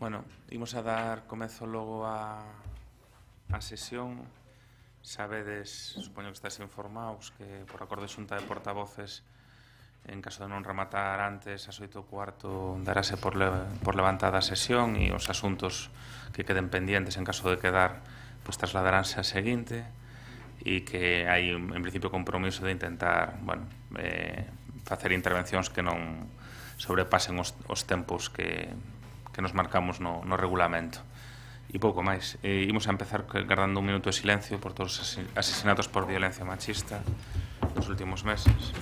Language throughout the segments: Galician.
Bueno, imos a dar comezo logo a sesión. Sabedes, supoño que estáis informados, que por acordo de xunta de portavoces, en caso de non rematar antes as 8:15, darase por levantada a sesión e os asuntos que queden pendientes, en caso de quedar, pues trasladaránse a seguinte, e que hai, en principio, compromiso de intentar, bueno, facer intervencións que non sobrepasen os tempos que nos marcamos no regulamento. E pouco máis. Imos a empezar guardando un minuto de silencio por todos os asesinatos por violencia machista nos últimos meses.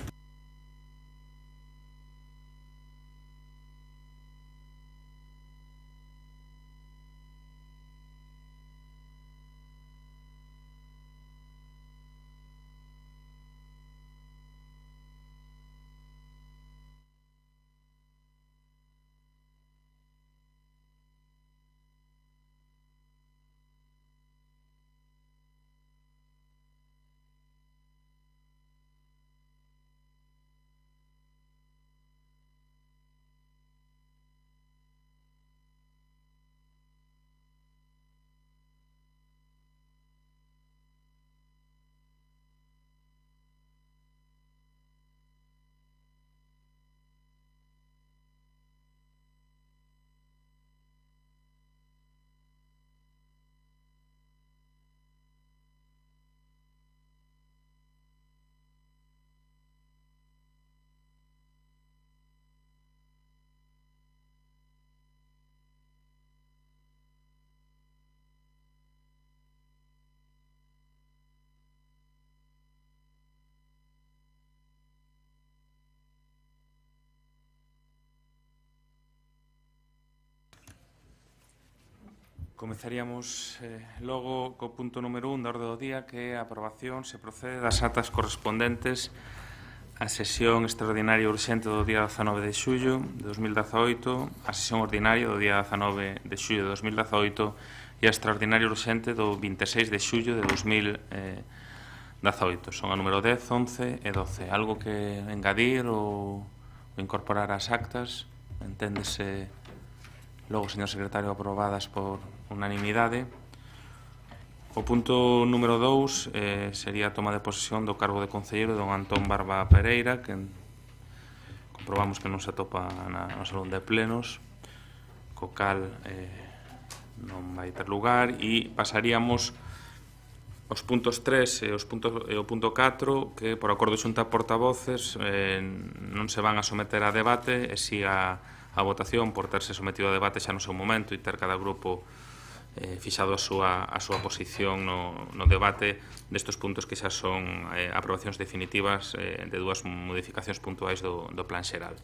Comezaríamos logo co punto número 1 da orde do día, que é a aprobación, se procede, das actas correspondentes á sesión extraordinaria urxente do día 19 de xullo de 2018, a sesión ordinaria do día 19 de xullo de 2018 e a extraordinaria urxente do 26 de xullo de 2018. Son a número 10, 11 e 12. Algo que engadir ou incorporar ás actas? Enténdese logo, señor secretario, aprobadas por unanimidade. O punto número 2 sería a toma de posesión do cargo de concelleiro don Antón Barba Pereira, que comprobamos que non se atopa no salón de plenos, co cal non vai ter lugar, e pasaríamos os puntos 3 e o punto 4, que por acordo de xunta de portavoces non se van a someter a debate, e si a votación, por terse sometido a debate xa no seu momento e ter cada grupo fixado a súa posición no debate destes puntos que xa son aprobacións definitivas de dúas modificacións puntuais do plan xeral.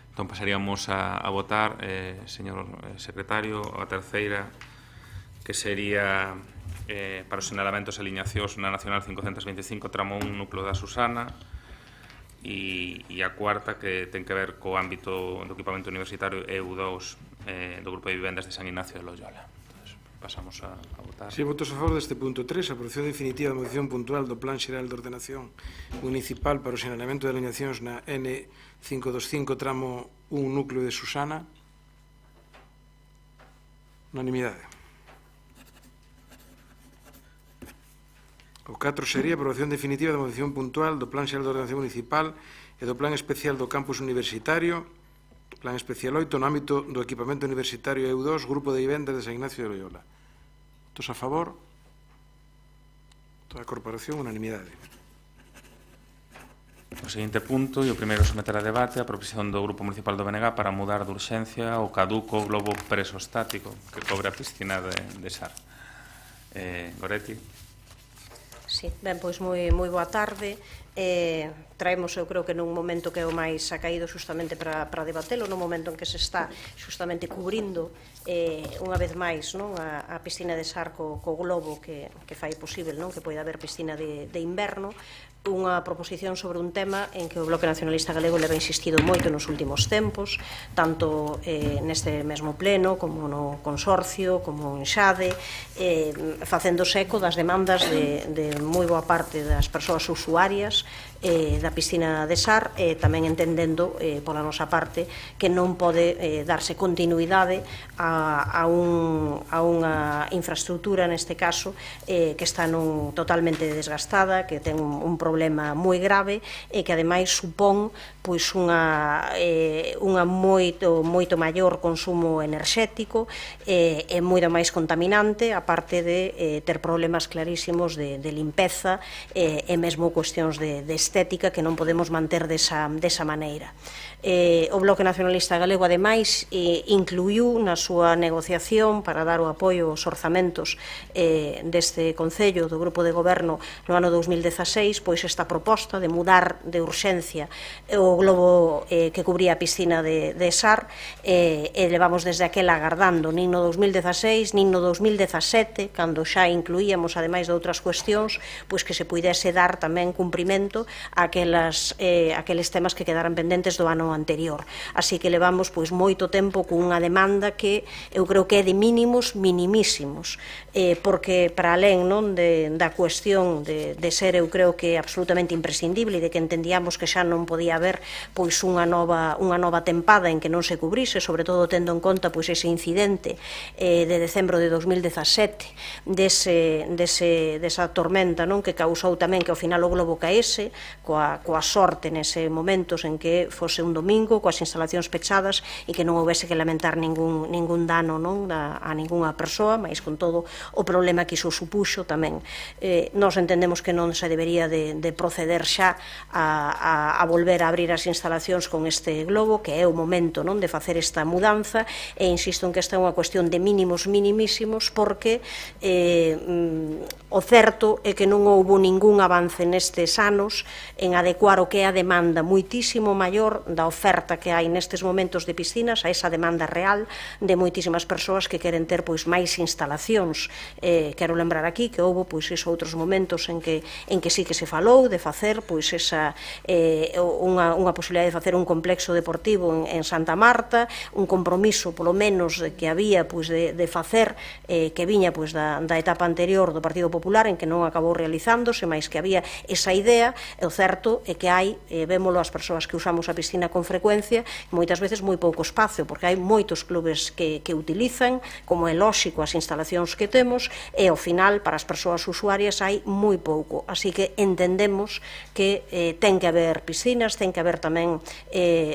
Entón pasaríamos a votar, señor secretario, a terceira, que sería para os sinalamentos e aliñacións na Nacional 525 tramo 1 núcleo da Susana, e a cuarta, que ten que ver co ámbito do equipamento universitario EU2 do Grupo de Vivendas de San Ignacio de Loyola. Pasamos a votar. Si, votos a favor deste punto 3, aprobación definitiva da modificación puntual do Plan Xeral de Ordenación Municipal para o sinalamento de aliñacións na N525 tramo 1 núcleo de Susana. Unanimidade. O 4 sería aprobación definitiva da modificación puntual do Plan Xeral de Ordenación Municipal e do Plan Especial do Campus Universitario, Plan Especial 8, no ámbito do equipamento universitario EU2, Grupo de Vivendas de San Ignacio de Loyola. Votos a favor? Toda a corporación, unanimidade. O seguinte punto, e o primeiro someter a debate, a proposición do Grupo Municipal do BNG para mudar de urxencia o caduco globo presostático que cobre a piscina de Sar. Goretti. Sí, ben, pois moi boa tarde. Traemos, eu creo que nun momento que é o máis acaído xustamente para debatelo, nun momento en que se está xustamente cubrindo unha vez máis a piscina de Sar co globo que fai posible que poida haber piscina de inverno, unha proposición sobre un tema en que o Bloque Nacionalista Galego leva insistido moito nos últimos tempos, tanto neste mesmo pleno, como no consorcio, como en Xade, facéndose eco das demandas de moi boa parte das persoas usuarias da piscina de Sar, tamén entendendo pola nosa parte que non pode darse continuidade a unha infraestructura, neste caso, que está totalmente desgastada, que ten un problema moi grave e que ademais supón pois unha moito maior consumo enerxético e moito máis contaminante, aparte de ter problemas clarísimos de limpeza e mesmo cuestións de estética que non podemos manter desa maneira. O Bloque Nacionalista Galego, ademais, incluiu na súa negociación para dar o apoio aos orzamentos deste Concello do Grupo de Goberno no ano 2016, pois esta proposta de mudar de urxencia o globo que cubría a piscina de Sar, e levamos desde aquela agardando, nin no 2016, nin no 2017, cando xa incluíamos, ademais de outras cuestións, pois que se puidese dar tamén cumprimento a aqueles temas que quedaran pendentes do ano anterior. Así que levamos pois moito tempo cunha demanda que eu creo que é de mínimos minimísimos, porque para alén da cuestión de ser, eu creo que absolutamente imprescindible e de que entendíamos que xa non podía haber pois unha nova tempada en que non se cubrise, sobre todo tendo en conta pois ese incidente de decembro de 2017 desa tormenta que causou tamén que ao final o globo caese, coa sorte nese momentos en que fose un domingo, coas instalacións pechadas e que non houvese que lamentar ningún dano a ningunha persoa, mas con todo o problema que iso supuxo tamén. Nos entendemos que non se debería de proceder xa a volver a abrir as instalacións con este globo, que é o momento de facer esta mudanza, e insisto en que esta é unha cuestión de mínimos minimísimos, porque o certo é que non houbo ningún avance nestes anos en adecuar o que é a demanda moitísimo maior da oferta que hai nestes momentos de piscinas a esa demanda real de moitísimas persoas que queren ter pois máis instalacións. Quero lembrar aquí que houve pois esos outros momentos en que sí que se falou de facer pois unha posibilidade de facer un complexo deportivo en Santa Marta, un compromiso polo menos que había pois de facer que viña pois da etapa anterior do Partido Popular, en que non acabou realizándose, mas que había esa idea. O certo é que hai, vémolo as persoas que usamos a piscina con frecuencia, moitas veces moi pouco espacio, porque hai moitos clubes que utilizan, como é lóxico as instalacións que temos, e ao final para as persoas usuarias hai moi pouco. Así que entendemos que ten que haber piscinas, ten que haber tamén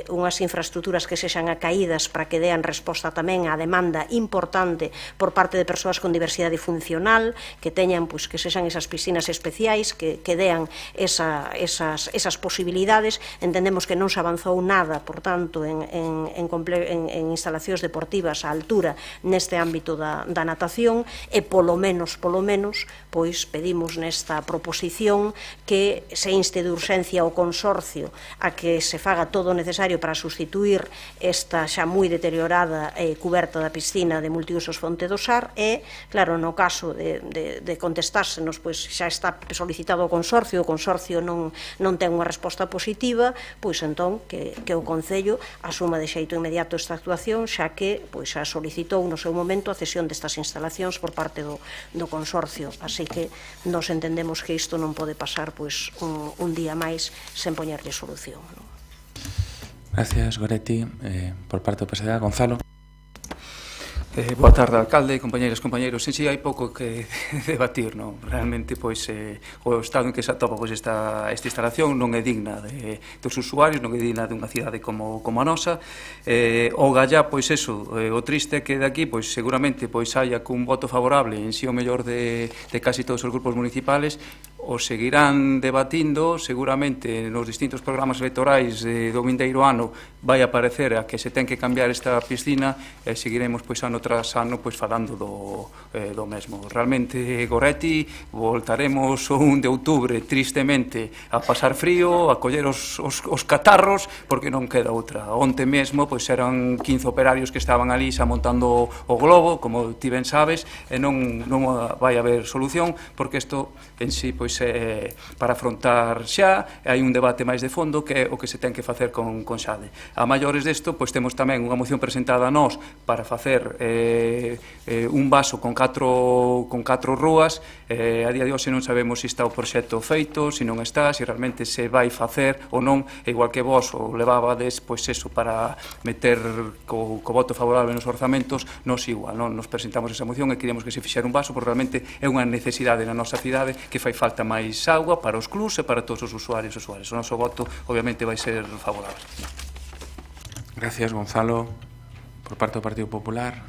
unhas infraestructuras que sexan acaídas para que dean resposta tamén á demanda importante por parte de persoas con diversidade funcional, que teñan, pois, que sexan esas piscinas especiais, que dean esas posibilidades. Entendemos que non se avanzou nada, por tanto, en instalacións deportivas á altura neste ámbito da natación, e polo menos, pois pedimos nesta proposición que se inste de urxencia o consorcio a que se faga todo o necesario para sustituir esta xa moi deteriorada cuberta da piscina de multiusos Fonte do Sar, e, claro, no caso de contestársenos, pois xa está solicitado ao consorcio, o consorcio non ten unha resposta positiva, pois entón que o Concello asuma de xeito inmediato esta actuación, xa que xa solicitou no seu momento a cesión destas instalacións por parte do consorcio. Así que nos entendemos que isto non pode pasar un día máis sen poñerlle solución. Gracias, Goretti. Por parte do PSD, Gonzalo. Boa tarde, alcalde, compañeiras, compañeiros. En si hai pouco que debatir, non? Realmente, pois, o estado en que se atopa esta instalación non é digna dos usuarios, non é digna dunha cidade como a nosa. O gallá, pois, o triste é que de aquí, pois, seguramente, pois, haya cun voto favorable en si o mellor de casi todos os grupos municipales, o seguirán debatindo, seguramente nos distintos programas electorais do vindeiro ano vai aparecer a que se ten que cambiar esta piscina, e seguiremos pois ano tras ano pois falando do mesmo. Realmente, Goretti, voltaremos o 1 de outubro tristemente a pasar frío, a coller os catarros, porque non queda outra. Onte mesmo pois eran 15 operarios que estaban ali xa montando o globo, como ti ben sabes, e non vai haber solución, porque isto en si pois para afrontar xa, hai un debate máis de fondo que é o que se ten que facer con Xade. A maiores desto, pois temos tamén unha moción presentada a nós para facer un vaso con 4 rúas. A día de hoxe non sabemos se está o proxecto feito, se non está, se realmente se vai facer ou non, igual que vos o levabades, pois eso, para meter co voto favorable nos orzamentos, nos igual, non? Nos presentamos esa moción e queríamos que se fixera un vaso, porque realmente é unha necesidade na nosa cidade que fai falta máis auga para os clubs e para todos os usuarios e usuarias. O noso voto, obviamente, vai ser favorable. Gracias, Gonzalo. Por parte do Partido Popular,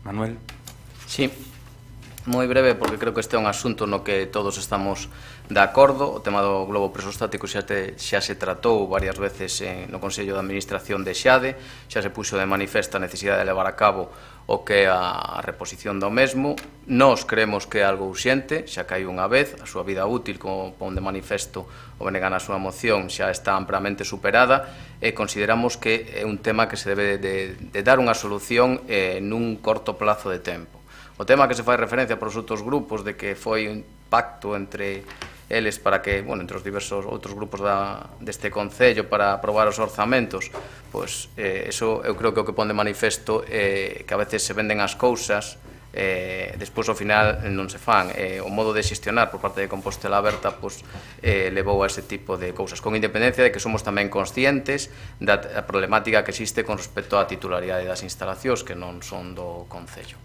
Manuel. Sí, moi breve, porque creo que este é un asunto no que todos estamos de acordo. O tema do globo presostático xa se tratou varias veces no Consello de Administración de Xade, xa se puxo de manifesta a necesidade de levar a cabo o que é a reposición do mesmo. Nós creemos que é algo urxente, xa que hai unha vez, a súa vida útil, como pon de manifesto o BNG na súa moción, xa está amplamente superada, e consideramos que é un tema que se debe de dar unha solución nun corto plazo de tempo. O tema que se fai referencia para os outros grupos de que foi un pacto entre eles para que, bueno, entre os diversos outros grupos deste Concello para aprobar os orzamentos, pois eso eu creo que o que pon de manifesto que a veces se venden as cousas, despois ao final non se fan. O modo de xestionar por parte de Compostela Aberta pois levou a ese tipo de cousas, con independencia de que somos tamén conscientes da problemática que existe con respecto á titularidade das instalacións que non son do Concello.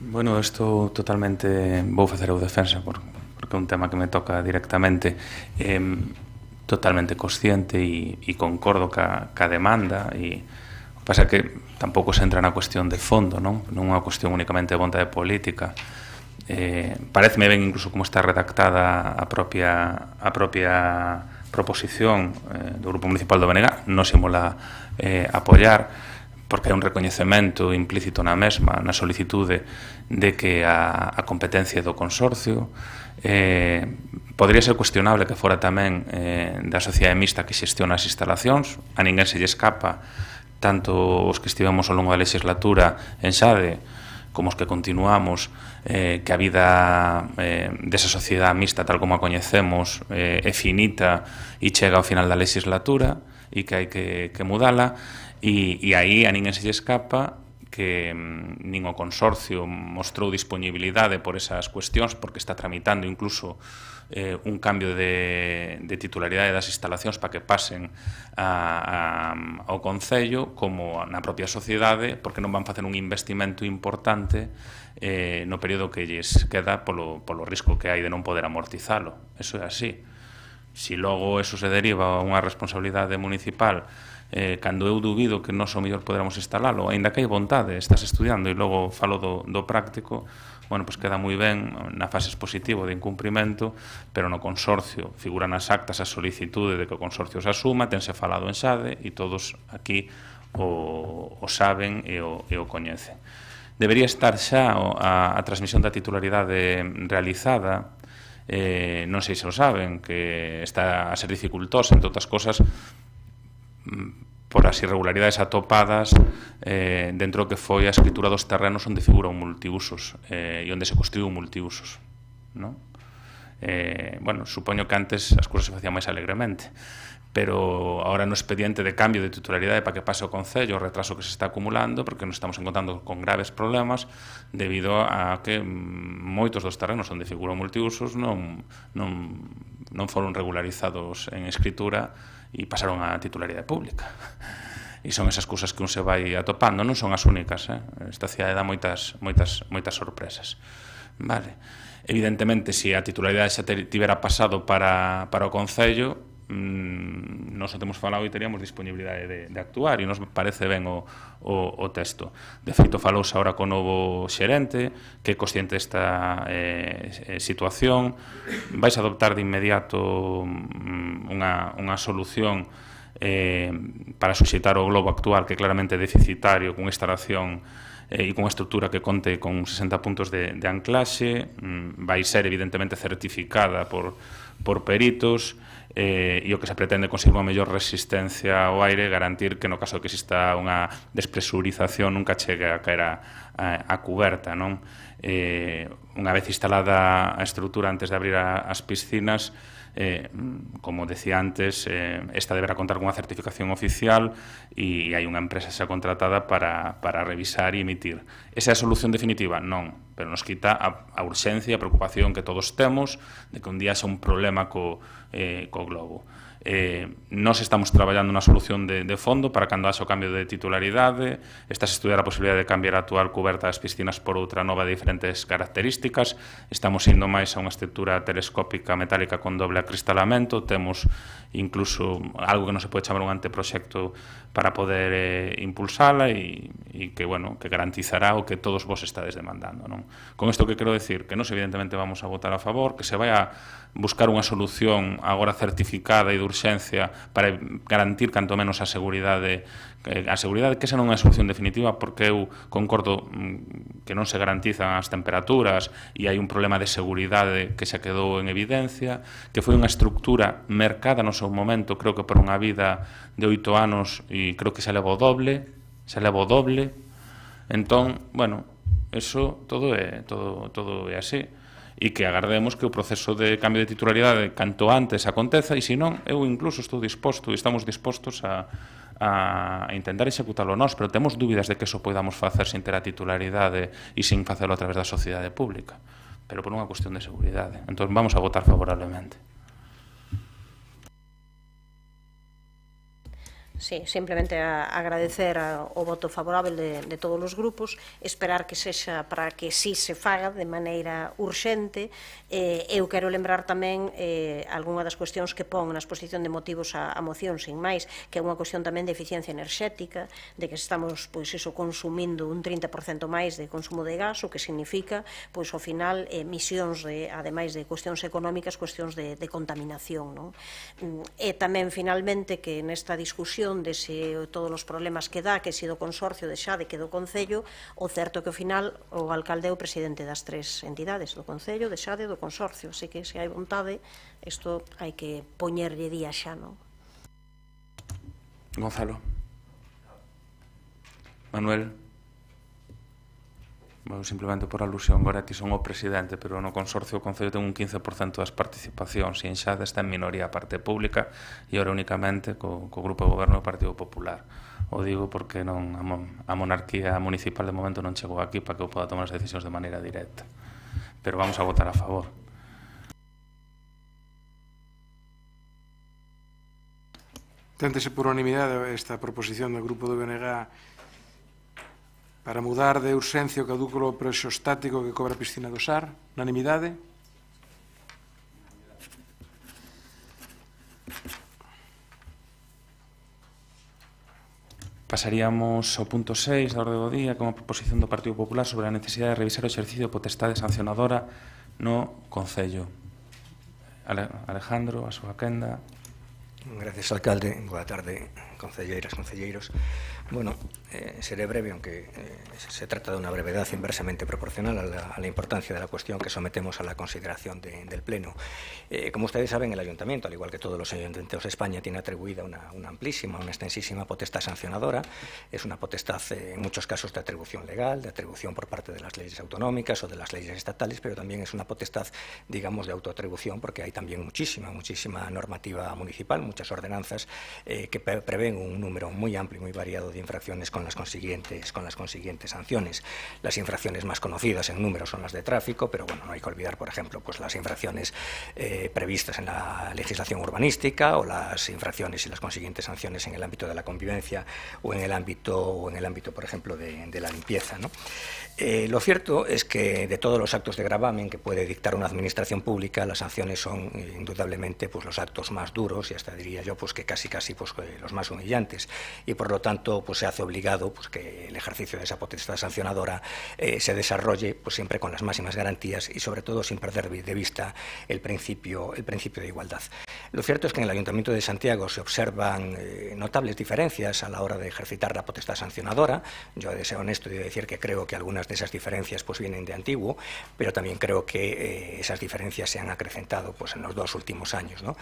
Bueno, isto totalmente vou facer eu defensa porque é un tema que me toca directamente, totalmente consciente e concordo ca demanda, e o que pasa é que tampouco se entra na cuestión de fondo, non é unha cuestión únicamente de vontade política. Pareceme ben incluso como está redactada a propia proposición do Grupo Municipal do BNG, non se mola apoiar, porque hai un recoñecemento implícito na mesma, na solicitude de que a competencia do consorcio podría ser cuestionable que fora tamén da sociedade mixta que xestiona as instalacións. A ninguén se lle escapa, tanto os que estivemos ao longo da legislatura en Xade como os que continuamos, que a vida desa sociedade mixta tal como a coñecemos é finita e chega ao final da legislatura e que hai que mudala. E aí a ninguén se lle escapa que nin o consorcio mostrou disponibilidade por esas cuestións, porque está tramitando incluso un cambio de titularidade das instalacións para que pasen ao Concello, como na propia sociedade, porque non van facer un investimento importante no período que lles queda polo risco que hai de non poder amortizalo. Eso é así. Si logo eso se deriva a unha responsabilidade municipal, cando eu dubido que nós o mellor poderamos instalalo, aínda que hai vontade, estás estudiando e logo falo do práctico, bueno, pois queda moi ben na fase expositivo de incumprimento, pero no consorcio figura nas actas a solicitude de que o consorcio se asuma, tense falado en Xade e todos aquí o saben e o coñecen. Debería estar xa a transmisión da titularidade realizada, non sei se o saben, que está a ser dificultosa, entre outras cosas, por as irregularidades atopadas dentro do que foi a escritura dos terrenos onde figura un multiusos e onde se construiu un multiusos, non? Bueno, supoño que antes as cousas se facían máis alegremente, pero agora no expediente de cambio de titularidade para que pase o Concello o retraso que se está acumulando, porque nos estamos encontrando con graves problemas debido a que moitos dos terrenos onde figura multiusos non foron regularizados en escritura e pasaron a titularidade pública. E son esas cousas que un se vai atopando, non son as únicas, esta cidade dá moitas sorpresas. Vale. Evidentemente, se a titularidade xa tivera pasado para o Concello, nós o temos falado e teríamos disponibilidade de actuar, e nos parece ben o texto. De feito, falouse agora co novo xerente, que é consciente desta situación. Vais a adoptar de inmediato unha solución para suxeitar o globo actual, que é claramente deficitario, con instalación e con unha estrutura que conte con 60 puntos de anclaxe, vai ser evidentemente certificada por peritos, e o que se pretende conseguir unha mellor resistencia ao aire, garantir que no caso de que exista unha despresurización nunca chegue a caer a cuberta, non? Unha vez instalada a estrutura antes de abrir as piscinas, como decía antes, esta deberá contar con unha certificación oficial e hai unha empresa xa contratada para revisar e emitir. Esa é a solución definitiva? Non, pero nos quita a urxencia e a preocupación que todos temos de que un día xa un problema co globo. Nós estamos traballando unha solución de fondo para cando haxa o cambio de titularidade. Estás a estudiar a posibilidade de cambiar a actual coberta das piscinas por outra nova de diferentes características. Estamos indo máis a unha estrutura telescópica metálica con doble acristalamento. Temos incluso algo que non se pode chamar un anteproxecto para poder impulsala e que, bueno, que garantizará o que todos vos estades demandando, non? Con isto que quero decir que nós evidentemente vamos a votar a favor, que se vai a buscar unha solución agora certificada e de urxencia para garantir canto menos a seguridade, que esa non é a solución definitiva, porque eu concordo que non se garantizan as temperaturas e hai un problema de seguridade que xa quedou en evidencia, que foi unha estructura mercada no seu momento, creo que por unha vida de 8 anos e creo que xa leva o doble, entón, bueno, eso todo é así. E que agardemos que o proceso de cambio de titularidade canto antes aconteza, e se non, eu incluso estou disposto e estamos dispostos a intentar executalo nós, pero temos dúbidas de que eso podamos facer sin ter a titularidade e sin facelo a través da sociedade pública, pero por unha cuestión de seguridade. Entón vamos a votar favorablemente. Sí, simplemente agradecer o voto favorable de todos os grupos, esperar que sexa para que sí se faga de maneira urxente. Eu quero lembrar tamén algunha das cuestións que pon na exposición de motivos a moción, sin máis, que é unha cuestión tamén de eficiencia enerxética, de que estamos, pois, consumindo un 30% máis de consumo de gas, o que significa, pois, ao final, emisións, ademais de cuestións económicas, cuestións de contaminación, non? E tamén, finalmente, que nesta discusión de se todos os problemas que dá, que se do consorcio de Xade que do Concello, o certo que ao final o alcalde é o presidente das tres entidades, do Concello, de Xade e do consorcio, así que se hai vontade, isto hai que poñerlle día xa, non? Gonzalo. Manuel. Bueno, simplemente por alusión, agora ti son o presidente, pero no consorcio o Concello ten un 15% das participacións e en Xade está en minoría a parte pública e ahora únicamente co Grupo de Goberno do Partido Popular. O digo porque non a monarquía municipal de momento non chegou aquí para que eu poda tomar as decisións de maneira directa. Pero vamos a votar a favor. Téntese por unanimidade esta proposición do Grupo do BNG para mudar de urxencia o cadúculo prexostático que cobra a piscina do Sar. Unanimidade. Pasaríamos ao punto 6 da orde do día como proposición do Partido Popular sobre a necesidade de revisar o exercicio de potestade sancionadora no Concello. Alejandro, a súa quenda. Gracias, alcalde. Boa tarde, concelleiras, concelleiros. Bueno, seré breve, aunque se trata de una brevedad inversamente proporcional a la importancia de la cuestión que sometemos a la consideración del Pleno. Como ustedes saben, el Ayuntamiento, al igual que todos los ayuntamientos de España, tiene atribuida una amplísima, una extensísima potestad sancionadora. Es una potestad, en muchos casos, de atribución legal, de atribución por parte de las leyes autonómicas o de las leyes estatales, pero también es una potestad, digamos, de autoatribución, porque hay también muchísima normativa municipal, muchas ordenanzas que prevén un número muy amplio y muy variado de infracciones con las consiguientes sanciones. Las infracciones más conocidas en número son las de tráfico, pero bueno, no hay que olvidar, por ejemplo, pues las infracciones previstas en la legislación urbanística o las infracciones y las consiguientes sanciones en el ámbito de la convivencia o en el ámbito, por ejemplo, de la limpieza, ¿no? Lo cierto es que de todos los actos de gravamen que puede dictar una administración pública, las sanciones son indudablemente pues, los actos más duros y hasta diría yo pues, que casi pues, los más humillantes, y por lo tanto pues, se hace obligado pues, que el ejercicio de esa potestad sancionadora se desarrolle pues, siempre con las máximas garantías y sobre todo sin perder de vista el principio de igualdad. Lo cierto es que en el Ayuntamiento de Santiago se observan notables diferencias a la hora de ejercitar la potestad sancionadora. Yo he de ser honesto y de decir que creo que algunas de esas diferencias pues, vienen de antiguo, pero también creo que esas diferencias se han acrecentado pues, en los 2 últimos años, ¿no?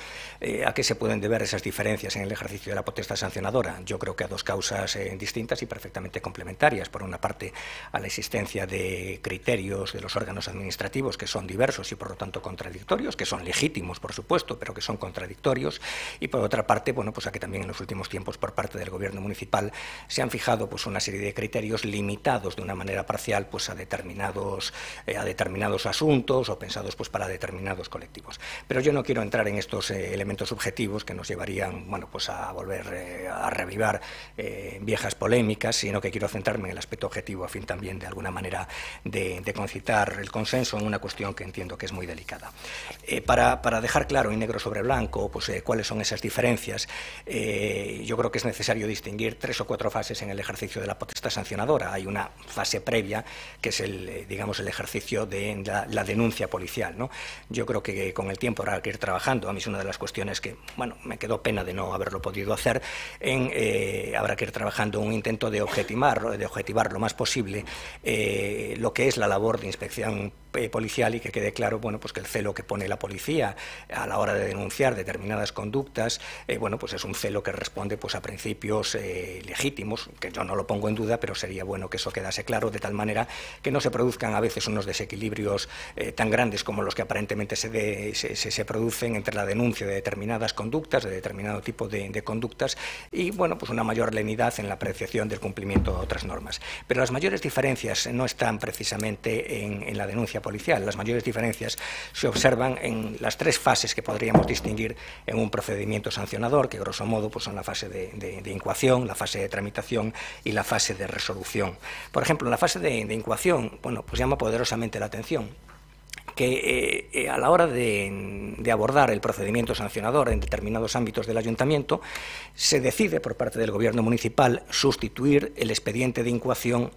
¿A qué se pueden deber esas diferencias en el ejercicio de la potestad sancionadora? Yo creo que a 2 causas distintas y perfectamente complementarias. Por una parte, a la existencia de criterios de los órganos administrativos que son diversos y por lo tanto contradictorios, que son legítimos, por supuesto, pero que son contradictorios, y por otra parte, bueno, pues a que también en los últimos tiempos por parte del Gobierno municipal se han fijado pues, una serie de criterios limitados de una manera parcial pues, a determinados asuntos o pensados pues, para determinados colectivos. Pero yo no quiero entrar en estos elementos subjetivos que nos llevarían bueno, pues a volver a revivar viejas polémicas, sino que quiero centrarme en el aspecto objetivo a fin también de alguna manera de concitar el consenso en una cuestión que entiendo que es muy delicada. Para dejar claro en negro sobre blanco pues, cuáles son esas diferencias, yo creo que es necesario distinguir 3 o 4 fases en el ejercicio de la potestad sancionadora. Hay una fase previa que es el ejercicio de la denuncia policial, ¿no? Yo creo que con el tiempo habrá que ir trabajando. A mí es una de las cuestiones que, bueno, me quedó pena de no haberlo podido hacer. Habrá que ir trabajando en un intento de objetivar lo más posible lo que es la labor de inspección policial y que quede claro, bueno, pues que el celo que pone la policía a la hora de denunciar determinadas conductas, bueno, pues es un celo que responde pues a principios legítimos, que yo no lo pongo en duda, pero sería bueno que eso quedase claro de tal manera que no se produzcan a veces unos desequilibrios tan grandes como los que aparentemente se producen entre la denuncia de determinadas conductas, de determinado tipo de conductas y, bueno, pues una mayor lenidad en la apreciación del cumplimiento de otras normas. Pero las mayores diferencias no están precisamente en la denuncia policial. Las mayores diferencias se observan en las 3 fases que podríamos distinguir en un procedimiento sancionador, que grosso modo pues, son la fase de incoación, la fase de tramitación y la fase de resolución. Por ejemplo, en la fase de incoación, bueno, pues llama poderosamente la atención que a la hora de abordar el procedimiento sancionador en determinados ámbitos del ayuntamiento, se decide por parte del Gobierno municipal sustituir el expediente de incoación.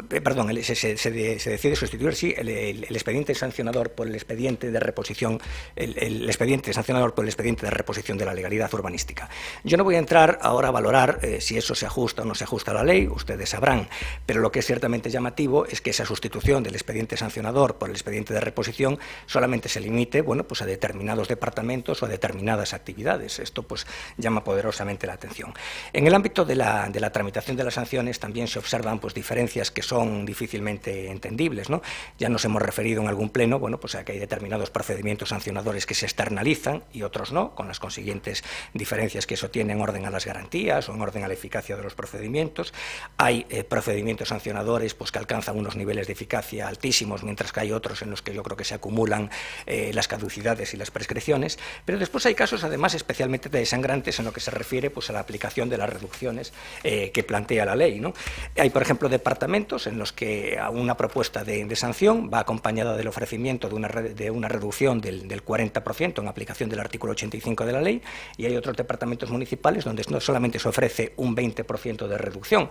Perdón, se decide sustituir, sí, el expediente sancionador por el expediente de reposición, el expediente sancionador por el expediente de reposición de la legalidad urbanística. Yo no voy a entrar ahora a valorar si eso se ajusta o no se ajusta a la ley, ustedes sabrán, pero lo que es ciertamente llamativo es que esa sustitución del expediente sancionador por el expediente de reposición solamente se limite, bueno, pues a determinados departamentos o a determinadas actividades. Esto pues llama poderosamente la atención. En el ámbito de la tramitación de las sanciones también se observan pues diferencias que son difícilmente entendibles, ¿no? Ya nos hemos referido en algún pleno, bueno, pues a que hay determinados procedimientos sancionadores que se externalizan y otros no, con las consiguientes diferencias que eso tiene en orden a las garantías o en orden a la eficacia de los procedimientos. Hay procedimientos sancionadores pues, que alcanzan unos niveles de eficacia altísimos, mientras que hay otros en los que yo creo que se acumulan las caducidades y las prescripciones, pero después hay casos además especialmente desangrantes en lo que se refiere pues, a la aplicación de las reducciones que plantea la ley, ¿no? Hay, por ejemplo, departamentos en los que a una propuesta de sanción va acompañada del ofrecimiento de una reducción del 40% en aplicación del artículo 85 de la ley, y hay otros departamentos municipales donde no solamente se ofrece un 20% de reducción.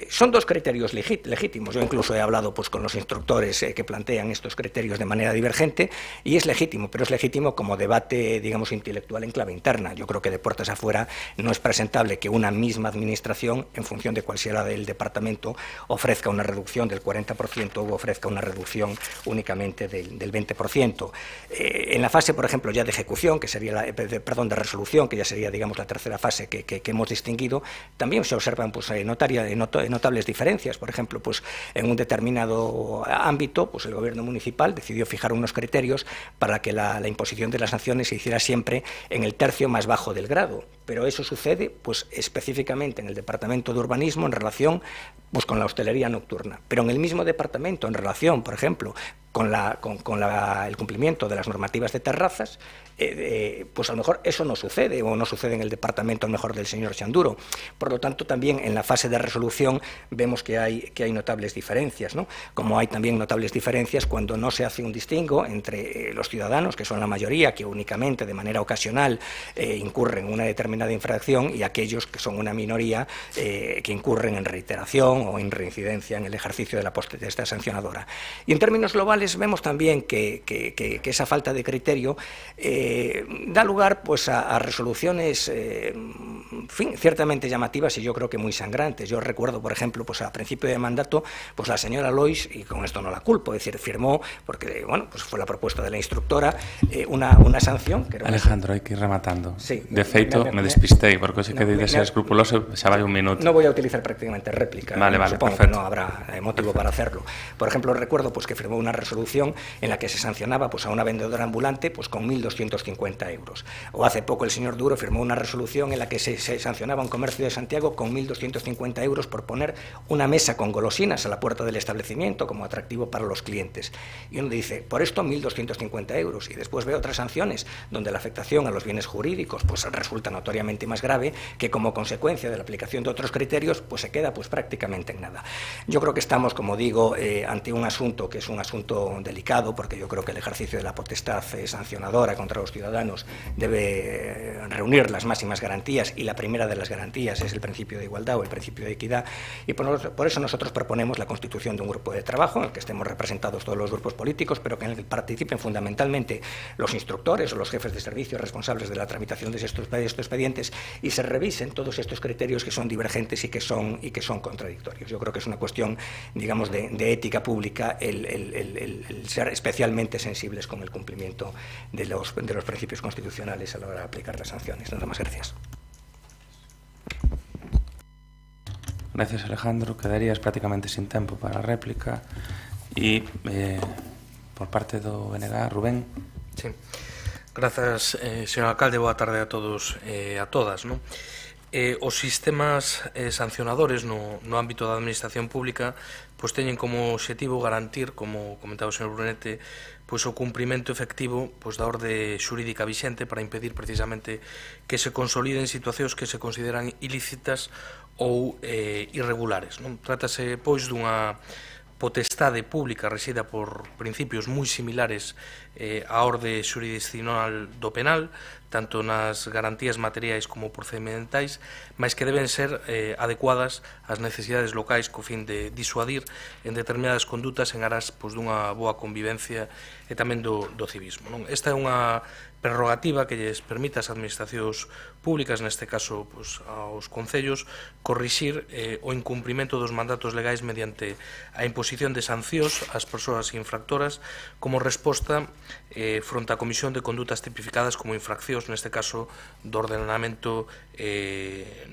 Son 2 criterios legítimos. Yo incluso he hablado pues, con los instructores que plantean estos criterios de manera divergente y es legítimo, pero es legítimo como debate, digamos, intelectual en clave interna. Yo creo que de puertas afuera no es presentable que una misma administración, en función de cuál sea el departamento, ofrezca una reducción del 40% o ofrezca una reducción únicamente del 20%. En la fase, por ejemplo, ya de ejecución, que sería de resolución, que ya sería, digamos, la tercera fase que hemos distinguido, también se observan pues, notables diferencias. Por ejemplo, pues, en un determinado ámbito, pues, el Gobierno municipal decidió fijar unos criterios para que la imposición de las sanciones se hiciera siempre en el tercio más bajo del grado. Pero eso sucede pues, específicamente en el Departamento de Urbanismo en relación pues, con la hostelería nocturna. Pero en el mismo departamento, en relación, por ejemplo, con el cumplimiento de las normativas de terrazas, pues a lo mejor eso no sucede, o no sucede en el departamento a lo mejor del señor Xanduro. Por lo tanto, también en la fase de resolución vemos que hay notables diferencias, ¿no? Como hay también notables diferencias cuando no se hace un distingo entre los ciudadanos, que son la mayoría, que únicamente de manera ocasional incurren en una determinada infracción, y aquellos que son una minoría que incurren en reiteración o en reincidencia en el ejercicio de la potestad sancionadora. Y en términos globales vemos también que esa falta de criterio da lugar pues a resoluciones en fin, ciertamente llamativas y yo creo que muy sangrantes. Yo recuerdo, por ejemplo, pues a principio de mandato, pues la señora Lois, y con esto no la culpo, es decir, firmó, porque bueno, pues fue la propuesta de la instructora, una sanción que era Alejandro, hai que ir rematando. Sí, de feito, me despistei, porque se que de ser escrupuloso xa vai un minuto. No voy a utilizar prácticamente réplica, vale, supongo perfecto. que no habrá motivo para hacerlo. Por ejemplo, recuerdo pues que firmó una resolución en la que se sancionaba pues a una vendedora ambulante pues con 1.250 euros. O hace poco el señor Duro firmó una resolución en la que se sancionaba un comercio de Santiago con 1.250 euros por poner una mesa con golosinas a la puerta del establecimiento como atractivo para los clientes. Y uno dice, por esto 1.250 euros. Y después ve otras sanciones donde la afectación a los bienes jurídicos pues resulta notoriamente más grave, que como consecuencia de la aplicación de otros criterios pues se queda pues prácticamente en nada. Yo creo que estamos, como digo, ante un asunto que es un asunto delicado, porque yo creo que el ejercicio de la potestad sancionadora contra los ciudadanos debe reunir las máximas garantías, y la primera de las garantías es el principio de igualdad o el principio de equidad, y por eso nosotros proponemos la constitución de un grupo de trabajo en el que estemos representados todos los grupos políticos, pero que en el que participen fundamentalmente los instructores o los jefes de servicio responsables de la tramitación de estos expedientes, y se revisen todos estos criterios que son divergentes y que son contradictorios. Yo creo que es una cuestión, digamos, de ética pública el ser especialmente sensibles con el cumplimiento de los principios constitucionales a la hora de aplicar las sanciones. Nada más, gracias. Gracias, Alejandro. Quedarías prácticamente sin tempo para a réplica. E por parte do BNG, Rubén. Sí. Grazas, señor alcalde. Boa tarde a todos e a todas, non? Os sistemas sancionadores no ámbito da administración pública pois teñen como obxectivo garantir, como comentaba o señor Brunete, pois o cumprimento efectivo pois da orde xurídica vixente para impedir precisamente que se consoliden situacións que se consideran ilícitas ou irregulares, non? Trátase pois dunha potestade pública rexida por principios moi similares á orde xurisdiccional do penal, tanto nas garantías materiais como procedimentais, mas que deben ser adecuadas ás necesidades locais co fin de disuadir en determinadas condutas en aras pois, dunha boa convivencia e tamén do civismo, non? Esta é unha prerrogativa que lles permite ás administracións públicas, neste caso pois, aos concellos, corrixir o incumprimento dos mandatos legais mediante a imposición de sancións ás persoas infractoras como resposta fronte á comisión de condutas tipificadas como infraccións, neste caso do ordenamento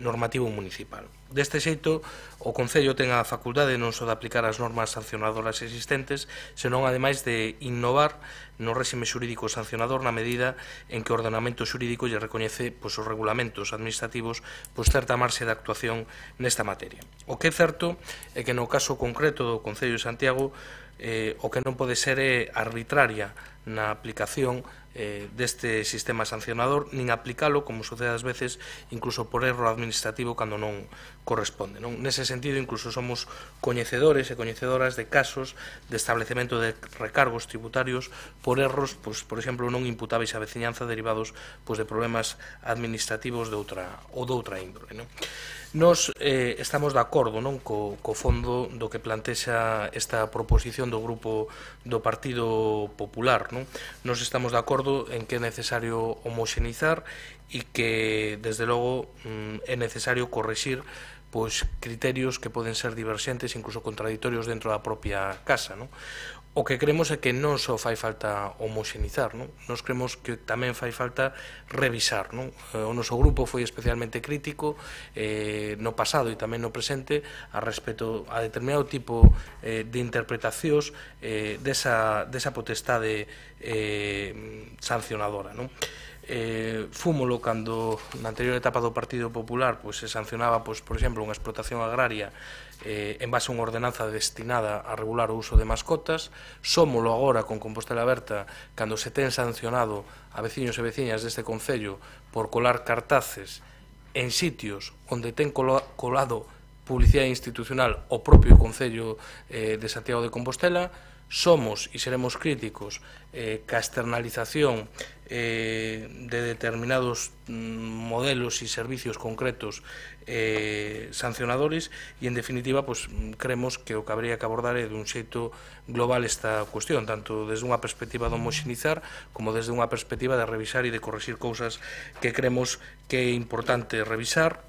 normativo municipal. Deste xeito, o Concello ten a facultade non só de aplicar as normas sancionadoras existentes, senón ademais de innovar no réxime xurídico sancionador na medida en que o ordenamento xurídico lle recoñece pois, os regulamentos administrativos pois, certa marxe de actuación nesta materia. O que é certo é que no caso concreto do Concello de Santiago o que non pode ser é arbitraria na aplicación deste sistema sancionador, nin aplicalo, como sucede ás veces, incluso por erro administrativo cando non corresponde, non? Nese sentido, incluso somos coñecedores e coñecedoras de casos de establecemento de recargos tributarios por erros, pois, por exemplo, non imputáveis á veciñanza derivados pois, de problemas administrativos de outra índole, non? Nos estamos de acordo non co fondo do que plantexa esta proposición do grupo do Partido Popular, non? Nos estamos de acordo en que é necesario homoxenizar e que, desde logo, é necesario correxir pois, criterios que poden ser diverxentes, incluso contradictorios dentro da propia casa, non? O que creemos é que non só fai falta homoxenizar, non? Nos creemos que tamén fai falta revisar, non? O noso grupo foi especialmente crítico no pasado e tamén no presente a respecto a determinado tipo de interpretacións desa potestade sancionadora, non? fúmolo cando na anterior etapa do Partido Popular se sancionaba, por exemplo, unha explotación agraria en base a unha ordenanza destinada a regular o uso de mascotas. Sómolo agora con Compostela Aberta cando se ten sancionado a veciños e veciñas deste concello por colar cartaces en sitios onde ten colado publicidade institucional o propio Concello de Santiago de Compostela. Somos e seremos críticos ca externalización de determinados modelos e servicios concretos sancionadores e, en definitiva, creemos que o que habría que abordar é dun xeito global esta cuestión, tanto desde unha perspectiva de homoxenizar como desde unha perspectiva de revisar e de corregir cousas que creemos que é importante revisar,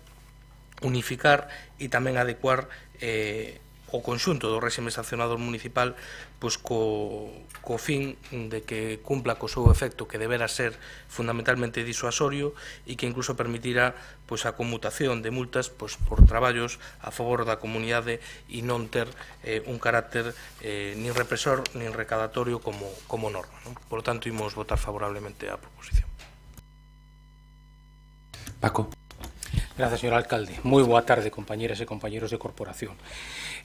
unificar e tamén adecuar o conxunto do réxime sancionador municipal co fin de que cumpla co seu efecto, que debera ser fundamentalmente disuasorio e que incluso permitirá a conmutación de multas por traballos a favor da comunidade e non ter un carácter nin represor nin recadatorio como norma. Por lo tanto, imos votar favorablemente a proposición. Paco. Grazas, señor alcalde. Moi boa tarde, compañeras e compañeros de corporación.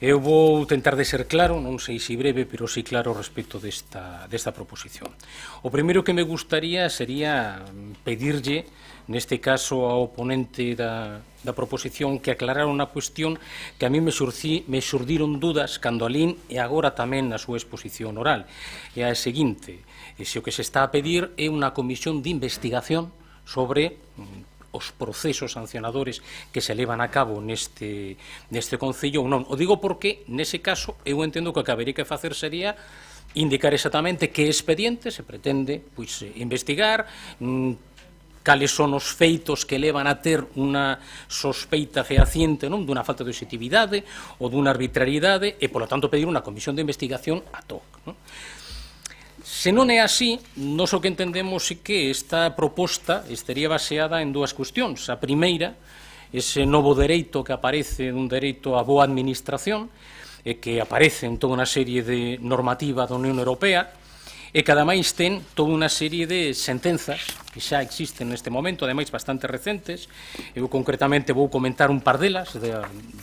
Eu vou tentar de ser claro, non sei se breve, pero sí claro respecto desta proposición. O primeiro que me gustaría sería pedirlle, neste caso ao ponente da proposición, que aclarara unha cuestión que a mí me xurdiron dudas cando alín e agora tamén na súa exposición oral. É a seguinte: se o que se está a pedir é unha comisión de investigación sobre os procesos sancionadores que se levan a cabo neste Concello ou non. O digo porque, nese caso, eu entendo que o que habería que facer sería indicar exactamente que expediente se pretende investigar, cales son os feitos que levan a ter unha sospeita fehaciente dunha falta de objetividade ou dunha arbitrariedade e, polo tanto, pedir unha comisión de investigación ad hoc. Se non é así, nós o que entendemos é que esta proposta estaría baseada en dúas cuestións. A primeira, ese novo dereito que aparece dun dereito á boa administración, e que aparece en toda unha serie de normativa da Unión Europea, e que ademais ten toda unha serie de sentenzas que xa existen neste momento, ademais bastante recentes. Eu concretamente vou comentar un par delas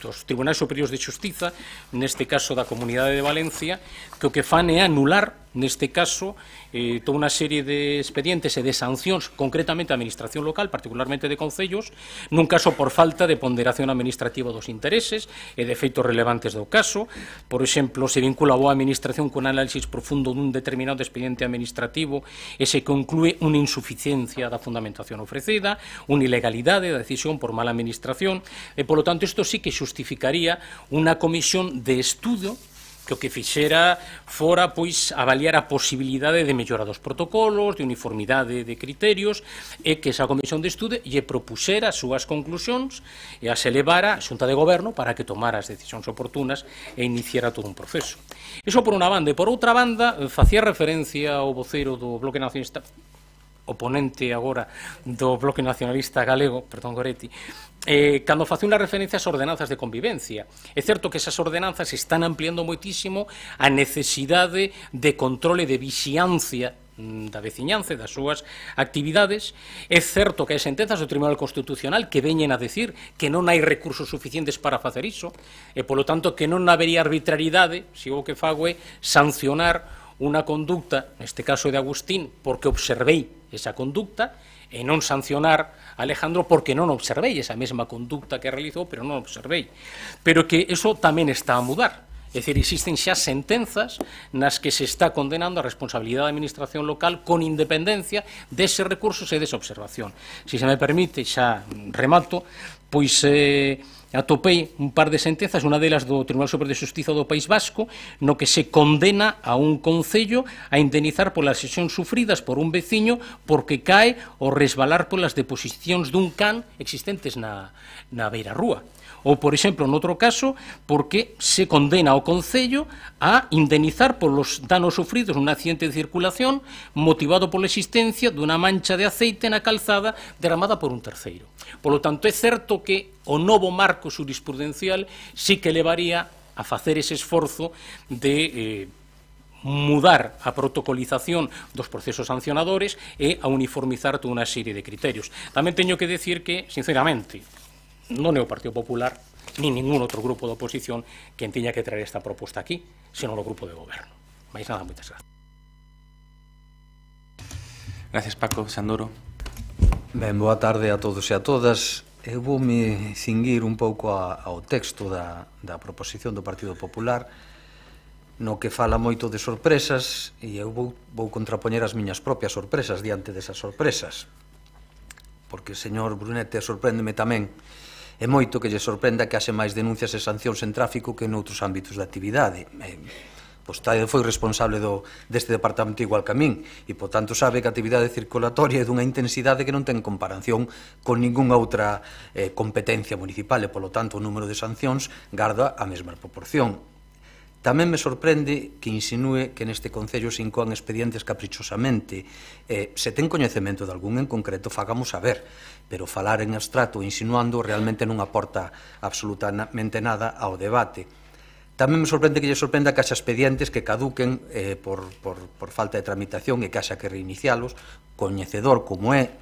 dos Tribunais Superiores de Xustiza, neste caso da Comunidade de Valencia, que o que fan é anular, neste caso, toda unha serie de expedientes e de sancións, concretamente a administración local, particularmente de concellos, nun caso por falta de ponderación administrativa dos intereses e de feitos relevantes do caso. Por exemplo, se vincula a boa administración con análisis profundo dun determinado expediente administrativo e se conclúe unha insuficiencia da fundamentación ofrecida, unha ilegalidade da decisión por mala administración, e, polo tanto, isto sí que xustificaría unha comisión de estudo que o que fixera fora avaliar a posibilidade de mellora dos protocolos, de uniformidade de criterios, e que esa comisión de estudo lle propuxera as súas conclusións e as elevara a Xunta de Goberno para que tomara as decisións oportunas e iniciara todo un proceso. Iso por unha banda. E por outra banda, facía referencia ao voceiro do Bloque Nacionalista, oponente agora do Bloque Nacionalista Galego, perdón, Goretti, cando face unha referencia ás ordenanzas de convivencia. É certo que esas ordenanzas están ampliando moitísimo a necesidade de controle de vixiancia da veciñanza e das súas actividades. É certo que hai sentenzas do Tribunal Constitucional que veñen a decir que non hai recursos suficientes para facer iso e, polo tanto, que non habería arbitrariedade se o que fago é sancionar unha conducta, neste caso de Agustín, porque observei esa conducta, e non sancionar a Alejandro porque non observei esa mesma conducta que realizou, pero non observei. Pero que eso tamén está a mudar. É dicir, existen xa sentenzas nas que se está condenando a responsabilidade da administración local con independencia deses recursos e desa observación. Se me permite, xa remato, pois atopei un par de sentenzas, unha delas do Tribunal Superior de Xustiza do País Vasco, no que se condena a un concello a indemnizar polas lesións sufridas por un veciño porque cae ao resbalar polas deposicións dun can existentes na beira rúa. Ou, por exemplo, noutro caso, porque se condena ao concello a indemnizar polos danos sufridos nun accidente de circulación motivado pola existencia dunha mancha de aceite na calzada derramada por un terceiro. Polo tanto, é certo que o novo marco jurisprudencial sí que levaría a facer ese esforzo de mudar a protocolización dos procesos sancionadores e a uniformizar toda unha serie de criterios. Tamén teño que decir que, sinceramente, non é o Partido Popular ni ningún outro grupo de oposición quen tiña que traer esta proposta aquí, senón o grupo de goberno. Mais nada, moitas gracias. Gracias, Paco. Sanduro. Ben, boa tarde a todos e a todas. Eu vou me cinguir un pouco ao texto da proposición do Partido Popular, no que fala moito de sorpresas, e eu vou contrapoñer as miñas propias sorpresas diante desas sorpresas, porque, señor Brunete, sorpréndeme tamén, é moito que lle sorprenda que haxe máis denuncias e sancións en tráfico que noutros ámbitos de actividade. Vostede foi responsable deste departamento igual que a min, e, por tanto, sabe que a actividade circulatoria é dunha intensidade que non ten comparación con ningunha outra competencia municipal, e, polo tanto, o número de sancións garda a mesma proporción. Tamén me sorprende que insinúe que neste Concello se incoan expedientes caprichosamente. Se ten coñecemento de algún en concreto, fagamos saber, pero falar en abstracto insinuando realmente non aporta absolutamente nada ao debate. Tamén me sorprende que lle sorprenda que haxa expedientes que caduquen por falta de tramitación e que haxa que reinicialos, coñecedor como é,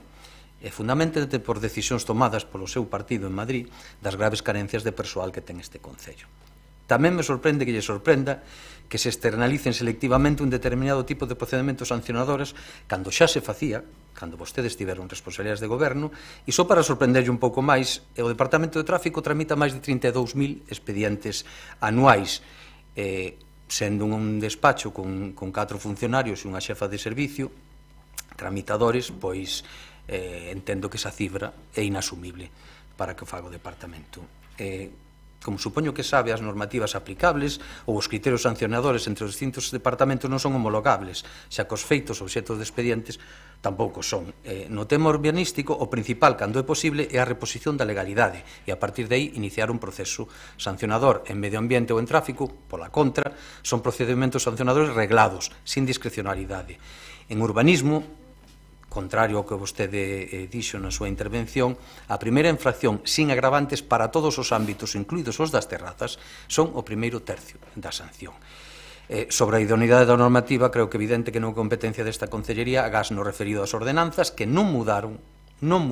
fundamentalmente por decisións tomadas polo seu partido en Madrid, das graves carencias de persoal que ten este Concello. Tamén me sorprende que lle sorprenda que se externalicen selectivamente un determinado tipo de procedementos sancionadores cando xa se facía, cando vostedes tiveron responsabilidades de goberno, e só para sorprenderlle un pouco máis, o Departamento de Tráfico tramita máis de 32.000 expedientes anuais, sendo un despacho con 4 funcionarios e unha xefa de servicio, tramitadores, pois entendo que esa cifra é inasumible para que faga o Departamento. Como supoño que sabe, as normativas aplicables ou os criterios sancionadores entre os distintos departamentos non son homologables, xa que os feitos obxectos de expedientes tampouco son. No tema urbanístico, o principal, cando é posible, é a reposición da legalidade e, a partir de aí, iniciar un proceso sancionador. En medio ambiente ou en tráfico, pola contra, son procedimentos sancionadores reglados, sin discrecionalidade. En urbanismo, contrario ao que vostede dixo na súa intervención, a primeira infracción sin agravantes para todos os ámbitos, incluídos os das terrazas, son o primeiro tercio da sanción. Sobre a idoneidade da normativa, creo que é evidente que non é competencia desta Concellería, agás no referido ás ordenanzas, que non mudaron no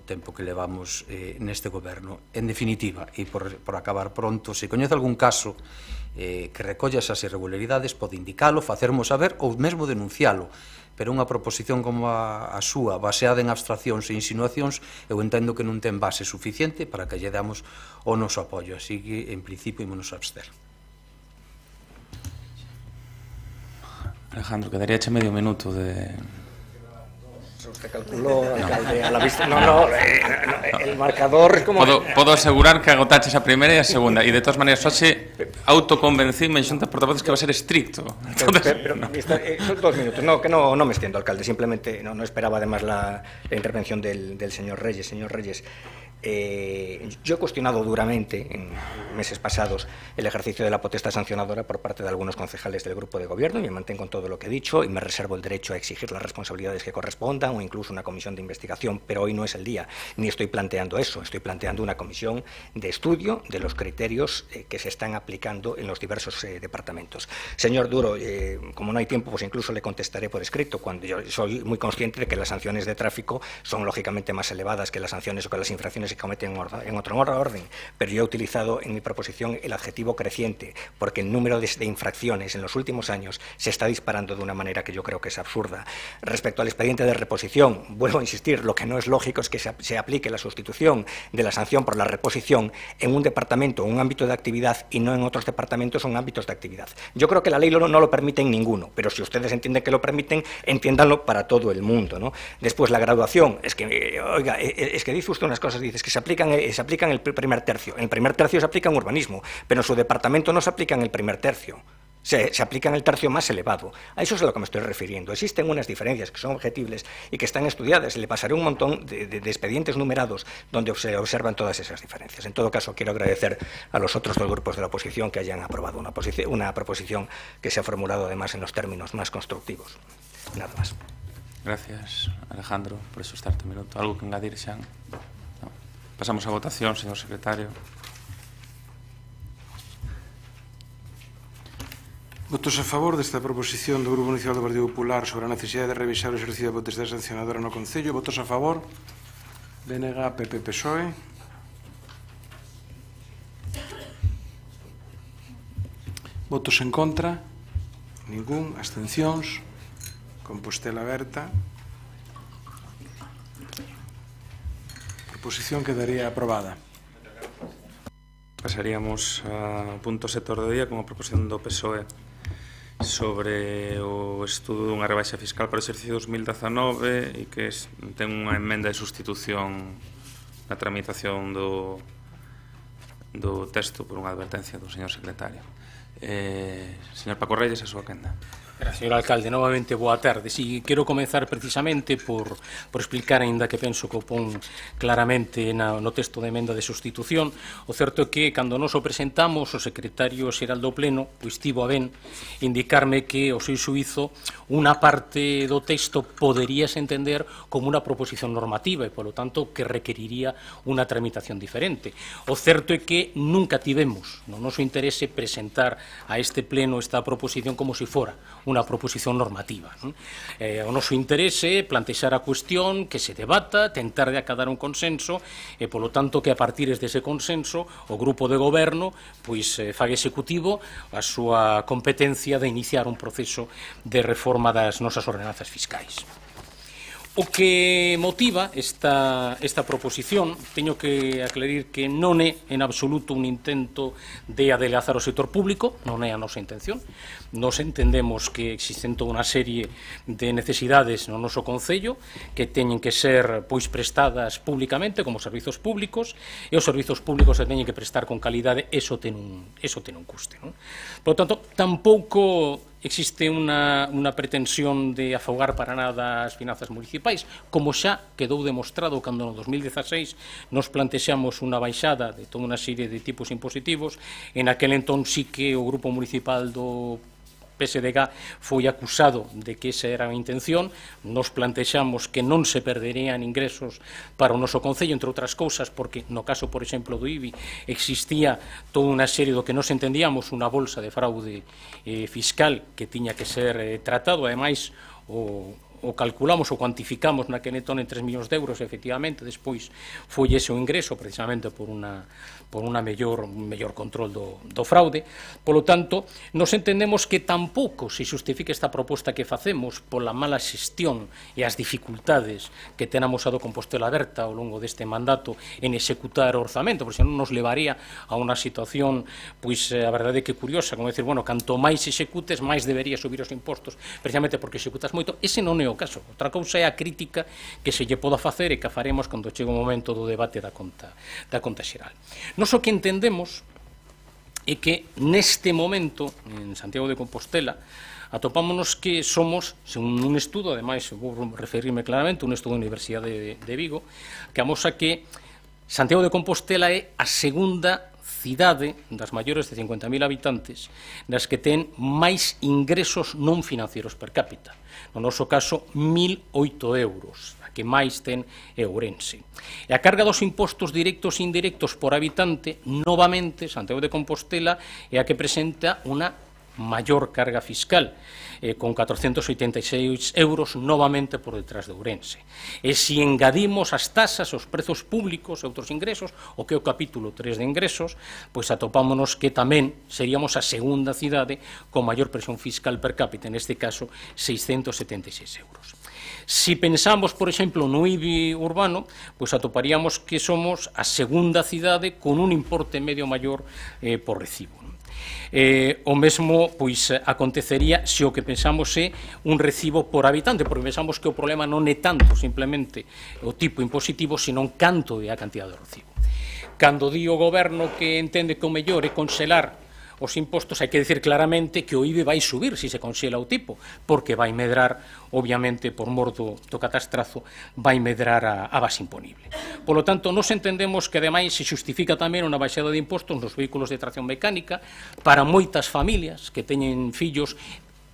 tempo que levamos neste goberno. En definitiva, e por acabar pronto, se coñece algún caso que recolla esas irregularidades, pode indicalo, facermos saber ou mesmo denuncialo, pero unha proposición como a súa, baseada en abstraccións e insinuacións, eu entendo que non ten base suficiente para que lle damos o noso apoio, así que, en principio, ímonos a abster. Alejandro, quedaríache medio minuto de... Usted calculó, alcalde, a la vista... No, el marcador... Podo asegurar que agotaches a primeira e a segunda, e de todas maneiras, hoxe autoconvencime en xunta portavoces que va a ser estricto. Son 2 minutos. No, que no me extiendo, alcalde. Simplemente no esperaba, además, la intervención del señor Reyes. Señor Reyes, yo he cuestionado duramente en meses pasados el ejercicio de la potestad sancionadora por parte de algunos concejales del grupo de gobierno, y me mantengo en todo lo que he dicho y me reservo el derecho a exigir las responsabilidades que correspondan o incluso una comisión de investigación, pero hoy no es el día, ni estoy planteando eso, estoy planteando una comisión de estudio de los criterios que se están aplicando en los diversos departamentos. Señor Duro, como no hay tiempo, pues incluso le contestaré por escrito, cuando yo soy muy consciente de que las sanciones de tráfico son lógicamente más elevadas que las sanciones o que las infracciones se cometen en otro orden, pero yo he utilizado en mi proposición el adjetivo creciente, porque el número de infracciones en los últimos años se está disparando de una manera que yo creo que es absurda. Respecto al expediente de reposición, vuelvo a insistir, lo que no es lógico es que se aplique la sustitución de la sanción por la reposición en un departamento o un ámbito de actividad y no en otros departamentos o en ámbitos de actividad. Yo creo que la ley no lo permite en ninguno, pero si ustedes entienden que lo permiten, entiéndanlo para todo el mundo, ¿no? Después, la graduación, es que, oiga, es que dice usted unas cosas, dice que se aplican el primer tercio. En el primer tercio se aplica en urbanismo, pero en su departamento no se aplica en el primer tercio. Se aplica en el tercio más elevado. A eso es a lo que me estoy refiriendo. Existen unas diferencias que son objetibles y que están estudiadas. Le pasaré un montón de expedientes numerados donde se observan todas esas diferencias. En todo caso, quiero agradecer a los otros dos grupos de la oposición que hayan aprobado una proposición que se ha formulado además en los términos más constructivos. Nada más. Gracias, Alejandro, por asustarte un minuto. ¿Algo que engadir, Xan? No. Pasamos a votación, señor secretario. Votos a favor desta proposición do Grupo Municipal do Partido Popular sobre a necesidade de revisar o exercicio da potestade sancionadora no Concello. Votos a favor. BNG, PP, PSOE. Votos en contra. Ningún. Abstencións. Compostela aberta. A proposición quedaría aprobada. Pasaríamos ao punto 7 do día como proposición do PSOE sobre o estudo dunha rebaixa fiscal para o exercicio 2019 e que ten unha emenda de sustitución na tramitación do texto por unha advertencia do señor secretario. Señor Paco Reyes, a súa quenda. Gracias, señor alcalde. Novamente, boa tarde. Si, quero comenzar precisamente por explicar, ainda que penso que o pon claramente no texto de emenda de sustitución. O certo é que, cando nos o presentamos, o secretario xeral do Pleno pois tivo a ben indicarme que, o seu xuízo, unha parte do texto poderíase entender como unha proposición normativa e, polo tanto, que requeriría unha tramitación diferente. O certo é que nunca tivemos no noso interese presentar a este Pleno esta proposición como se fora unha proposición normativa. O noso interese é plantexar a cuestión, que se debata, tentar de acadar un consenso e, polo tanto, que a partir dese consenso o grupo de goberno pois faga executivo a súa competencia de iniciar un proceso de reforma das nosas ordenanzas fiscais. O que motiva esta proposición, teño que aclarir que non é en absoluto un intento de adelgazar o sector público, non é a nosa intención. Nos entendemos que existen toda unha serie de necesidades no noso Concello que teñen que ser pois prestadas públicamente como servizos públicos e os servizos públicos se teñen que prestar con calidade, eso ten un custe. Non? Por lo tanto, tampouco existe unha pretensión de afogar para nada as finanzas municipais, como xa quedou demostrado cando no 2016 nos plantexamos unha baixada de toda unha serie de tipos impositivos. En aquel entón sí que o Grupo Municipal do PSDG foi acusado de que esa era a intención. Nos plantexamos que non se perderían ingresos para o noso Concello, entre outras cousas, porque no caso, por exemplo, do IBI existía toda unha serie do que nos entendíamos unha bolsa de fraude fiscal que tiña que ser tratado. Ademais, o calculamos, o cuantificamos naquele entón en 3 millóns de euros, efectivamente, despois foi ese o ingreso precisamente por un mellor control do fraude. Polo tanto, nos entendemos que tampouco se justifique esta proposta que facemos pola mala xestión e as dificultades que ten amosado Compostela Aberta ao longo deste mandato en executar o orzamento, porque senón nos levaría a unha situación, pois, a verdade que curiosa, como decir, bueno, canto máis executes, máis debería subir os impostos, precisamente porque executas moito. Ese non é o caso. Outra cousa é a crítica que se lle poda facer e que faremos cando chegue o momento do debate da conta xeral. Nos o que entendemos é que neste momento en Santiago de Compostela atopámonos que somos, según un estudo, ademais vou referirme claramente, un estudo da Universidade de Vigo, que amosa que Santiago de Compostela é a segunda cidade das maiores de 50.000 habitantes nas que ten máis ingresos non financieros per cápita. No noso caso, 1.008 euros. Que máis ten é Ourense. E a carga dos impostos directos e indirectos por habitante, novamente, Santiago de Compostela é a que presenta unha maior carga fiscal, con 486 euros novamente por detrás de Ourense. E se engadimos as tasas, os prezos públicos e outros ingresos, o que é o capítulo 3 de ingresos, pois atopámonos que tamén seríamos a segunda cidade con maior presión fiscal per cápita, neste caso 676 euros. Si pensamos, por exemplo, no IBI urbano, pois atoparíamos que somos a segunda cidade con un importe medio maior por recibo. O mesmo pois acontecería se o que pensamos é un recibo por habitante, porque pensamos que o problema non é tanto simplemente o tipo impositivo, senón canto é a cantidad de recibo. Cando di o goberno que entende que o mellor é congelar os impostos, hai que dicir claramente que o IBI vai subir se se conxela o tipo, porque vai medrar, obviamente, por mor do catastrazo, vai medrar a base imponible. Por lo tanto, nos entendemos que, ademais, se justifica tamén unha baixada de impostos nos vehículos de tracción mecánica para moitas familias que teñen fillos.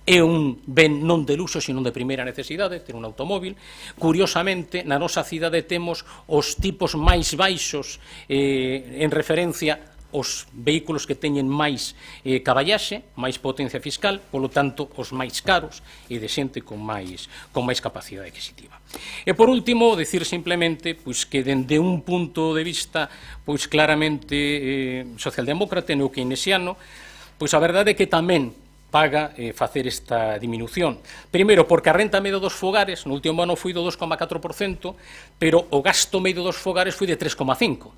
É un ben non de luxo, sino de primeira necesidade, ter un automóvil. Curiosamente, na nosa cidade temos os tipos máis baixos en referencia os vehículos que teñen máis caballaxe, máis potencia fiscal, polo tanto, os máis caros e de xente con máis capacidade adquisitiva. E, por último, decir simplemente que dende un punto de vista claramente socialdemócrata e neokeynesiano, a verdade é que tamén paga facer esta diminución. Primeiro, porque a renta medio dos fogares no último ano foi do 2,4%, pero o gasto medio dos fogares foi de 3,5%.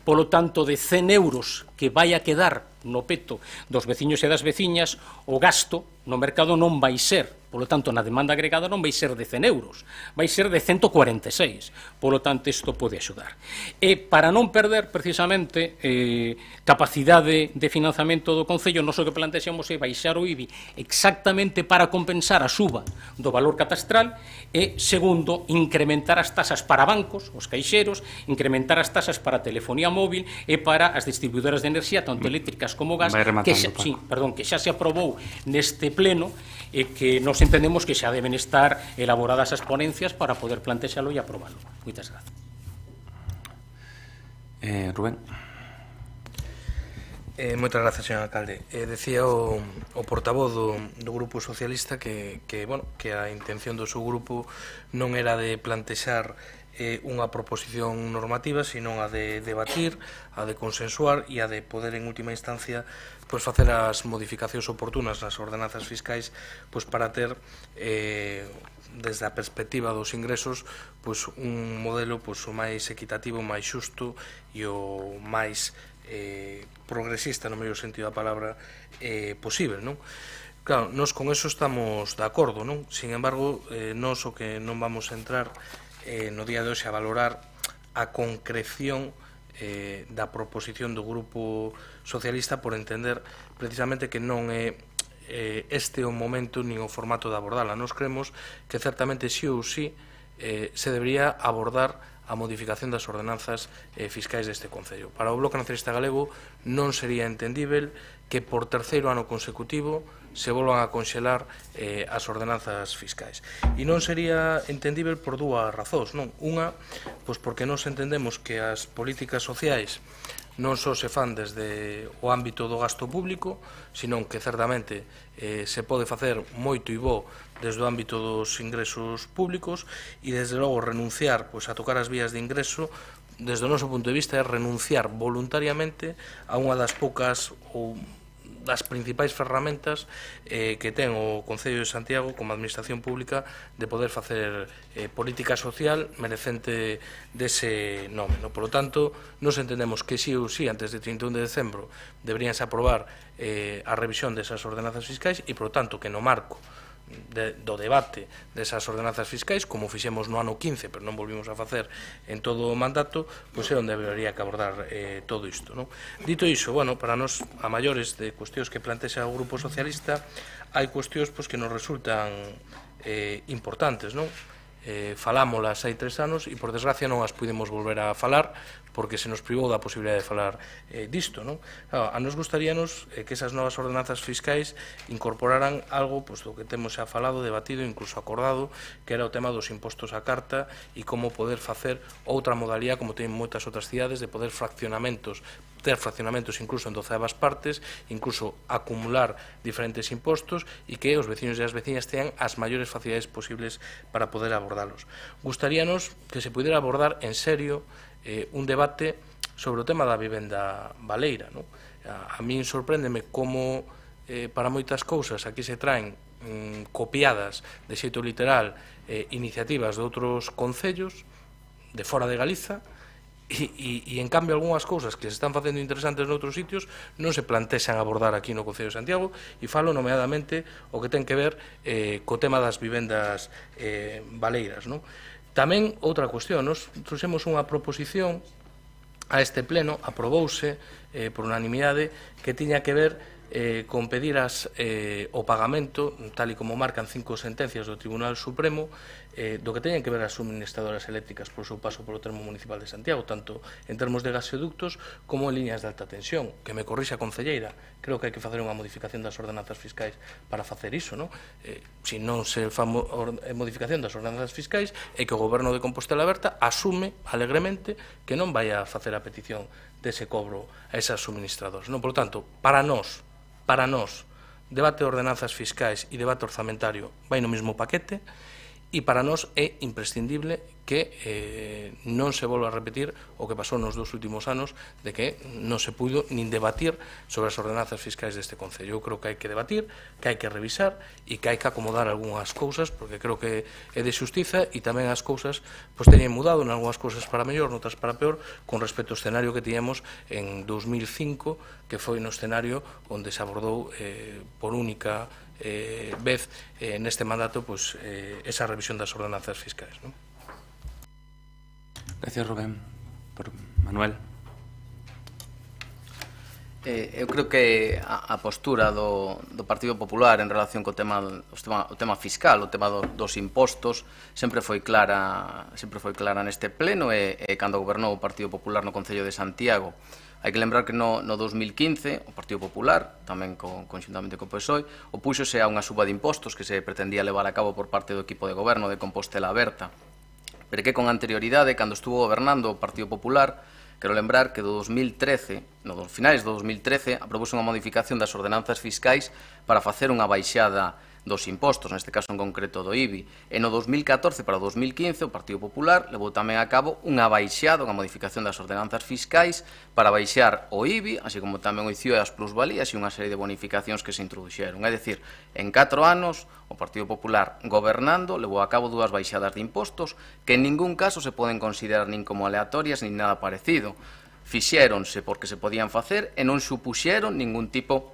Polo tanto, de 100 euros que vai a quedar no peto dos veciños e das veciñas, o gasto no mercado non vai ser, polo tanto, na demanda agregada non vai ser de 100 euros, vai ser de 146. Polo tanto, isto pode axudar. E para non perder, precisamente, capacidade de financiamento do Concello, nós o que plantexamos é baixar o IBI exactamente para compensar a suba do valor catastral e, segundo, incrementar as tasas para bancos, os caixeros, incrementar as tasas para telefonía móvil e para as distribuidoras de enerxía, tanto eléctricas como gas, que xa se aprobou neste pleno e que nos entendemos que xa deben estar elaboradas as ponencias para poder plantexalo e aprobalo. Moitas gracias. Rubén. Moitas gracias, señor alcalde. Decía o portavoz do Grupo Socialista que a intención do seu grupo non era de plantexar unha proposición normativa, sino a de debatir, a de consensuar e a de poder en última instancia facer as modificacións oportunas nas ordenanzas fiscais para ter desde a perspectiva dos ingresos un modelo o máis equitativo, o máis xusto e o máis progresista no mellor sentido da palabra posible, non? Claro, nós con eso estamos de acordo, non? Sin embargo, nós o que non vamos a entrar no día de hoxe a valorar a concreción da proposición do Grupo Socialista por entender precisamente que non é este o momento nin o formato de abordala. Nós creemos que certamente sí ou sí se debería abordar a modificación das ordenanzas fiscais deste Concello. Para o Bloque Nacionalista Galego non sería entendível que por terceiro ano consecutivo se volvan a conxelar as ordenanzas fiscais. E non sería entendível por dúas razóns, non? Unha, porque nós entendemos que as políticas sociais non só se fan desde o ámbito do gasto público, senón que certamente se pode facer moito e bo desde o ámbito dos ingresos públicos e desde logo renunciar a tocar as vías de ingreso desde o noso punto de vista é renunciar voluntariamente a unha das poucas ou das principais ferramentas que ten o Concello de Santiago como administración pública de poder facer política social merecente dese nome. Por lo tanto, nos entendemos que sí ou sí, antes de 31 de decembro, deberíanse aprobar a revisión desas ordenanzas fiscais e, por lo tanto, que no marco do debate desas ordenanzas fiscais, como fixemos no ano 15, pero non volvimos a facer en todo o mandato, é onde debería que abordar todo isto. Dito iso, para nós, a maiores de cuestións que plantexa o Grupo Socialista, hai cuestións que nos resultan importantes, non? Falámolas hai 3 anos e, por desgracia, non as pudemos volver a falar porque se nos privou da posibilidade de falar disto, non? A nos gustaríanos que esas novas ordenanzas fiscais incorporaran algo do que temos xa falado, debatido, incluso acordado, que era o tema dos impostos á carta e como poder facer outra modalidade, como teñen moitas outras cidades, de poder ter fraccionamentos incluso en 12avas partes, incluso acumular diferentes impostos e que os veciños e as veciñas teñan as maiores facilidades posibles para poder abordalos. Gustaríanos que se pudera abordar en serio un debate sobre o tema da vivenda baleira. A min sorpréndeme como para moitas cousas aquí se traen copiadas de xeito literal iniciativas de outros concellos de fora de Galiza e en cambio algunhas cousas que se están facendo interesantes noutros sitios non se plantexan abordar aquí no Concello de Santiago e falo nomeadamente o que ten que ver co tema das vivendas baleiras. Tamén outra cuestión, nos trouxemos unha proposición a este pleno, aprobouse por unanimidade que tiña que ver con pedir o pagamento, tal e como marcan 5 sentencias do Tribunal Supremo, do que teñen que ver as suministradoras eléctricas por seu paso polo termo municipal de Santiago, tanto en termos de gasoductos como en líneas de alta tensión. Que me corrixa a concelleira, creo que hai que facer unha modificación das ordenanzas fiscais para facer iso, non? Se non se fa modificación das ordenanzas fiscais é que o Goberno de Compostela Aberta asume alegremente que non vai a facer a petición dese cobro a esas suministradoras. Por lo tanto, para nós, debate de ordenanzas fiscais e debate orzamentario vai no mesmo paquete, e para nós é imprescindible que non se volva a repetir o que pasou nos 2 últimos anos, de que non se puido nin debatir sobre as ordenanzas fiscais deste Concello. Eu creo que hai que debatir, que hai que revisar e que hai que acomodar algunhas cousas, porque creo que é de xustiza, e tamén as cousas teñen mudado en algunhas cousas para mellor, noutras para peor, con respecto ao escenario que tiñamos en 2005, que foi no escenario onde se abordou por única vez neste mandato esa revisión das ordenanzas fiscais. Gracias, Rubén. Manuel. Eu creo que a postura do Partido Popular en relación co tema fiscal, o tema dos impostos, sempre foi clara neste pleno, e cando gobernou o Partido Popular no Concello de Santiago. Hai que lembrar que no 2015 o Partido Popular, tamén conxuntamente co PSOE, opúxose a unha suba de impostos que se pretendía levar a cabo por parte do equipo de goberno de Compostela Aberta, pero que con anterioridade, cando estuvo gobernando o Partido Popular, quero lembrar que do 2013, nos finais do 2013, aprobouse unha modificación das ordenanzas fiscais para facer unha baixada dos impostos, neste caso en concreto do IBI, e no 2014 para o 2015 o Partido Popular levou tamén a cabo unha baixada, unha modificación das ordenanzas fiscais para baixar o IBI, así como tamén o ICIO e as plusvalías e unha serie de bonificacións que se introduxeron. É dicir, en 4 anos o Partido Popular gobernando levou a cabo 2 baixadas de impostos que en ningún caso se poden considerar nin como aleatorias nin nada parecido. Fixéronse porque se podían facer e non supuxeron ningún tipo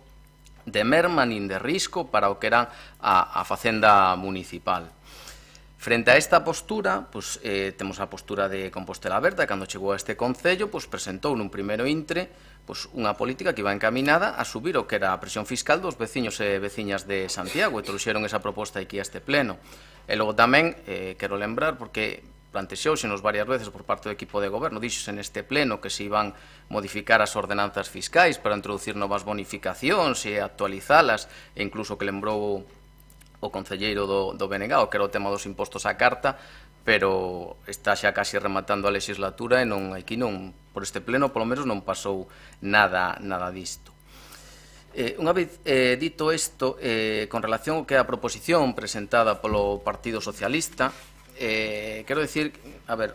de merma nin de risco para o que era a facenda municipal. Frente a esta postura, temos a postura de Compostela Aberta, cando chegou a este Concello, presentou nun primeiro intre unha política que iba encaminada a subir o que era a presión fiscal dos veciños e veciñas de Santiago, e trouxeron esa proposta aquí a este pleno. E logo tamén, quero lembrar, porque plantexóusenos varias veces por parte do equipo de goberno, díxose neste pleno que se iban modificar as ordenanzas fiscais para introducir novas bonificacións e actualizalas, e incluso que lembrou o concelleiro do BNG, que era o tema dos impostos á carta, pero está xa casi rematando a legislatura e aquí non, por este pleno, polo menos non pasou nada disto. Unha vez dito isto, con relación ao que é a proposición presentada polo Partido Socialista, quero dicir,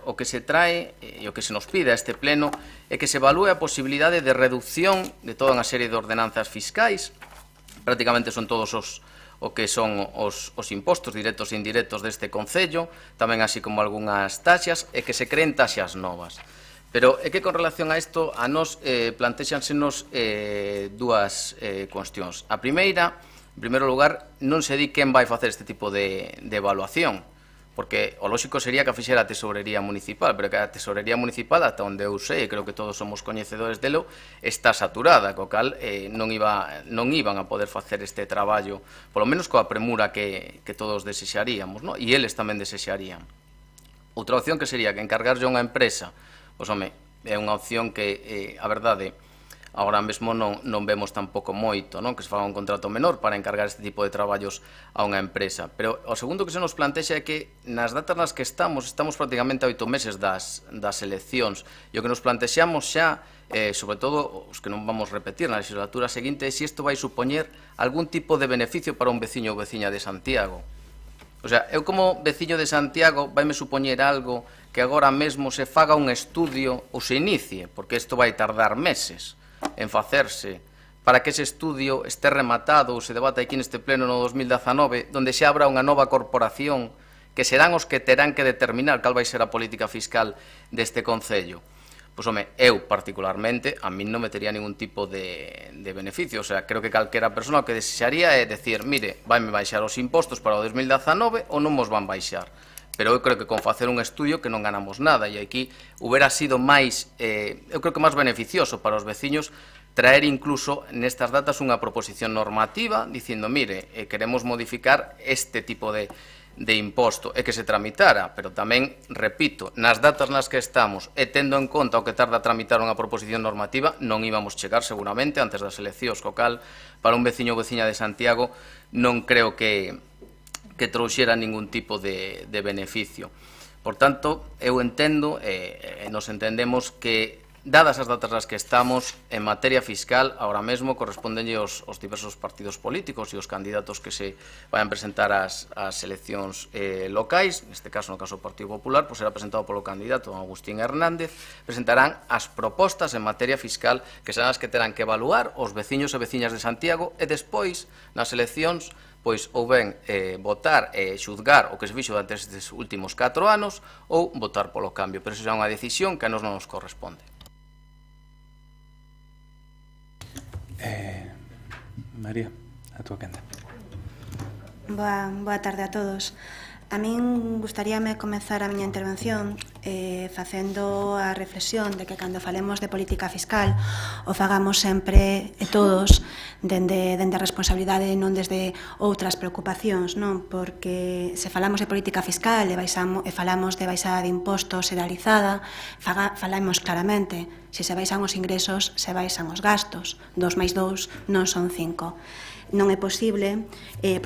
o que se trae e o que se nos pide a este pleno é que se evalúe a posibilidade de reducción de toda unha serie de ordenanzas fiscais, prácticamente son todos o que son os impostos directos e indirectos deste Concello, tamén así como algunhas taxas, e que se creen taxas novas. Pero é que con relación a isto, a nos plantexansenos 2 cuestións. A primeira, en primeiro lugar, non se di quen vai facer este tipo de evaluación, porque o lóxico sería que a fixera a Tesorería Municipal, pero que a Tesorería Municipal, ata onde eu sei, e creo que todos somos coñecedores delo, está saturada, co cal non iban a poder facer este traballo, polo menos coa premura que todos desexaríamos, e eles tamén desexarían. Outra opción que sería que encargarlle a unha empresa, é unha opción que, a verdade, agora mesmo non vemos tampouco moito, que se faga un contrato menor para encargar este tipo de traballos a unha empresa. Pero o segundo que se nos plantexa é que nas datas nas que estamos prácticamente a 8 meses das eleccións, e o que nos plantexamos xa, sobre todo os que non vamos repetir na legislatura seguinte, é se isto vai supoñer algún tipo de beneficio para un veciño ou veciña de Santiago. O sea, eu como veciño de Santiago vaime supoñer algo que agora mesmo se faga un estudio ou se inicie, porque isto vai tardar meses en facerse, para que ese estudio este rematado ou se debata aquí neste pleno no 2019, donde se abra unha nova corporación que serán os que terán que determinar cal vai ser a política fiscal deste Concello. Pois, eu particularmente, a min non me tería ningún tipo de beneficio. O sea, creo que calquera persona o que desexaría é decir, mire, vaime baixar os impostos para o 2019 ou non mos van baixar. Pero eu creo que con facer un estudio que non ganamos nada, e aquí hubiera sido máis, eu creo que máis beneficioso para os veciños traer incluso nestas datas unha proposición normativa dicindo, mire, queremos modificar este tipo de imposto e que se tramitara, pero tamén, repito, nas datas nas que estamos e tendo en conta o que tarda a tramitar unha proposición normativa, non íbamos chegar seguramente antes das eleccións, co cal, para un veciño ou veciña de Santiago non creo que trouxera ningún tipo de beneficio. Por tanto, eu entendo, nos entendemos que dadas as datas nas que estamos, en materia fiscal, ahora mesmo correspondenlle aos diversos partidos políticos e os candidatos que se vayan presentar ás eleccións locais, neste caso, no caso do Partido Popular, será presentado polo candidato don Agustín Hernández, presentarán as propostas en materia fiscal que serán as que terán que evaluar os veciños e veciñas de Santiago e despois, nas eleccións, pois ou ben votar e xuzgar o que se fixo durante estes últimos 4 anos ou votar polo cambio, pero esa é unha decisión que a nos non nos corresponde. María, a túa quenda. Boa tarde a todos. A min gustaríame comezar a miña intervención facendo a reflexión de que cando falemos de política fiscal o fagamos sempre e todos dende a responsabilidade e non desde outras preocupacións, non? Porque se falamos de política fiscal e falamos de baixada de impostos generalizada, falamos claramente, se baixan os ingresos, se baixan os gastos, 2 máis 2 non son 5. Non é posible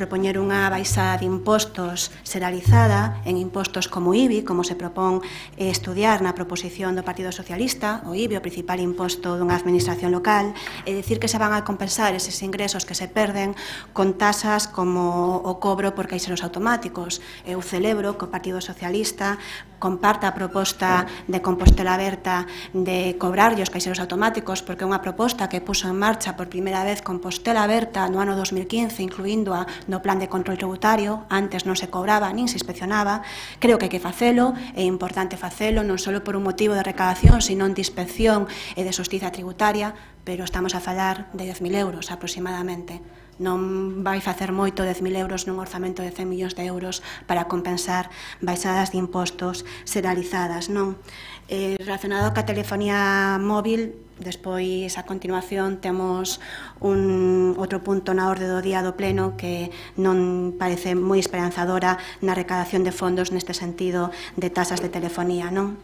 propoñer unha baixada de impostos xeralizada en impostos como o IBI, como se propón estudiar na proposición do Partido Socialista, o IBI, o principal imposto dunha administración local, e dicir que se van a compensar eses ingresos que se perden con tasas como o cobro por caixeros automáticos. Eu celebro que o Partido Socialista comparta a proposta de Compostela Aberta de cobrarlle os caixeros automáticos, porque é unha proposta que puso en marcha por primeira vez Compostela Aberta no ano 2015, incluíndoa no plan de control tributario. Antes non se cobraba nin se inspeccionaba. Creo que hai que facelo, é importante facelo, non só por un motivo de recadación, sino de inspección e de xustiza tributaria, pero estamos a falar de 10.000 euros aproximadamente. Non vai facer moito 10.000 euros nun orzamento de 100 millóns de euros para compensar baixadas de impostos xeralizadas, non? Relacionado ca telefonía móvil, despois, a continuación, temos outro punto na orde do día do Pleno que non parece moi esperanzadora na recadación de fondos neste sentido de tasas de telefonía, non?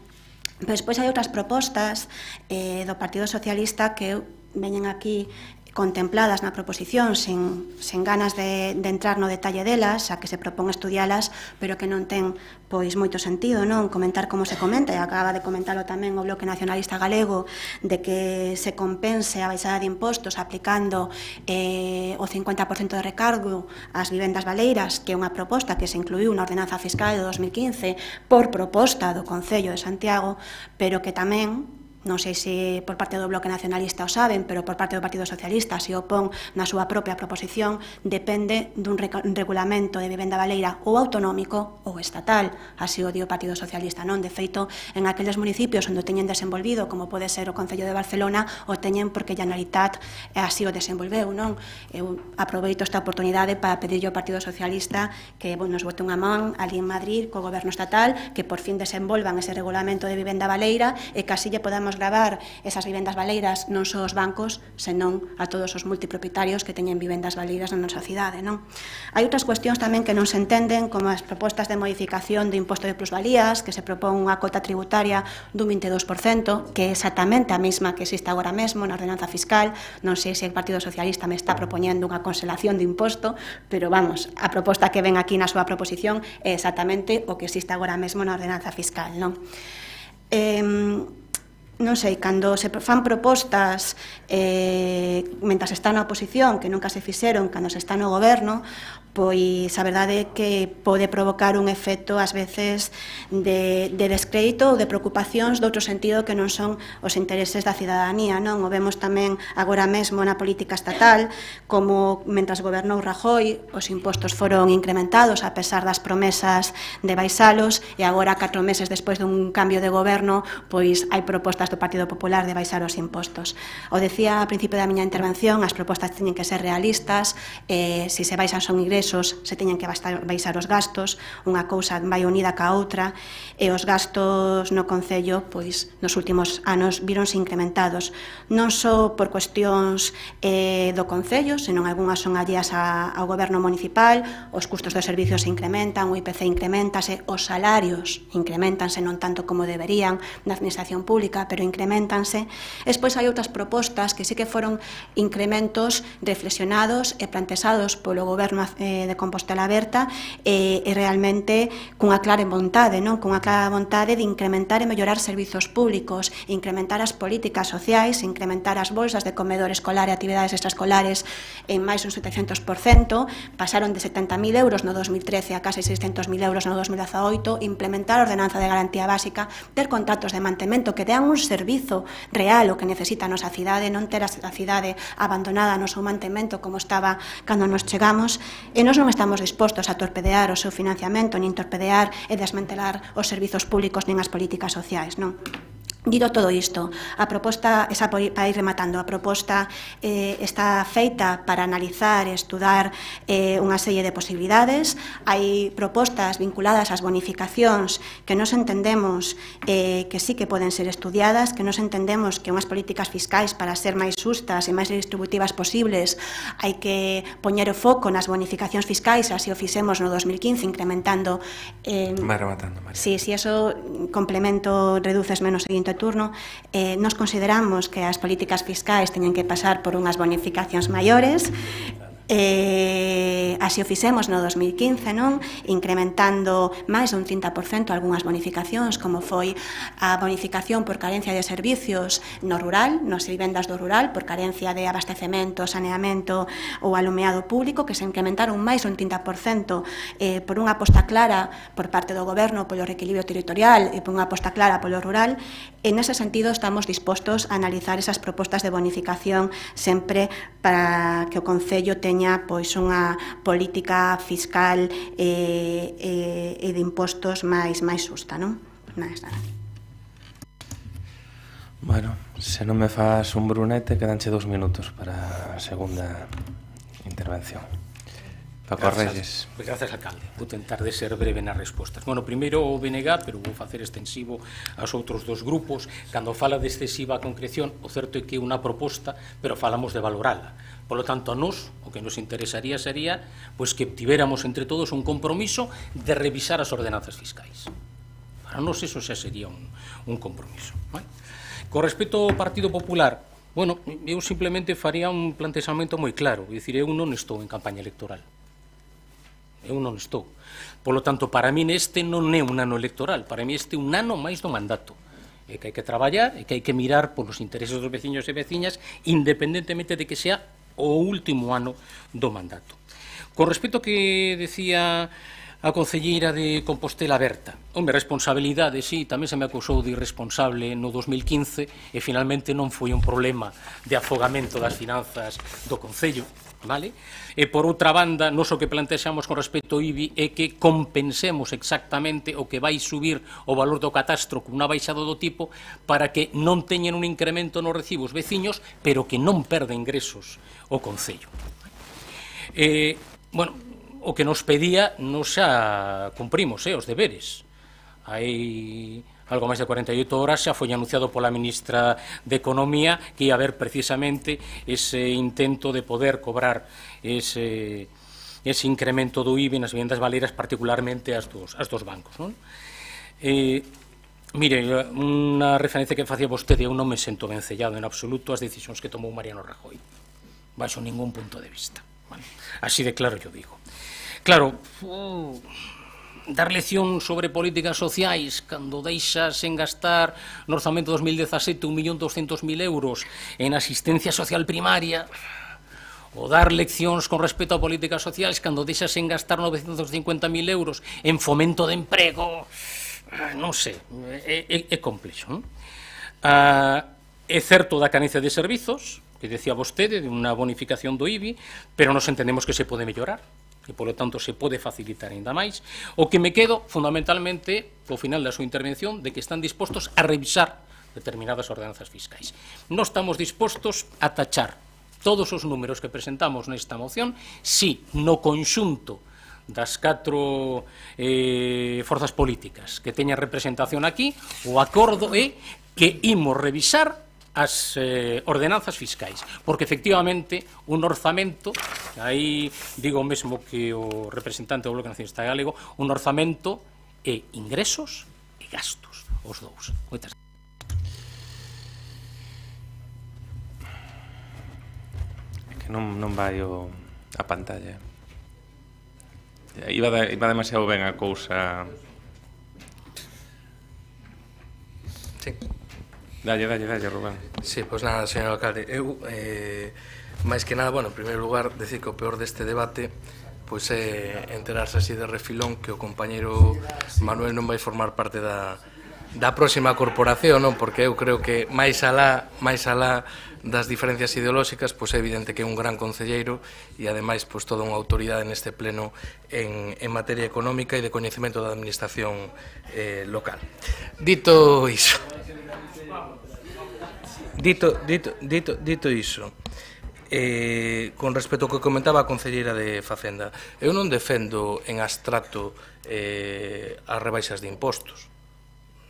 Despois hai outras propostas do Partido Socialista que veñen aquí contempladas na proposición sen ganas de entrar no detalle delas, a que se propón estudialas, pero que non ten pois moito sentido, non? Comentar como se comenta, e acaba de comentarlo tamén o Bloque Nacionalista Galego, de que se compense a baixada de impostos aplicando o 50% de recargo ás vivendas baleiras, que é unha proposta que se incluiu na ordenanza fiscal de 2015 por proposta do Concello de Santiago, pero que tamén, non sei se por parte do Bloque Nacionalista o saben, pero por parte do Partido Socialista se opón na súa propia proposición, depende dun regulamento de vivenda baleira ou autonómico ou estatal, así o dio o Partido Socialista, non? De feito, en aqueles municipios onde o teñen desenvolvido, como pode ser o Concello de Barcelona, o teñen porque a Generalitat así o desenvolveu, non? Eu aproveito esta oportunidade para pedirlle ao Partido Socialista que nos bote unha man ali en Madrid co goberno estatal, que por fin desenvolvan ese regulamento de vivenda baleira e que así lle podamos gravar esas vivendas baleiras non só os bancos, senón a todos os multipropietarios que teñen vivendas baleiras na nosa cidade, non? Hai outras cuestións tamén que non se entenden, como as propostas de modificación do imposto de plusvalías, que se propón unha cota tributaria dun 22%, que é exactamente a mesma que existe agora mesmo na ordenanza fiscal. Non sei se o Partido Socialista me está propoñendo unha conselación de imposto, pero vamos, a proposta que ven aquí na súa proposición é exactamente o que existe agora mesmo na ordenanza fiscal, non? Non sei, cando se fan propostas mentras está na oposición, que nunca se fixeron cando se está no goberno, pois a verdade é que pode provocar un efecto ás veces de descrédito ou de preocupacións de outro sentido que non son os intereses da cidadanía, non? O vemos tamén agora mesmo na política estatal, como mentras gobernou Rajoy os impostos foron incrementados a pesar das promesas de baixalos, e agora 4 meses despois dun cambio de goberno pois hai propostas do Partido Popular de baixar os impostos. O decía ao principio da miña intervención, as propostas teñen que ser realistas, se se baixan son ingresos, se teñen que baixar os gastos, unha cousa vai unida ca outra, e os gastos no Concello, pois, nos últimos anos víronse incrementados, non só por cuestións do Concello, senón algunhas son alleas ao goberno municipal, os custos dos servicios se incrementan, o IPC incrementase, os salarios incrementanse non tanto como deberían na administración pública, pero incrementanse. Despois hai outras propostas que sí que foron incrementos reflexionados e planteados polo goberno de Compostela Aberta e realmente cunha clara vontade, non? Cunha clara vontade de incrementar e mellorar servizos públicos, incrementar as políticas sociais, incrementar as bolsas de comedor escolar e actividades extraescolares en máis un 700%, pasaron de 70.000 euros no 2013 a case 600.000 euros no 2018, implementar a ordenanza de garantía básica, ter contratos de mantemento que dean un servizo real o que necesita a nosa cidade, non ter a cidade abandonada no seu mantemento como estaba cando nos chegamos, e nós non estamos dispostos a torpedear o seu financiamento, nin torpedear e desmantelar os servizos públicos nin as políticas sociais, non? Dito todo isto, a proposta, para ir rematando, a proposta está feita para analizar e estudar unha serie de posibilidades. Hai propostas vinculadas ás bonificacións que nos entendemos que sí que poden ser estudiadas, que nos entendemos que unhas políticas fiscais para ser máis justas e máis distributivas posibles hai que poñer o foco nas bonificacións fiscais, así o fixemos no 2015, incrementando... Vai rematando, María. Si eso complemento, reduces menos seguinte turno, nos consideramos que as políticas fiscais teñen que pasar por unhas bonificacións maiores, así o fixemos no 2015, non? Incrementando máis dun 30% algunhas bonificacións, como foi a bonificación por carencia de servicios no rural, nas vivendas do rural, por carencia de abastecemento, saneamento ou alumeado público, que se incrementaron máis dun 30% por unha aposta clara por parte do Goberno polo reequilibrio territorial e por unha aposta clara polo rural. En ese sentido, estamos dispostos a analizar esas propostas de bonificación sempre para que o Concello teña pois unha política fiscal e de impostos máis xusta, non? Nada. Bueno, se non me fas un brunete, quedanche 2 minutos para a segunda intervención. Paco Reyes. Pois grazas, alcalde. Vou tentar de ser breve nas respostas. Bueno, primeiro o BNG, pero vou facer extensivo aos outros dos grupos. Cando fala de excesiva concreción, o certo é que é unha proposta, pero falamos de valorala. Por lo tanto, a nos, o que nos interesaría sería pois que tivéramos entre todos un compromiso de revisar as ordenanzas fiscais. Para nos eso xa sería un compromiso. ¿Vale? Con respecto ao Partido Popular, bueno, eu simplemente faría un plantexamento moi claro. É dicir, eu non estou en campaña electoral. Eu non estou. Por lo tanto, para min este non é un ano electoral, para min este é un ano máis do mandato. É que hai que traballar, é que hai que mirar polos intereses dos veciños e veciñas, independentemente de que sea o último ano do mandato. Con respecto ao que decía a concelleira de Compostela Aberta, home, responsabilidade, sí, tamén se me acusou de irresponsable no 2015 e finalmente non foi un problema de afogamento das finanzas do Concello, vale? E por outra banda, nos o que plantexamos con respecto ao IBI é que compensemos exactamente o que vai subir o valor do catastro con unha baixada do tipo para que non teñen un incremento nos recibos veciños, pero que non perde ingresos o Concello. Bueno, o que nos pedía nos xa cumprimos, os deberes. Hai algo máis de 48 horas xa foi anunciado pola ministra de Economía que ia haber precisamente ese intento de poder cobrar ese incremento do IBI nas vivendas baleiras, particularmente as dos bancos, non? Mire, unha referencia que facía vostede, eu non me sento vencellado en absoluto as decisións que tomou Mariano Rajoy, baixo ningún punto de vista, vale? Así de claro yo digo. Claro, dar lección sobre políticas sociais cando deixas en gastar no orzamento 2017 1.200.000 euros en asistencia social primaria, ou dar leccións con respecto a políticas sociais cando deixas en gastar 950.000 euros en fomento de emprego, non sei, é complexo, non? É certo da carencia de servizos, que decía vostede, de unha bonificación do IBI, pero nos entendemos que se pode mellorar, e, polo tanto, se pode facilitar ainda máis. O que me quedo, fundamentalmente, ao final da súa intervención, de que están dispostos a revisar determinadas ordenanzas fiscais. Non estamos dispostos a tachar todos os números que presentamos nesta moción, si no conxunto das 4 forzas políticas que teñan representación aquí, o acordo é que imos revisar as ordenanzas fiscais, porque efectivamente un orzamento, aí digo mesmo que o representante do Bloque Nacionalista Galego, un orzamento é ingresos e gastos, os dous. Moitas gracias. É que non vai a pantalla. Iba demasiado ben a cousa. Sí. Dalle, Rubén. Sí, pois nada, señor alcalde. Eu, máis que nada, bueno, en primeiro lugar, decir que o peor deste debate pois é enterarse así de refilón que o compañeiro Manuel non vai formar parte da próxima corporación, non? Porque eu creo que máis alá das diferencias ideolóxicas, pois é evidente que é un gran concelleiro e ademais pois toda unha autoridade neste pleno en materia económica e de coñecemento da administración local. Dito iso, con respecto ao que comentaba a concelleira de Facenda, eu non defendo en abstracto as rebaixas de impostos,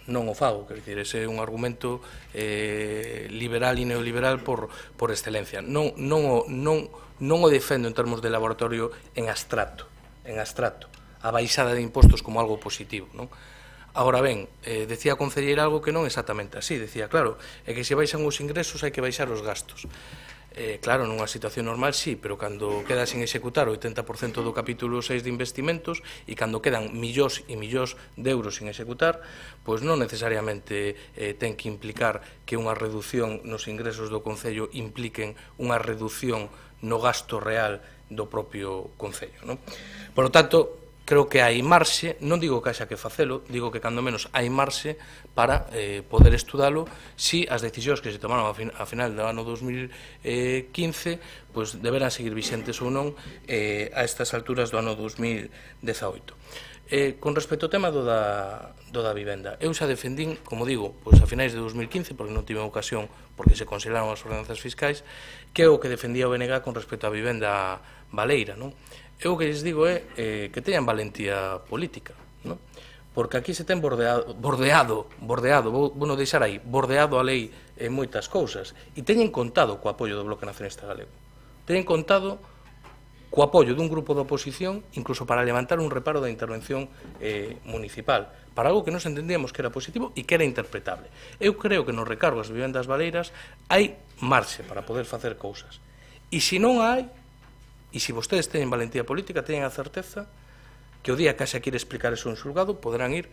non o fago, quer dizer, ese é un argumento liberal e neoliberal por excelencia. Non o defendo en termos de laboratorio en abstracto, a baixada de impostos como algo positivo, non? Agora ben, decía a concelleira algo que non exactamente así, decía, claro, é que se baixan os ingresos hai que baixar os gastos. Claro, nunha situación normal sí, pero cando queda sin executar o 80% do capítulo 6 de investimentos e cando quedan millóns e millóns de euros sin executar, pois non necesariamente ten que implicar que unha reducción nos ingresos do Concello impliquen unha reducción no gasto real do propio Concello, non? Por lo tanto, creo que hai marxe, non digo que haxa que facelo, digo que cando menos hai marxe para poder estudalo si as decisións que se tomaron a final do ano 2015 pois deberán seguir vixentes ou non a estas alturas do ano 2018. Con respecto ao tema do da vivenda, eu xa defendín, como digo, pois a finais de 2015, porque non tive ocasión, porque se consideraron as ordenanzas fiscais, que é o que defendía o BNG con respecto á vivenda baleira, non? Eu o que lles digo é que teñan valentía política, non? Porque aquí se ten bordeado, vou non deixar aí, bordeado a lei en moitas cousas, e teñen contado co apoio do Bloque Nacionalista Galego. Teñen contado co apoio dun grupo de oposición, incluso para levantar un reparo da intervención municipal, para algo que nos entendíamos que era positivo e que era interpretable. Eu creo que nos recargos de vivendas baleiras hai marxe para poder facer cousas. E se non hai, e se vostedes teñen valentía política, teñen a certeza que o día que xa quire explicar eso en xulgado poderán ir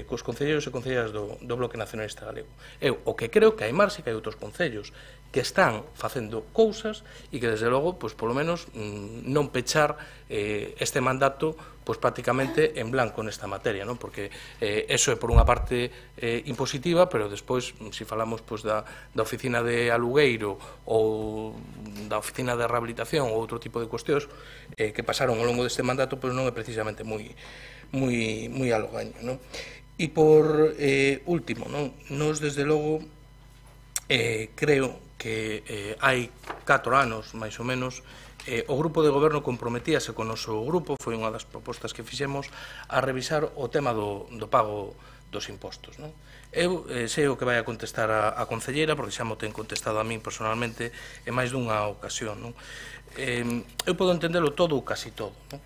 cos concelleiros e concelleiras do Bloque Nacionalista Galego. Eu o que creo que hai marxe, que hai outros concellos que están facendo cousas e que, desde logo, pois, polo menos, non pechar este mandato pois, prácticamente en blanco nesta materia, non? Porque eso é, por unha parte, impositiva, pero despois, se falamos pois, da oficina de alugueiro ou da oficina de rehabilitación ou outro tipo de cuestións que pasaron ao longo deste mandato, pois non é precisamente moi alogaño, non? E por último, non? Nos, desde logo, creo que hai 4 anos, máis ou menos, o grupo de goberno comprometíase con o noso grupo, foi unha das propostas que fixemos, a revisar o tema do pago dos impostos, non? Eu sei o que vai a contestar a concelleira, porque xa mo ten contestado a min personalmente en máis dunha ocasión, non? Eu podo entendelo todo ou casi todo, non?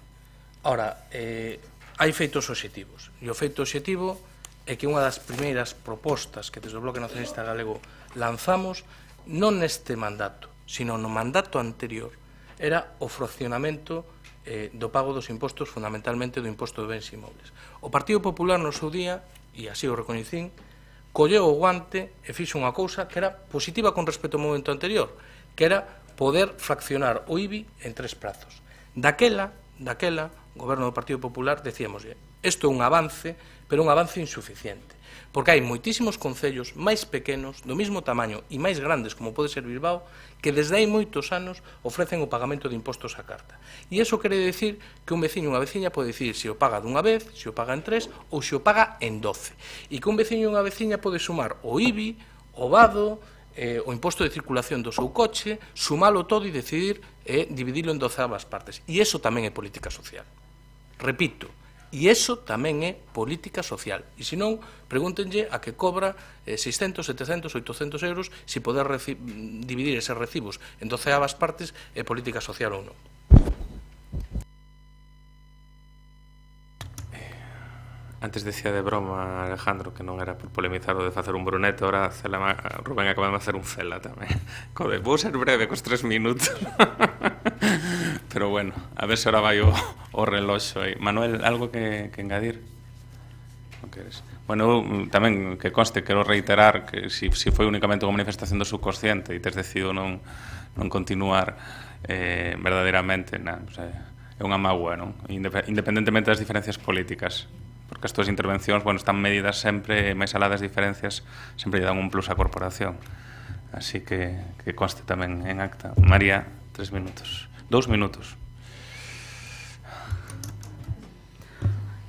Ora, hai feitos obxectivos, e o feito obxectivo é que unha das primeiras propostas que desde o Bloque Nacionalista Galego lanzamos, non neste mandato, sino no mandato anterior, era o fraccionamento do pago dos impostos, fundamentalmente do imposto de bens inmobles. O Partido Popular no seu día, e así o recoñecín, colleu o guante e fixo unha cousa que era positiva con respecto ao momento anterior, que era poder fraccionar o IBI en 3 prazos. Daquela, o goberno do Partido Popular, decíamoslle, isto é un avance, pero un avance insuficiente, porque hai moitísimos concellos máis pequenos, do mesmo tamaño e máis grandes, como pode ser Bilbao, que desde hai moitos anos ofrecen o pagamento de impostos á carta. E iso quere decir que un veciño ou unha veciña pode decir se o paga dunha vez, se o paga en 3 ou se o paga en 12. E que un veciño ou unha veciña pode sumar o IBI, o vado, o imposto de circulación do seu coche, sumalo todo e decidir dividirlo en 12 partes. E iso tamén é política social. Repito, e iso tamén é política social. E se non, pregúntenlle a que cobra 600, 700, 800 euros se poder dividir eses recibos en 12 partes é política social ou non. Antes decía de broma Alejandro que non era por polemizar o de facer un brunete, ahora Rubén acaba de facer un cela tamén. Vou ser breve cos 3 minutos. Pero bueno. bueno, a ver se ahora vai o reloxo aí. Manuel, algo que engadir? Non queres? Bueno, tamén que conste, quero reiterar que si foi únicamente unha manifestación do subconsciente e tes decidido non continuar verdadeiramente, o sea, é unha mágoa, non? Independentemente das diferencias políticas, porque as túas intervencións, bueno, están medidas sempre, máis alá das diferencias, sempre lle dan un plus á corporación. Así que conste tamén en acta. María, 3 minutos. 2 minutos.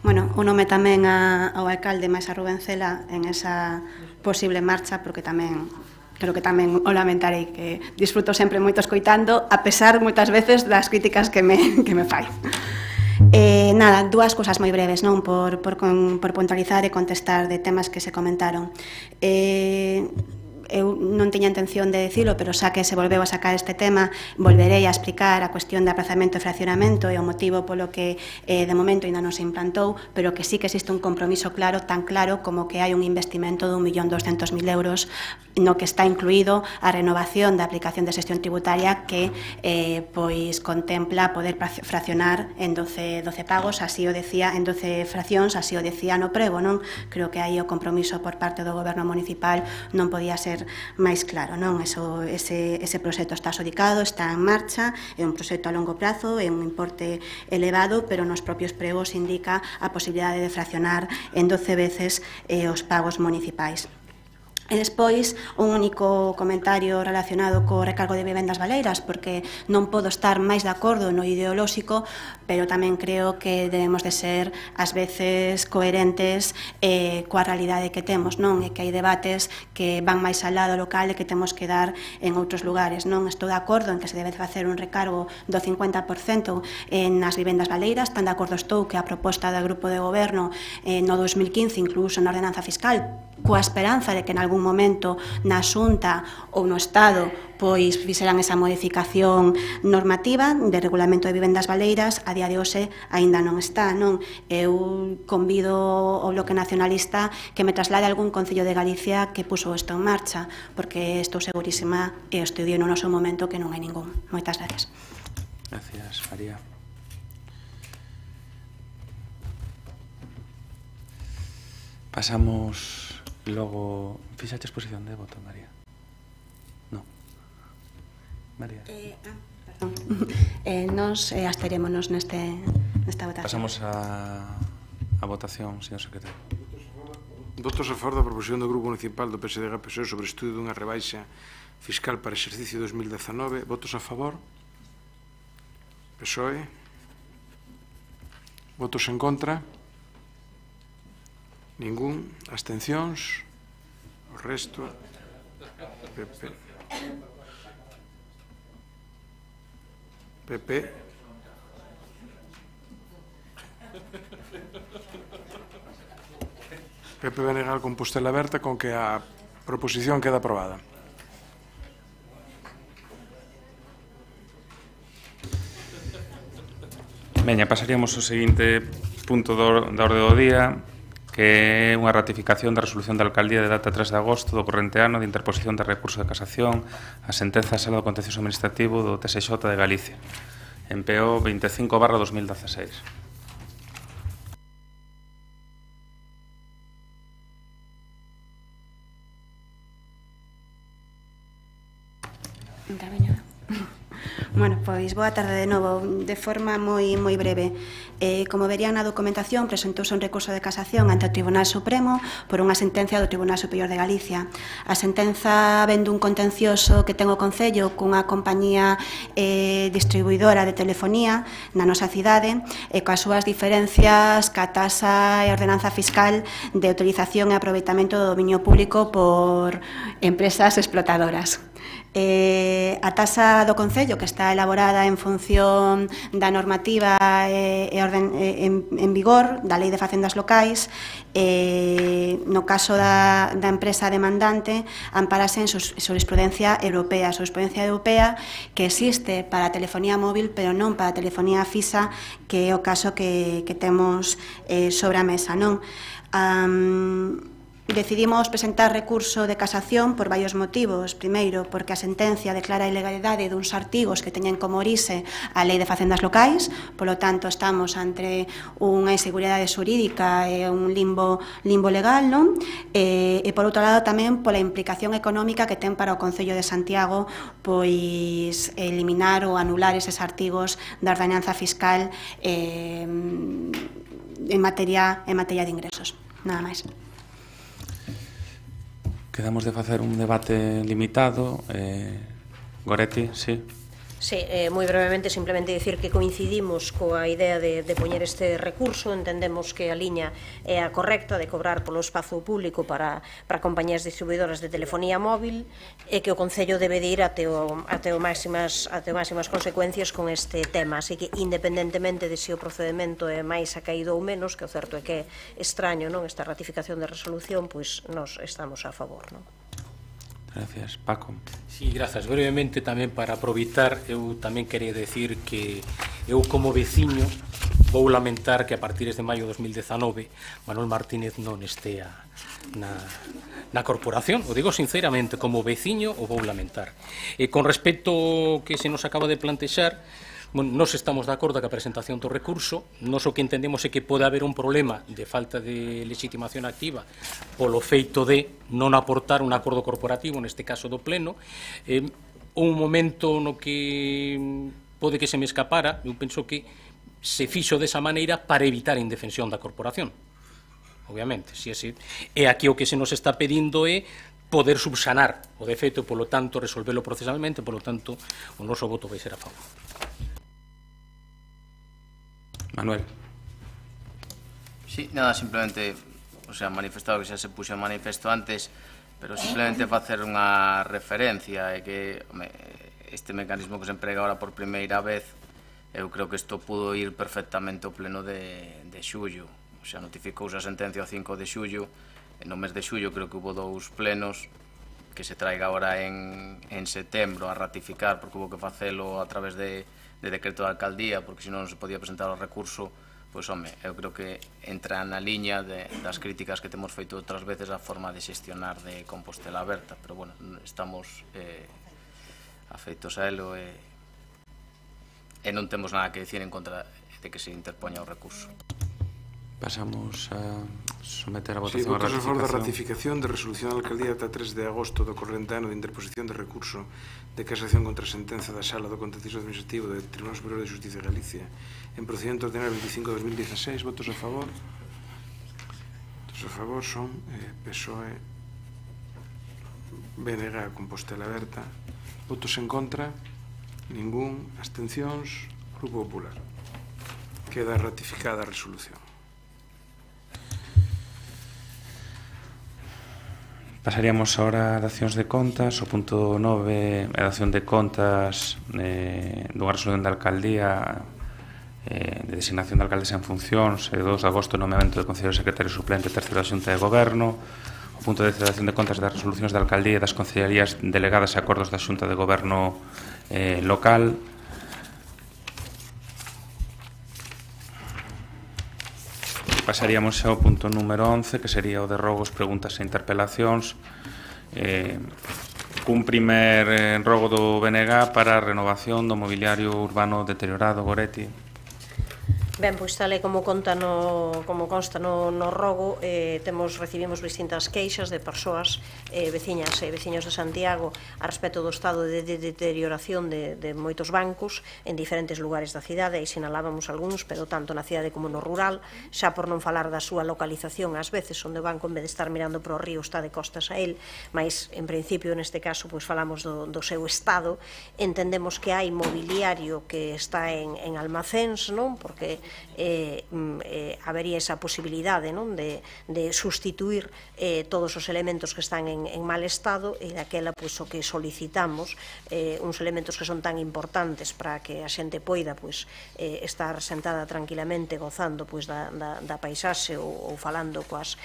Bueno, unome tamén ao alcalde máis a Rubén Cela en esa posible marcha, porque tamén creo que tamén o lamentarei, que disfruto sempre moito escoitando, a pesar moitas veces das críticas que me fai. Nada, dúas cousas moi breves, non, por puntualizar e contestar de temas que se comentaron. Eu non tiña intención de dicilo, pero xa que se volveu a sacar este tema, volverei a explicar a cuestión de aprazamento e fraccionamento e o motivo polo que de momento ainda non se implantou, pero que sí que existe un compromiso claro, tan claro como que hai un investimento de 1.200.000 euros no que está incluído a renovación da aplicación de xestión tributaria que pois contempla poder fraccionar en 12 pagos, así o decía, en 12 fraccións, así o decía no prego, non? Creo que aí o compromiso por parte do Goberno municipal non podía ser máis claro, non? Ese proxecto está adxudicado, está en marcha, é un proxecto a longo prazo, é un importe elevado, pero nos propios pregos indica a posibilidade de fraccionar en 12 veces os pagos municipais. E despois, un único comentario relacionado co recargo de vivendas baleiras, porque non podo estar máis de acordo no ideolóxico, pero tamén creo que debemos de ser, ás veces, coherentes coa realidade que temos, non? E que hai debates que van máis al lado local e que temos que dar en outros lugares, non? Estou de acordo en que se debe facer un recargo do 50% nas vivendas baleiras, tan de acordo estou que a proposta do Grupo de Goberno no 2015, incluso na ordenanza fiscal, coa esperanza de que en algún momento na Xunta ou no Estado pois fixeran esa modificación normativa de regulamento de vivendas baleiras, a día de hoxe aínda non está, non? Eu convido ao Bloque Nacionalista que me traslade algún concello de Galicia que puso isto en marcha, porque estou segurísima e estudio no noso momento que non hai ningún. Moitas gracias. Gracias, María. Pasamos logo... Fixaste exposición de voto, María? No. María. Nos absterémonos nesta votación. Pasamos a votación, señor secretario. Votos a favor da proposición do Grupo Municipal do PSDG-PSOE sobre o estudio dunha rebaixa fiscal para exercicio 2019. Votos a favor? PSOE. Votos en contra? Ningún. Abstencións? O resto? PP. PP Benegal con Compostela Aberta, con que a proposición queda aprobada. Veña, pasaríamos ao seguinte punto da orde do día, que é unha ratificación da resolución da Alcaldía de data 3 de agosto do corrente ano de interposición de recurso de casación a sentenza da Sala do Contencioso Administrativo do TSJ de Galicia, en PO 25/2016. Bueno, pois boa tarde de novo, de forma moi breve. Como verían na documentación, presentouse un recurso de casación ante o Tribunal Supremo por unha sentencia do Tribunal Superior de Galicia. A sentenza ven dun contencioso que ten o Concello cunha compañía distribuidora de telefonía na nosa cidade e coas súas diferencias ca taxa e ordenanza fiscal de utilización e aproveitamento do dominio público por empresas explotadoras. A taxa do Concello, que está elaborada en función da normativa en vigor da Lei de Facendas Locais, no caso da empresa demandante, amparase en xurisprudencia europea, que existe para a telefonía móvil, pero non para a telefonía fixa, que é o caso que temos sobre a mesa, non? Decidimos presentar recurso de casación por varios motivos. Primeiro, porque a sentencia declara a ilegalidade duns artigos que teñen como orixe a Lei de Facendas Locais, polo tanto estamos ante unha inseguridade xurídica e un limbo legal, non? E por outro lado tamén pola implicación económica que ten para o Concello de Santiago pois eliminar ou anular eses artigos da ordenanza fiscal en materia de ingresos. Nada máis. Quedamos de facer un debate limitado. Goretti, sí. Sí, moi brevemente, simplemente dicir que coincidimos coa idea de poñer este recurso. Entendemos que a liña é a correcta de cobrar polo espazo público para compañías distribuidoras de telefonía móvil e que o Concello debe de ir ateo máximas consecuencias con este tema. Así que, independentemente de se o procedimento é máis acaído ou menos, que o certo é que é extraño, non, esta ratificación de resolución, pois nós estamos a favor, non? Gracias. Paco. Sí, grazas. Brevemente tamén para aproveitar, eu tamén quería decir que eu como veciño vou lamentar que a partir de maio de 2019 Manuel Martínez non estea na corporación. O digo sinceramente, como veciño o vou lamentar. E con respecto ao que se nos acaba de plantexar, nos estamos de acordo que a presentación do recurso, nos o que entendemos é que pode haber un problema de falta de legitimación activa polo feito de non aportar un acordo corporativo, neste caso do Pleno. Un momento no que pode que se me escapara, eu penso que se fixo desa maneira para evitar a indefensión da corporación, obviamente, e aquí o que se nos está pedindo é poder subsanar o defeito, polo tanto resolvelo procesalmente, polo tanto o noso voto vai ser a favor. Manuel. Sí, nada, simplemente, manifestado que xa se puxo en manifesto antes, pero simplemente facer unha referencia é que este mecanismo que se emprega ahora por primeira vez, eu creo que isto pudo ir perfectamente ao pleno de xullo. Notificouse a sentencia o 5 de xullo, e no mes de xullo creo que hubo 2 plenos, que se traiga ahora en setembro a ratificar, porque hubo que facelo a través de decreto de alcaldía, porque senón non se podía presentar o recurso. Pois, eu creo que entra na liña das críticas que temos feito outras veces a forma de xestionar de Compostela Aberta, pero, bueno, estamos afeitos a elo e non temos nada que decir en contra de que se interpoña o recurso. Pasamos a someter a votación a ratificación. Sí, votos a favor da ratificación de resolución da alcaldía ata 3 de agosto do corrente ano de interposición de recurso de casación contra a sentenza da Sala do Contencioso Administrativo do Tribunal Superior de Justicia de Galicia en procedimento ordinario 25 de 2016. Votos a favor. Votos a favor son PSOE, BNG, Compostela Aberta. Votos en contra, ningún. Abstencións, Grupo Popular. Queda ratificada a resolución. Pasaríamos ahora a dacións de contas. O punto 9 é a dación de contas dunha resolución da alcaldía de designación de alcaldes en funcións, 2 de agosto, nomeamento do Concello Secretario Suplente terceiro da Xunta de Goberno. O punto 10 é a dación de contas das resolucións da alcaldía e das concellerías delegadas a acordos da Xunta de Goberno local. Pasaríamos ao punto número 11, que sería o de rogos, preguntas e interpelacións. Cun primer rogo do BNG para a renovación do mobiliario urbano deteriorado. Goretti. Ben, pois tal e como consta no rogo, recibimos distintas queixas de persoas, veciñas e veciños de Santiago a respecto do estado de deterioración de moitos bancos en diferentes lugares da cidade, e sinalábamos algúns, pero tanto na cidade como no rural, xa por non falar da súa localización ás veces, onde o banco, en vez de estar mirando para o río, está de costas a él, mas en principio neste caso pois falamos do seu estado. Entendemos que hai mobiliario que está en almacéns, non? Porque habería esa posibilidade, non? De sustituir todos os elementos que están en mal estado, e daquela pois o que solicitamos uns elementos que son tan importantes para que a xente poida pois estar sentada tranquilamente gozando pois da paisaxe ou falando coas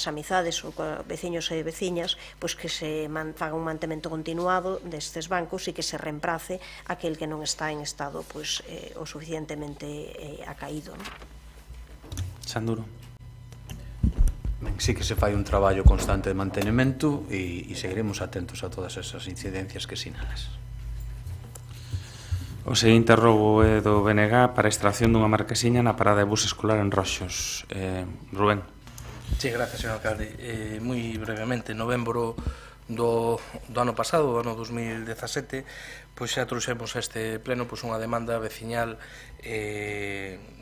amizades ou coas veciños e veciñas, pois que se faga un mantemento continuado destes bancos e que se reemprace aquel que non está en estado pois o suficientemente acaído. Sanduro. Ben, sí que se fai un traballo constante de mantenimento e seguiremos atentos a todas esas incidencias que sinalas. O seguinte rogo é do BNG para a extracción dunha marquesiña na parada de bus escolar en Roxos. Rubén. Sí, gracias, señor alcalde. Moi brevemente, novembro do ano pasado, do ano 2017, pois xa trouxemos a este pleno unha demanda veciñal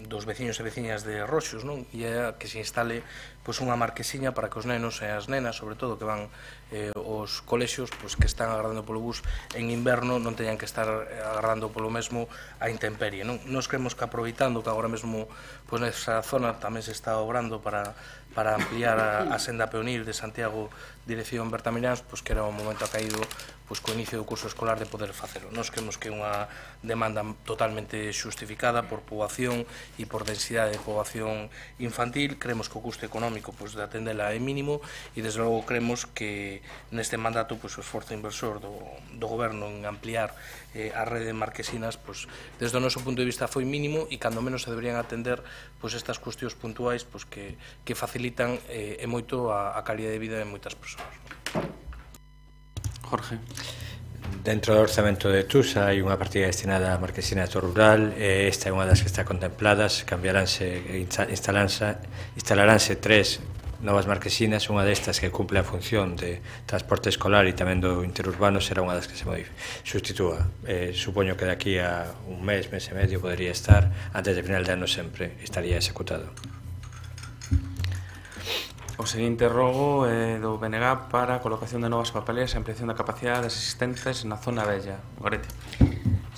dos veciños e veciñas de Roxos, non? E é que se instale unha marquesiña para que os nenos e as nenas, sobre todo, que van aos colexios, que están agardando polo bus en inverno, non teñan que estar agardando polo mesmo a intemperie, non? Nos creemos que aproveitando que agora mesmo nesa zona tamén se está obrando para ampliar a senda peonil de Santiago dirección Bertamiráns, que era un momento acaído co inicio do curso escolar de poder facelo. Nos creemos que é unha demanda totalmente xustificada por poboación e por densidade de poboación infantil. Creemos que o custo económico de atendela é mínimo e, desde logo, creemos que neste mandato o esforzo inversor do goberno en ampliar a rede de marquesinas, desde o noso punto de vista foi mínimo e cando menos se deberían atender estas cuestións puntuais que facilitan e moito a calidad de vida de moitas persoas. Jorge. Dentro do orzamento de TUSA hai unha partida destinada á marquesinato rural e esta é unha das que está contempladas. Instalaránse 3 novas marquesinas, unha destas que cumple a función de transporte escolar e tamén do interurbano será unha das que se sustitúa. Supoño que daqui a un mes e medio podería estar, antes de final de ano sempre estaría executado. O seguinte rogo é do BNG para a colocación de novas papeleiras e ampliación da capacidade das existentes na zona vella. Gorete.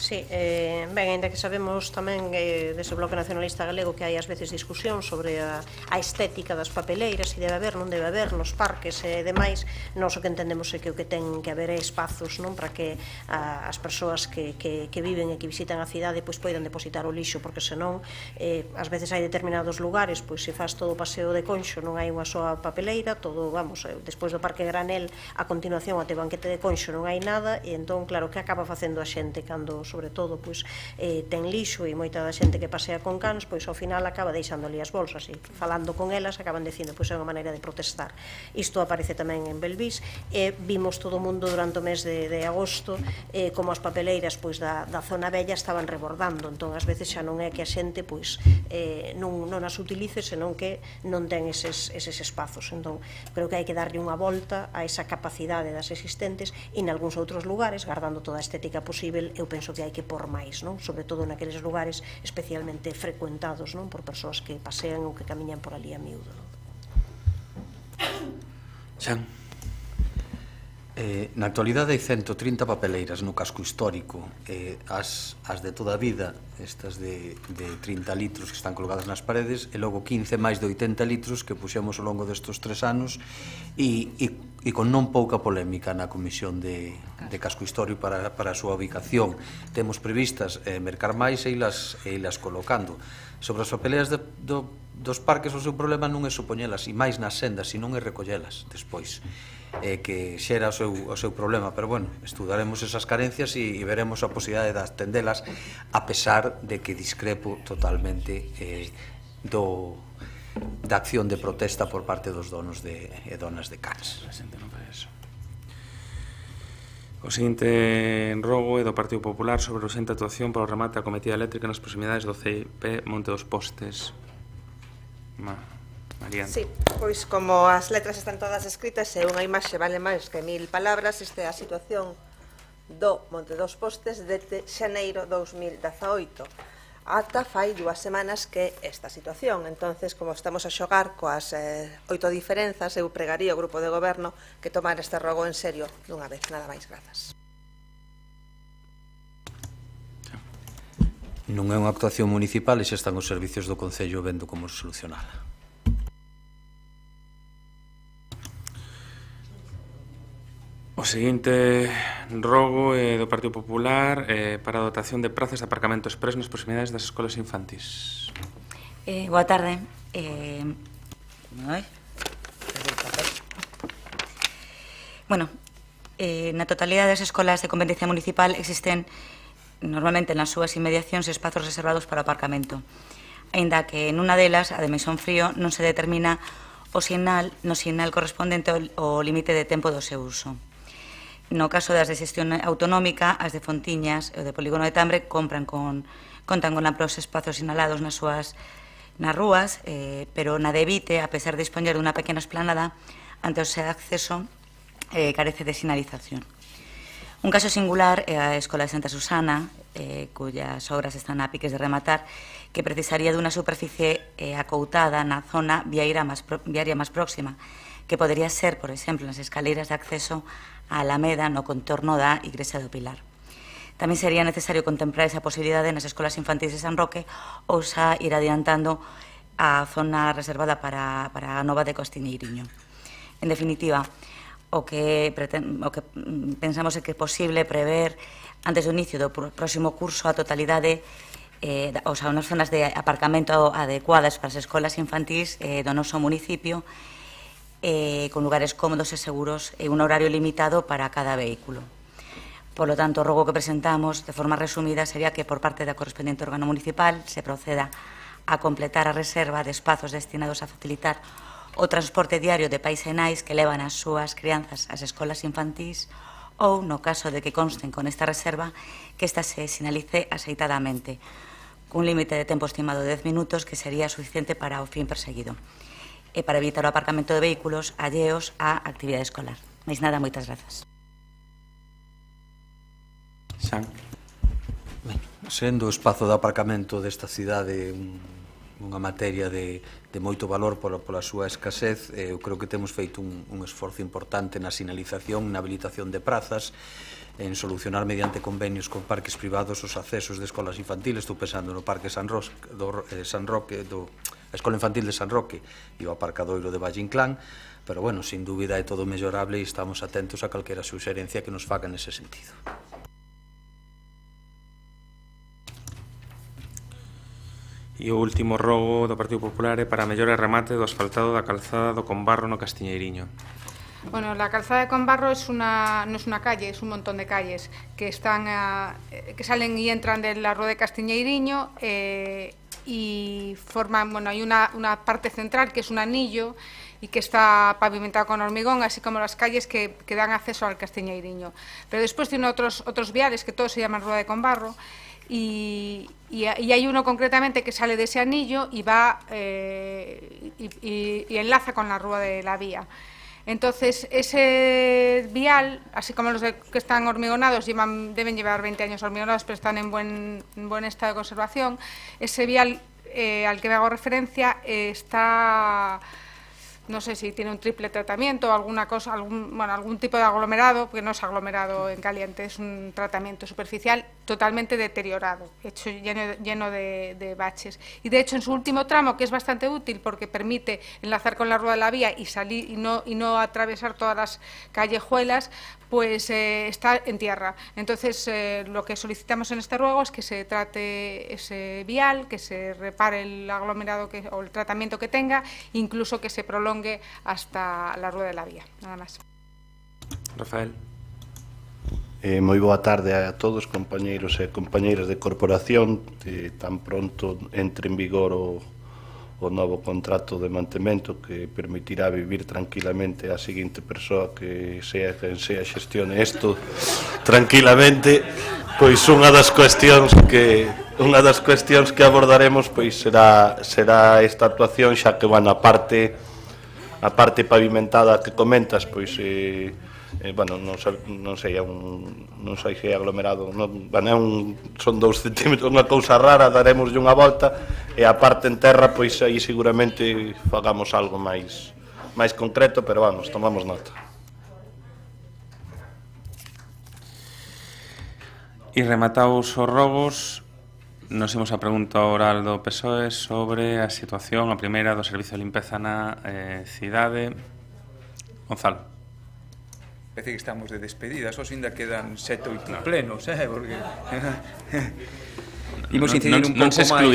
Sí, ben, ainda que sabemos tamén dese Bloque Nacionalista Galego que hai ás veces discusión sobre a estética das papeleiras, se debe haber, non debe haber, nos parques e demais, nós o que entendemos é que o que ten que haber é espazos para que as persoas que viven e que visitan a cidade poidan depositar o lixo, porque senón ás veces hai determinados lugares, se faz todo o paseo de Conxo non hai unha soa papeleira, todo, vamos, despois do Parque Granel a continuación até Banquete de Conxo non hai nada e entón, claro, que acaba facendo a xente cando sobre todo ten lixo e moita da xente que pasea con cans, ao final acaba deixando ali as bolsas e falando con elas acaban dicindo é unha maneira de protestar. Isto aparece tamén en Belvís e vimos todo o mundo durante o mes de agosto como as papeleiras da zona vella estaban rebordando, entón ás veces xa non é que a xente non as utilice, senón que non ten eses espazos. Entón creo que hai que darlle unha volta a esa capacidade das existentes e en algúns outros lugares, guardando toda a estética posible, eu penso que hai que por máis, sobre todo naqueles lugares especialmente frecuentados por persoas que pasean ou que camiñan por ali a miúdo. Xan. Na actualidade hai 130 papeleiras no casco histórico, as de toda a vida, estas de 30 litros que están colgadas nas paredes, e logo 15 máis de 80 litros que puxemos ao longo destes 3 anos e con non pouca polémica na Comisión de Casco Histórico para a súa ubicación. Temos previstas mercar máis e ilas colocando. Sobre as papeleiras dos parques, o seu problema non é supoñelas e máis nas sendas, senón é recollelas despois, que xera o seu problema, pero bueno, estudaremos esas carencias e veremos a posibilidade de atendelas, a pesar de que discrepo totalmente da acción de protesta por parte dos donos e donas de cans. O seguinte rogo é do Partido Popular sobre a urxente actuación para o remate da cometida eléctrica nas proximidades do CIP Monte dos Postes. Mariana. Sí, pois como as letras están todas escritas e unha imaxe vale máis que 1000 palabras, esta é a situación do Monte dos Postes desde xaneiro 2018. Ata fai 2 semanas que esta situación. Entonces, como estamos a xogar coas 8 diferenzas, eu pregaría ao grupo de goberno que tomar este rogo en serio dunha vez. Nada máis, grazas. Non é unha actuación municipal e xa están os servicios do Concello vendo como solucionala. O seguinte rogo é do Partido Popular para a dotación de prazas de aparcamento exprés nas proximidades das escolas infantis. Boa tarde. Bueno, na totalidade das escolas de competencia municipal existen normalmente nas súas inmediacións espazos reservados para o aparcamento, aínda que nunha delas, a de Mesón Frío, non se determina no sinal correspondente ao límite de tempo do seu uso. No caso das de xestión autonómica, as de Fontiñas e o de Polígono de Tambre contan con amplos espazos sinalados nas rúas, pero na de Vite, a pesar de dispoñer dunha pequena esplanada, ante o seu acceso carece de sinalización. Un caso singular é a Escola de Santa Susana, cuyas obras están a piques de rematar, que precisaría dunha superficie acoutada na zona viaria máis próxima, que podría ser, por exemplo, nas escaleiras de acceso a Alameda no contorno da Igrexa do Pilar. Tamén sería necesario contemplar esa posibilidade nas escolas infantis de San Roque ou xa ir adiantando a zona reservada para a nova de Castiñeiriño. En definitiva, o que pensamos é que é posible prever antes do inicio do próximo curso a totalidade, ou sea, unhas zonas de aparcamento adecuadas para as escolas infantís do noso municipio, con lugares cómodos e seguros e un horario limitado para cada vehículo. Por lo tanto, o rogo que presentamos, de forma resumida, sería que por parte da correspondiente órgano municipal se proceda a completar a reserva de espazos destinados a facilitar o transporte diario de pais e nais que levan as súas crianzas ás escolas infantís ou, no caso de que consten con esta reserva, que esta se sinalice axeitadamente, cun límite de tempo estimado de 10 minutos que sería suficiente para o fin perseguido, e para evitar o aparcamento de vehículos alleos á actividade escolar. Mais nada, moitas grazas. Xan. Sendo o espazo de aparcamento desta cidade unha materia de moito valor pola súa escasez, eu creo que temos feito un esforzo importante na sinalización, na habilitación de prazas, en solucionar mediante convenios con parques privados os accesos de escolas infantiles. Estou pensando no Parque San Roque, a Escola Infantil de San Roque e o aparcadoiro de Valle Inclán, pero, bueno, sin dúbida é todo mellorable e estamos atentos a calquera suxerencia que nos faga nese sentido. E o último rogo do Partido Popular é para mellor remate do asfaltado da calzada do Conbarro no Castiñeiriño. Bueno, la calzada de Conbarro no es una calle, es un montón de calles que salen y entran de la Rúa de Castiñeiriño y forman, bueno, hay una parte central que es un anillo y que está pavimentado con hormigón, así como las calles que dan acceso al Castiñeiriño. Pero después tiene otros viales que todos se llaman Rúa de Conbarro y hay uno concretamente que sale de ese anillo y va y enlaza con la Rúa de la Vía. Entonces, ese vial, así como los que están hormigonados, deben llevar 20 años hormigonados, pero están en buen estado de conservación, ese vial al que me hago referencia está, no sé si tiene un triple tratamiento o alguna cosa, algún tipo de aglomerado, porque no es aglomerado en caliente, es un tratamiento superficial totalmente deteriorado, hecho lleno de baches. Y de hecho en su último tramo, que es bastante útil porque permite enlazar con la Rúa de la Vía y salir y no atravesar todas las callejuelas, pues está en tierra. Entonces lo que solicitamos en este ruego es que se trate ese vial, que se repare el aglomerado o el tratamiento que tenga, incluso que se prolongue hasta la Rúa de la Vía. Nada más. Rafael. Moi boa tarde a todos, compañeiros e compañeiras de corporación. Tan pronto entre en vigor o novo contrato de mantemento que permitirá vivir tranquilamente a seguinte persoa que sea quen sea xestione isto tranquilamente, pois unha das cuestións que abordaremos pois será esta actuación, xa que, bueno, a parte pavimentada que comentas, pois bueno, non sei se é aglomerado, son 2 centímetros, unha cousa rara, daremoslle unha volta, e a parte en terra, pois aí seguramente fagamos algo máis concreto, pero vamos, tomamos nota. E remataos os rogos, nos imos a pregunta oral do PSOE sobre a situación, a primeira do servicio de limpeza na cidade. Gonzalo. Parece que estamos de despedida, só ainda quedan 7 ou 8 plenos, porque imos incidir un pouco máis.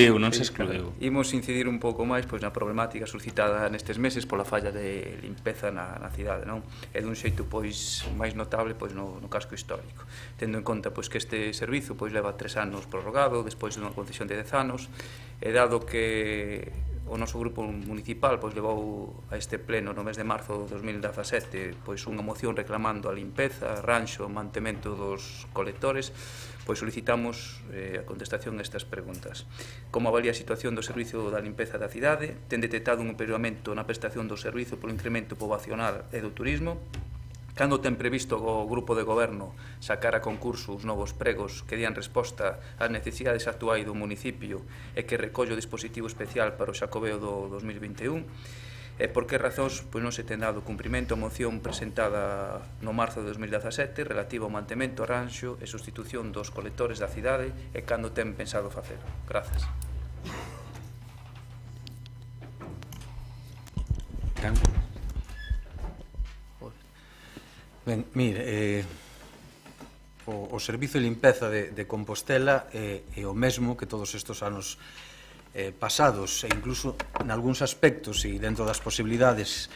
Imos incidir un pouco máis pois na problemática suscitada nestes meses pola falla de limpeza na cidade, non? E dun xeito pois máis notable pois no casco histórico, tendo en conta pois que este servizo pois leva 3 anos prorrogado despois dunha concesión de 10 anos, e dado que o noso grupo municipal pois levou a este pleno no mes de marzo de 2017 pois unha moción reclamando a limpeza, arranxo, mantemento dos colectores. Pois solicitamos a contestación a estas preguntas. Como avalía a situación do servicio da limpeza da cidade? Ten detectado un empeoramento na prestación do servicio polo incremento poboacional e do turismo? Cando ten previsto o grupo de goberno sacar a concurso os novos pregos que dían resposta ás necesidades actuais do municipio e que recollo o dispositivo especial para o Xacobeo do 2021? E por que razóns non se ten dado cumprimento a moción presentada no marzo de 2017 relativa ao mantemento, arranxo e sustitución dos colectores da cidade e cando ten pensado facer? Grazas. Ben, mire, o servizo de limpeza de Compostela é o mesmo que todos estes anos pasados e incluso en algúns aspectos e dentro das posibilidades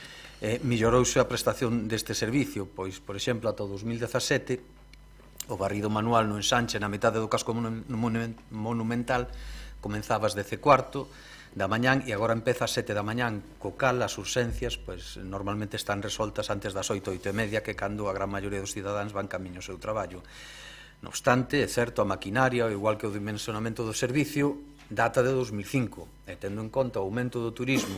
mellorouse a prestación deste servicio, pois, por exemplo, ata o 2017 o barrido manual no ensanche na metade do casco monumental comenzaba ás 10:15 da mañán e agora empeza ás 7 da mañán, co cal as urxencias pois, normalmente están resoltas antes das 8, 8:30, que cando a gran maioría dos cidadáns van camiño ao seu traballo. Non obstante, é certo, a maquinaria, igual que o dimensionamento do servicio, data de 2005, e tendo en conta o aumento do turismo,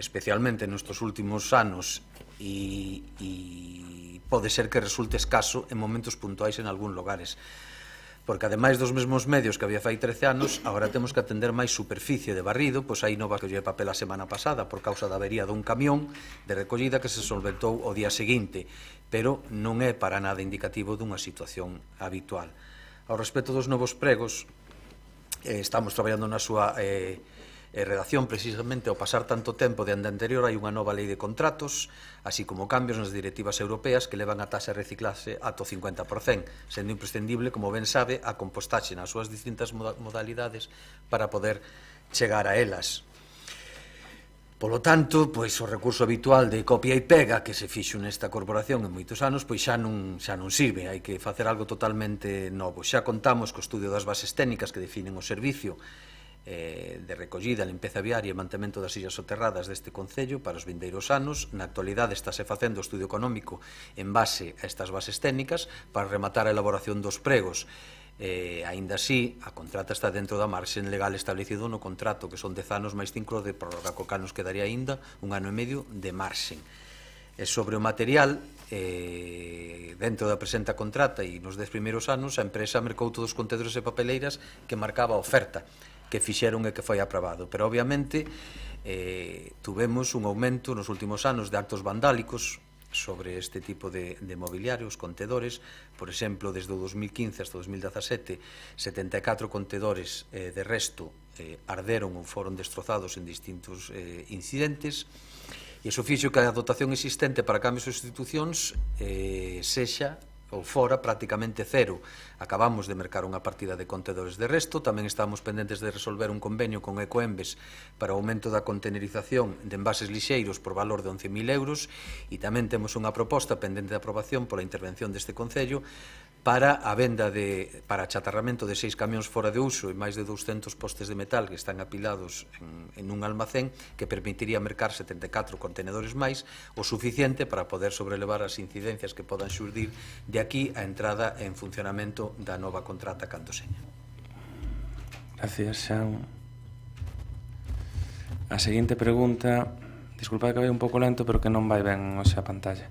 especialmente nestes últimos anos, e pode ser que resulte escaso en momentos puntuais en algúns lugares. Porque ademais dos mesmos medios que había fai 13 anos, agora temos que atender máis superficie de barrido, pois aí nova que lle papel a semana pasada por causa da avería dun camión de recollida que se solventou o día seguinte, pero non é para nada indicativo dunha situación habitual. Ao respecto dos novos pregos, estamos traballando na súa redacción precisamente ao pasar tanto tempo de ande anterior hai unha nova lei de contratos, así como cambios nas directivas europeas que levan a taxa de reciclaxe ata o 50%, sendo imprescindible, como ben sabe, a compostaxe nas súas distintas modalidades para poder chegar a elas. Polo tanto, pois o recurso habitual de copia e pega que se fixo nesta corporación en moitos anos, pois xa non sirve, hai que facer algo totalmente novo. Xa contamos co estudio das bases técnicas que definen o servicio de recollida, limpeza viaria e mantemento das illas soterradas deste Concello para os vindeiros anos. Na actualidade estáse facendo o estudio económico en base a estas bases técnicas para rematar a elaboración dos pregos. Aínda así, a contrata está dentro da marxen legal establecido no contrato, que son 10 anos máis 5 de prórroga, co cal nos quedaría aínda 1 ano e medio de marxen. E sobre o material, dentro da presenta contrata e nos 10 primeiros anos, a empresa mercou todos os contedores e papeleiras que marcaba a oferta que fixeron e que foi aprobado. Pero, obviamente, tuvemos un aumento nos últimos anos de actos vandálicos sobre este tipo de mobiliario, os contedores. Por exemplo, desde o 2015 hasta o 2017, 74 contedores de resto arderon ou foron destrozados en distintos incidentes, e iso fixo que a dotación existente para cambios e sustitucións sexa ou fora prácticamente cero. Acabamos de mercar unha partida de contedores de resto, tamén estamos pendentes de resolver un convenio con Ecoembes para o aumento da contenerización de envases lixeiros por valor de 11.000 euros, e tamén temos unha proposta pendente de aprobación pola intervención deste Concello para a venda para achatarramento de 6 camións fora de uso e máis de 200 postes de metal que están apilados en un almacén, que permitiría mercar 74 contenedores máis, o suficiente para poder sobrelevar as incidencias que podan xurdir de aquí a entrada en funcionamento da nova contrata cando seña. Gracias, Xan. A seguinte pregunta, disculpad que vai un pouco lento, pero que non vai ben hoxe a pantalla,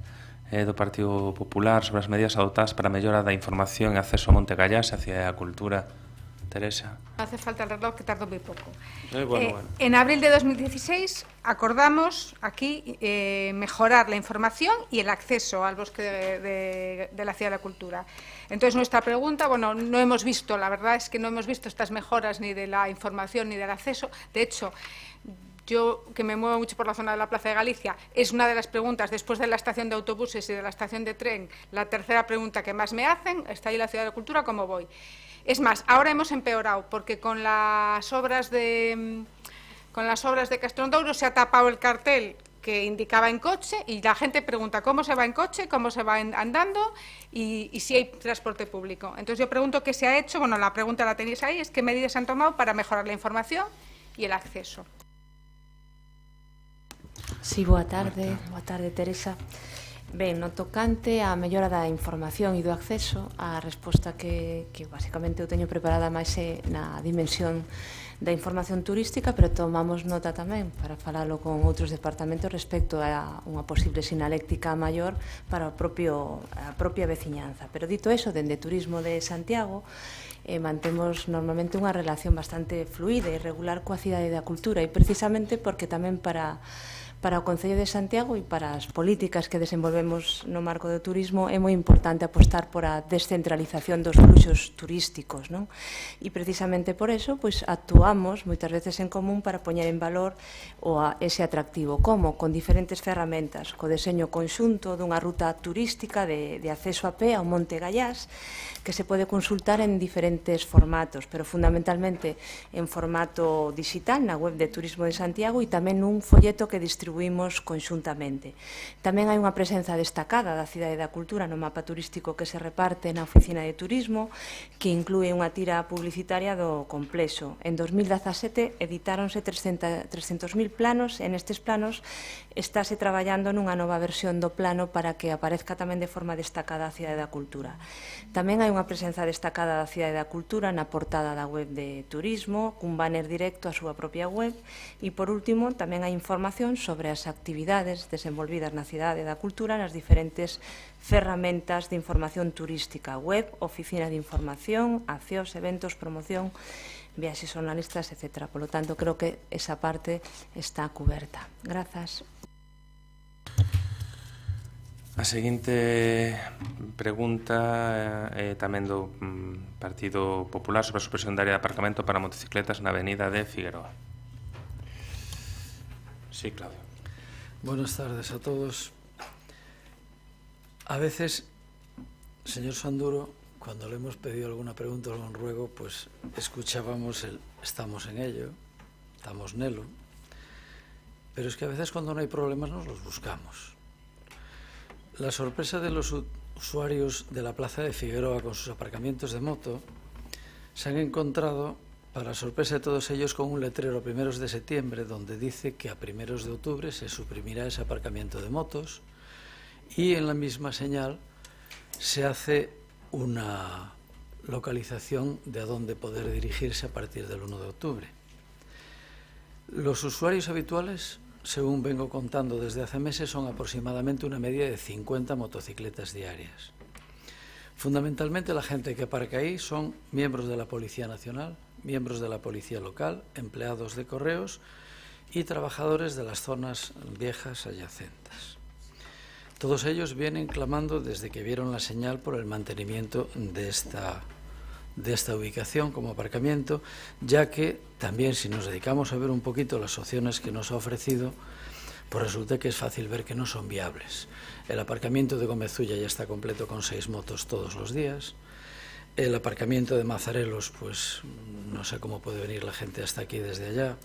é do Partido Popular sobre as medidas adoptadas para a mellora da información e acceso a Monte Gallás hacia a cultura. Teresa. Hace falta el reloj, que tardó muy poco. Bueno. En abril de 2016 acordamos aquí mejorar la información y el acceso al bosque de la Ciudad de la Cultura. Entonces, nuestra pregunta, bueno, no hemos visto, la verdad es que no hemos visto estas mejoras ni de la información ni del acceso. De hecho, yo, que me muevo mucho por la zona de la Plaza de Galicia, es una de las preguntas, después de la estación de autobuses y de la estación de tren, la tercera pregunta que más me hacen: ¿está ahí la Ciudad de la Cultura? ¿Cómo voy? Es más, ahora hemos empeorado, porque con las obras de Castrondouro se ha tapado el cartel que indicaba en coche, y la gente pregunta cómo se va en coche, cómo se va andando y si hay transporte público. Entonces yo pregunto qué se ha hecho. Bueno, la pregunta la tenéis ahí, es qué medidas se han tomado para mejorar la información y el acceso. Sí, boa tarde, Teresa. Ben, no tocante á mellora da información e do acceso, a resposta que basicamente eu teño preparada máis na dimensión da información turística, pero tomamos nota tamén para falalo con outros departamentos respecto a unha posible sinaléctica maior para a propia veciñanza. Pero dito eso, dende Turismo de Santiago, mantemos normalmente unha relación bastante fluida e regular coa Cidade da Cultura, e precisamente porque tamén para o Concello de Santiago e para as políticas que desenvolvemos no marco do turismo é moi importante apostar por a descentralización dos fluxos turísticos, non? E precisamente por eso actuamos moitas veces en común para poñer en valor ese atractivo. Como? Con diferentes ferramentas, co deseño conxunto dunha ruta turística de acceso a pé ao Monte Gallás, que se pode consultar en diferentes formatos, pero fundamentalmente en formato digital na web de Turismo de Santiago e tamén nun folleto que distribuímos conxuntamente. Tamén hai unha presenza destacada da Cidade da Cultura no mapa turístico que se reparte na Oficina de Turismo, que inclúe unha tira publicitaria do complexo. En 2017 editáronse 300.000 planos, e nestes planos estáse traballando nunha nova versión do plano para que aparezca tamén de forma destacada a Cidade da Cultura. Tamén hai unha presenza destacada da Cidade da Cultura na portada da web de Turismo, cun banner directo á súa propia web, e por último tamén hai información sobre as actividades desenvolvidas na Cidade da Cultura nas diferentes ferramentas de información turística, web, oficina de información, accións, eventos, promoción, viaxes xornalistas, etc. Por lo tanto, creo que esa parte está cuberta. Grazas. A seguinte pregunta é tamén do Partido Popular sobre a supresión da área de aparcamento para motocicletas na avenida de Figueroa. Sí, Claudio. Buenas tardes a todos. A veces, señor Sanduro, cuando le hemos pedido alguna pregunta o algún ruego, pues escuchábamos el estamos en ello, estamos nelo, pero es que a veces cuando no hay problemas nos los buscamos. La sorpresa de los usuarios de la plaza de Figueroa con sus aparcamientos de moto se han encontrado, para sorpresa de todos ellos, con un letrero a primeros de septiembre donde dice que a primeros de octubre se suprimirá ese aparcamiento de motos, y en la misma señal se hace una localización de a dónde poder dirigirse a partir del 1 de octubre. Los usuarios habituales, según vengo contando desde hace meses, son aproximadamente una media de 50 motocicletas diarias. Fundamentalmente la gente que aparca ahí son miembros de la Policía Nacional, miembros de la Policía Local, empleados de correos y trabajadores de las zonas viejas adyacentes. Todos ellos vienen clamando desde que vieron la señal por el mantenimiento de esta ubicación como aparcamiento, ya que también, si nos dedicamos a ver un poquito las opciones que nos ha ofrecido, pues resulta que es fácil ver que no son viables. El aparcamiento de Gomezulla ya está completo con 6 motos todos los días. El aparcamiento de Mazarelos, pues no sé cómo puede venir la gente hasta aquí desde allá.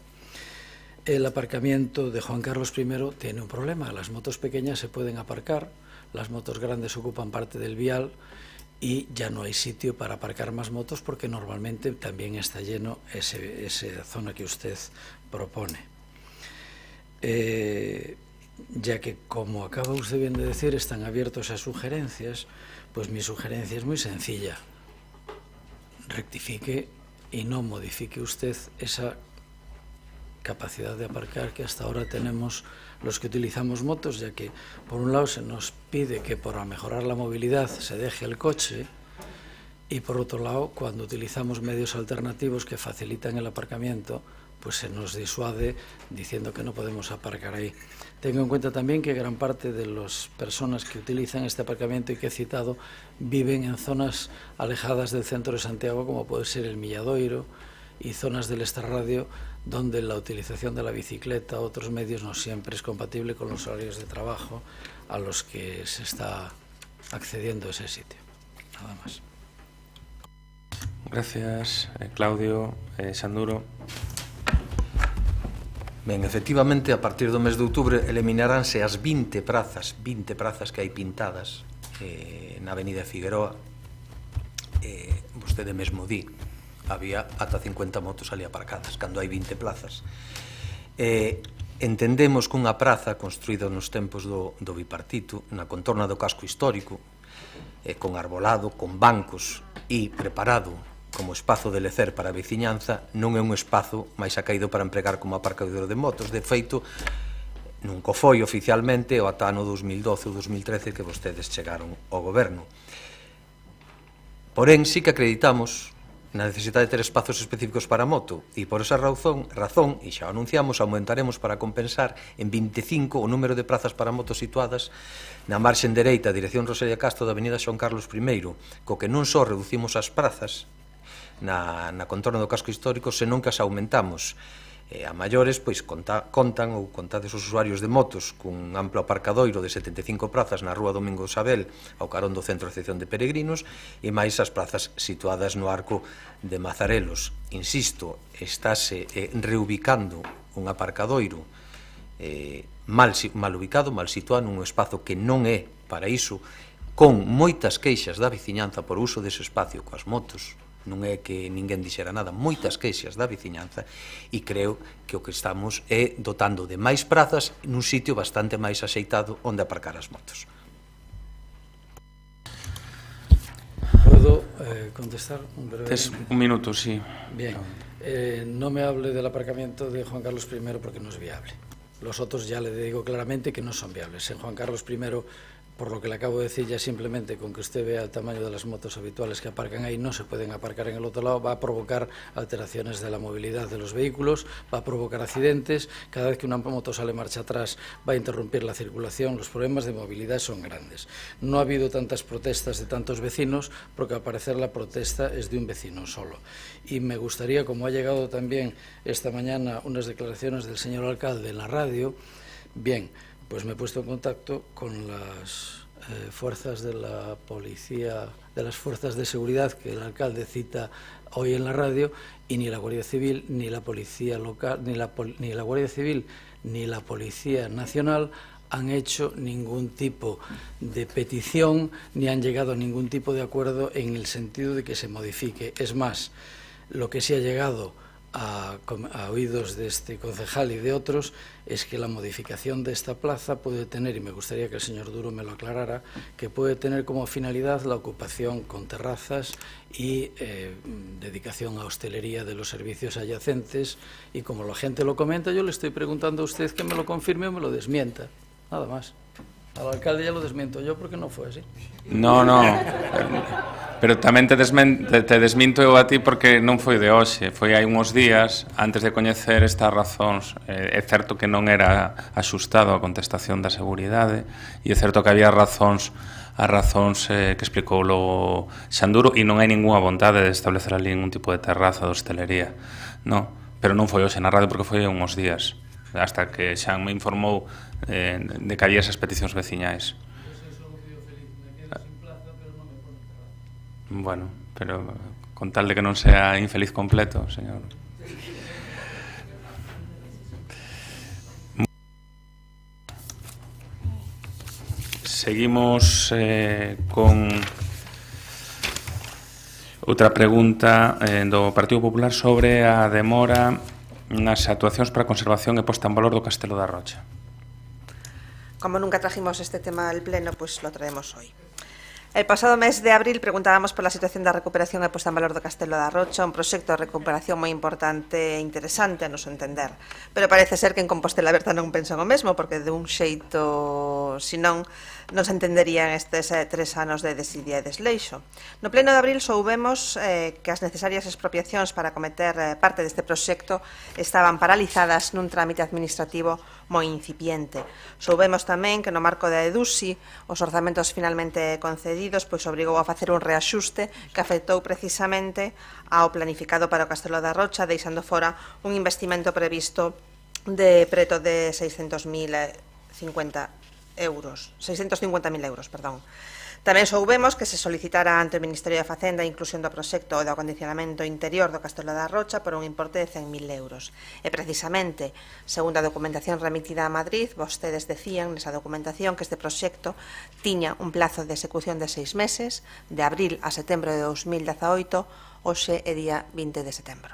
El aparcamiento de Juan Carlos I tiene un problema. Las motos pequeñas se pueden aparcar, las motos grandes ocupan parte del vial y ya no hay sitio para aparcar más motos porque normalmente también está lleno esa zona que usted propone. Ya que, como acaba usted bien de decir, están abiertos a sugerencias, pues mi sugerencia es muy sencilla. Rectifique y no modifique usted esa capacidad de aparcar que hasta ahora tenemos los que utilizamos motos, ya que por un lado se nos pide que para mejorar la movilidad se deje el coche y por otro lado, cuando utilizamos medios alternativos que facilitan el aparcamiento, pues se nos disuade diciendo que no podemos aparcar ahí. Tengo en cuenta también que gran parte de las personas que utilizan este aparcamiento y que he citado viven en zonas alejadas del centro de Santiago, como puede ser el Milladoiro y zonas del extrarradio, donde la utilización de la bicicleta o otros medios no siempre es compatible con los horarios de trabajo a los que se está accediendo a ese sitio. Nada más. Gracias, Claudio. Sanduro. Ben, efectivamente, a partir do mes de outubro eliminaránse as 20 prazas que hai pintadas na avenida Figueroa. Vostede mesmo di, había ata 50 motos ali aparcadas, cando hai 20 plazas. entendemos que unha praza construída nos tempos do bipartito, na contorna do casco histórico, con arbolado, con bancos e preparado como espazo de lecer para a veciñanza, non é un espazo máis acaído para empregar como aparcadoiro de motos. De feito, nunca foi oficialmente o ata ano 2012 ou 2013 que vostedes chegaron ao goberno. Porén, sí que acreditamos na necesidade de ter espazos específicos para a moto, e por esa razón, e xa anunciamos, aumentaremos para compensar en 25 o número de prazas para motos situadas na marxen dereita, dirección Rosalía Castro da avenida Xoán Carlos I, co que non só reducimos as prazas na contorna do casco histórico, senón que as aumentamos. A maiores, pois, contades os usuarios de motos cun amplo aparcadoiro de 75 prazas na rúa Domingo Sabel ao carón do Centro de Recepción de Peregrinos e máis as prazas situadas no arco de Mazarelos. Insisto, estáse reubicando un aparcadoiro mal ubicado, mal situado nun espazo que non é para iso, con moitas queixas da veciñanza por uso dese espacio coas motos. Non é que ninguén dixera nada, moitas queixas da veciñanza, e creo que o que estamos é dotando de máis prazas nun sitio bastante máis axeitado onde aparcar as motos. ¿Puedo contestar? Tes un minuto, sí. Bien, no me hable del aparcamiento de Juan Carlos I porque no es viable. Los otros ya le digo claramente que no son viables. En Juan Carlos I, por lo que le acabo de decir, ya simplemente con que usted vea el tamaño de las motos habituales que aparcan ahí, no se pueden aparcar en el otro lado, va a provocar alteraciones de la movilidad de los vehículos, va a provocar accidentes, cada vez que una moto sale marcha atrás va a interrumpir la circulación, los problemas de movilidad son grandes. No ha habido tantas protestas de tantos vecinos porque al parecer la protesta es de un vecino solo. Y me gustaría, como ha llegado también esta mañana unas declaraciones del señor alcalde en la radio, bien, pues me he puesto en contacto con las fuerzas de la policía, de las fuerzas de seguridad que el alcalde cita hoy en la radio, y ni la Guardia Civil, ni la Policía Local, ni la Guardia Civil, ni la Policía Nacional han hecho ningún tipo de petición, ni han llegado a ningún tipo de acuerdo en el sentido de que se modifique. Es más, lo que sí ha llegado a oídos de este concejal y de otros es que la modificación de esta plaza puede tener, y me gustaría que el señor Duro me lo aclarara, que puede tener como finalidad la ocupación con terrazas y dedicación a hostelería de los servicios adyacentes, y como la gente lo comenta, yo le estoy preguntando a usted que me lo confirme o me lo desmienta, nada más. Al alcalde ya lo desmiento yo porque non foi así. No, pero tamén te desminto eu a ti porque non foi de hoxe, foi hai uns días antes de coñecer estas razóns. É certo que non era axustado a contestación da seguridade e é certo que había razóns que explicou logo Xanduro, e non hai ninguna vontade de establecer ali ningún tipo de terraza de hostelería, non, pero non foi hoxe na radio porque foi hai uns días, hasta que xa me informou de que había esas peticións veciñais. Bueno, pero con tal de que non sea infeliz completo, señor. Seguimos con outra pregunta do Partido Popular sobre a demora nas actuacións para a conservación e posta en valor do Castelo da Rocha. Como nunca trajimos este tema al pleno, pues lo traemos hoy. El pasado mes de abril preguntábamos por la situación da recuperación e posta en valor do Castelo da Rocha, un proxecto de recuperación moi importante e interesante a noso entender. Pero parece ser que en Compostela Berta non pensan o mesmo, porque de un xeito, senón, non se entenderían estes 3 anos de desidia e desleixo. No pleno de abril soubemos que as necesarias expropiacións para cometer parte deste proxecto estaban paralizadas nun trámite administrativo moi incipiente. Soubemos tamén que no marco da EDUSI os orzamentos finalmente concedidos pois obrigou a facer un reaxuste que afectou precisamente ao planificado para o Castelo da Rocha, deixando fora un investimento previsto de preto de 650.000 euros. Tamén soubemos que se solicitara ante o Ministerio de Facenda a inclusión do proxecto do acondicionamento interior do Castelo da Rocha por un importe de 100.000 euros. E precisamente, segundo a documentación remitida a Madrid, vostedes decían nesa documentación que este proxecto tiña un plazo de execución de 6 meses, de abril a setembro de 2018, hoxe é día 20 de setembro.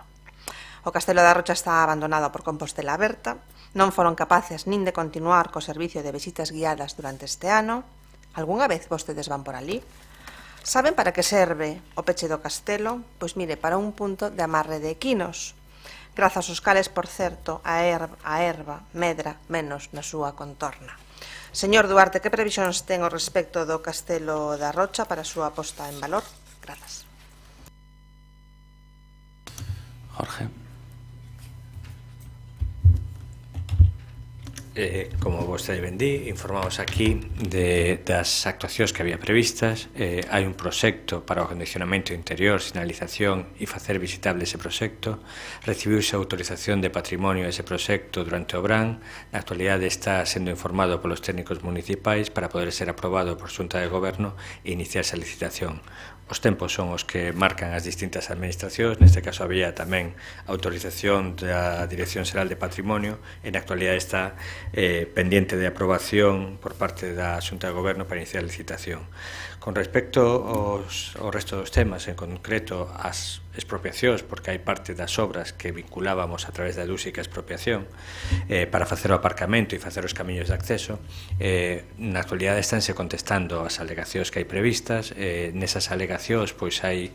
O Castelo da Rocha está abandonado por Compostela Berta, non foron capaces nin de continuar co servicio de visitas guiadas durante este ano. Algúnha vez vostedes van por ali? Saben para que serve o peche do castelo? Pois mire, para un punto de amarre de equinos, grazas aos cales, por certo, a erva medra menos na súa contorna. Señor Duarte, que previsións ten ao respecto do Castelo da Rocha para a súa posta en valor? Grazas. Jorge. Como vostede ben di, informamos aquí das actuacións que había previstas. Hai un proxecto para o acondicionamento interior, sinalización e facer visitable ese proxecto. Recibiuse a autorización de patrimonio ese proxecto durante o verán. Na actualidade está sendo informado polos técnicos municipais para poder ser aprobado por Xunta de Goberno e iniciarse a licitación. Os tempos son os que marcan as distintas administracións. Neste caso había tamén autorización da Dirección Xeral de Patrimonio e na actualidade está pendiente de aprobación por parte da Xunta de Goberno para iniciar a licitación. Con respecto ao resto dos temas, en concreto as expropiacións, porque hai parte das obras que vinculábamos a través da dúsica expropiación para facer o aparcamento e facer os camiños de acceso, na actualidade estánse contestando as alegacións que hai previstas. Nesas alegacións pois hai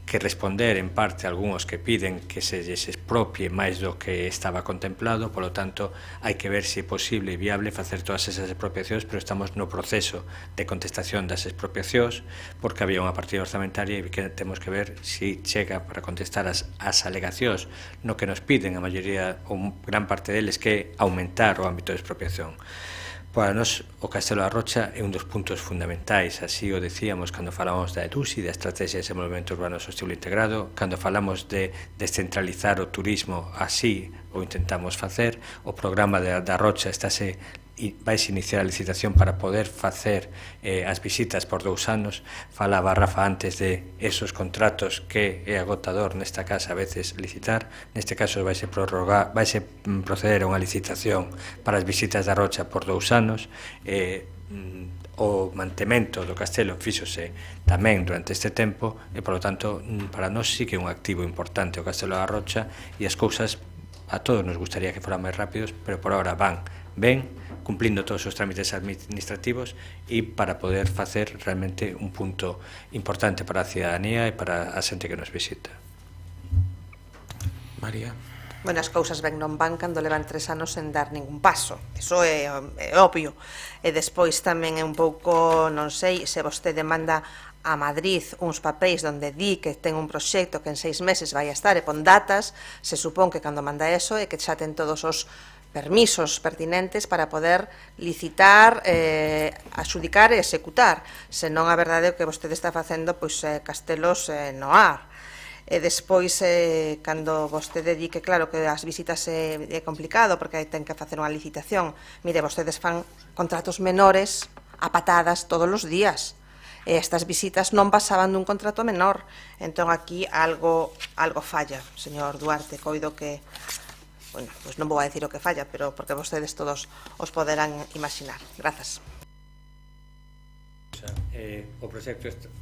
que responder en parte a algúns que piden que se lles expropie máis do que estaba contemplado, polo tanto hai que ver se é posible e viable facer todas esas expropiacións, pero estamos no proceso de contestación das expropiacións porque había unha partida orzamentaria e que temos que ver se chega para contestar as alegacións no que nos piden a maioría ou gran parte deles, que é aumentar o ámbito de expropiación. Para nós, o Castelo da Rocha é un dos puntos fundamentais, así o decíamos cando falamos da EDUSI, da Estrategia de Desenvolvemento Urbano Sostible Integrado, cando falamos de descentralizar o turismo, así o intentamos facer. O programa da Rocha vaise iniciar a licitación para poder facer as visitas por 2 anos. Falaba Rafa antes de esos contratos que é agotador nesta casa a veces licitar. Neste caso vaise proceder a unha licitación para as visitas da Rocha por 2 anos. O mantemento do castelo fíxose tamén durante este tempo e, polo tanto, para nós sí que é un activo importante o Castelo da Rocha e as cousas a todos nos gustaría que foran máis rápidos, pero por ahora van ben, cumplindo todos os trámites administrativos e para poder facer realmente un punto importante para a cidadanía e para a xente que nos visita. María. Bueno, as cousas ben non van cando levan 3 anos sen dar ningún paso. Iso é obvio. E despois tamén é un pouco, non sei, se vostede manda a Madrid uns papéis onde di que ten un proxecto que en 6 meses vai a estar e pon datas, se supón que cando manda eso é que xa ten todos os permisos pertinentes para poder licitar, adxudicar e executar. Senón a verdade o que vostede está facendo pois castelos no ar. E despois, cando vostede di que claro que as visitas é complicado porque ten que facer unha licitación, mire, vostedes fan contratos menores a patadas todos os días. E estas visitas non pasaban dun contrato menor. Entón aquí algo falla, señor Duarte. Coido que, bueno, pues non vou a decir o que falla, pero porque vostedes todos os poderán imaginar. Grazas. O proxecto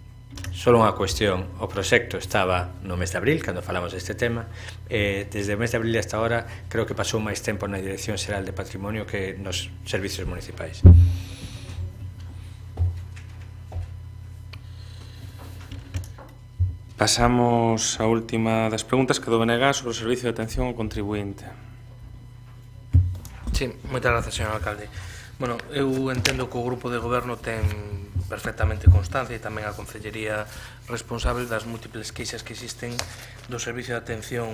só unha cuestión, o proxecto estaba no mes de abril, cando falamos deste tema. Desde o mes de abril hasta ahora creo que pasou máis tempo na Dirección Xeral de Patrimonio que nos servicios municipais. Pasamos á última das preguntas que do BNG sobre o servicio de atención ao contribuinte. Sí, moitas grazas, señor alcalde. Bueno, eu entendo que o grupo de goberno ten perfectamente constancia e tamén a concellería responsable das múltiples queixas que existen do servicio de atención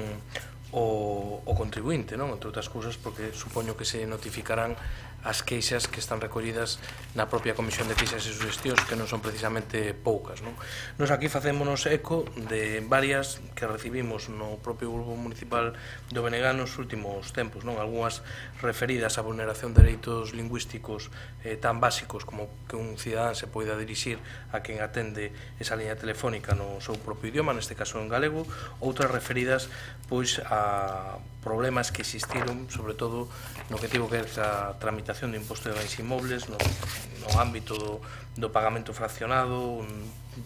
ao contribuinte, non? Entre outras cousas porque supoño que se notificarán as queixas que están recollidas na propia Comisión de Queixas e Suxestións, que non son precisamente poucas, non? Nos aquí facémonos eco de varias que recibimos no propio grupo municipal do BNG nos últimos tempos, non? Algúas referidas á vulneración de dereitos lingüísticos tan básicos como que un cidadán se poida dirixir a quen atende esa liña telefónica no seu propio idioma, neste caso en galego, outras referidas pois a problemas que existiron, sobre todo no que tivo que ver a tramitación tramitación do imposto de bens inmobles no ámbito do pagamento fraccionado,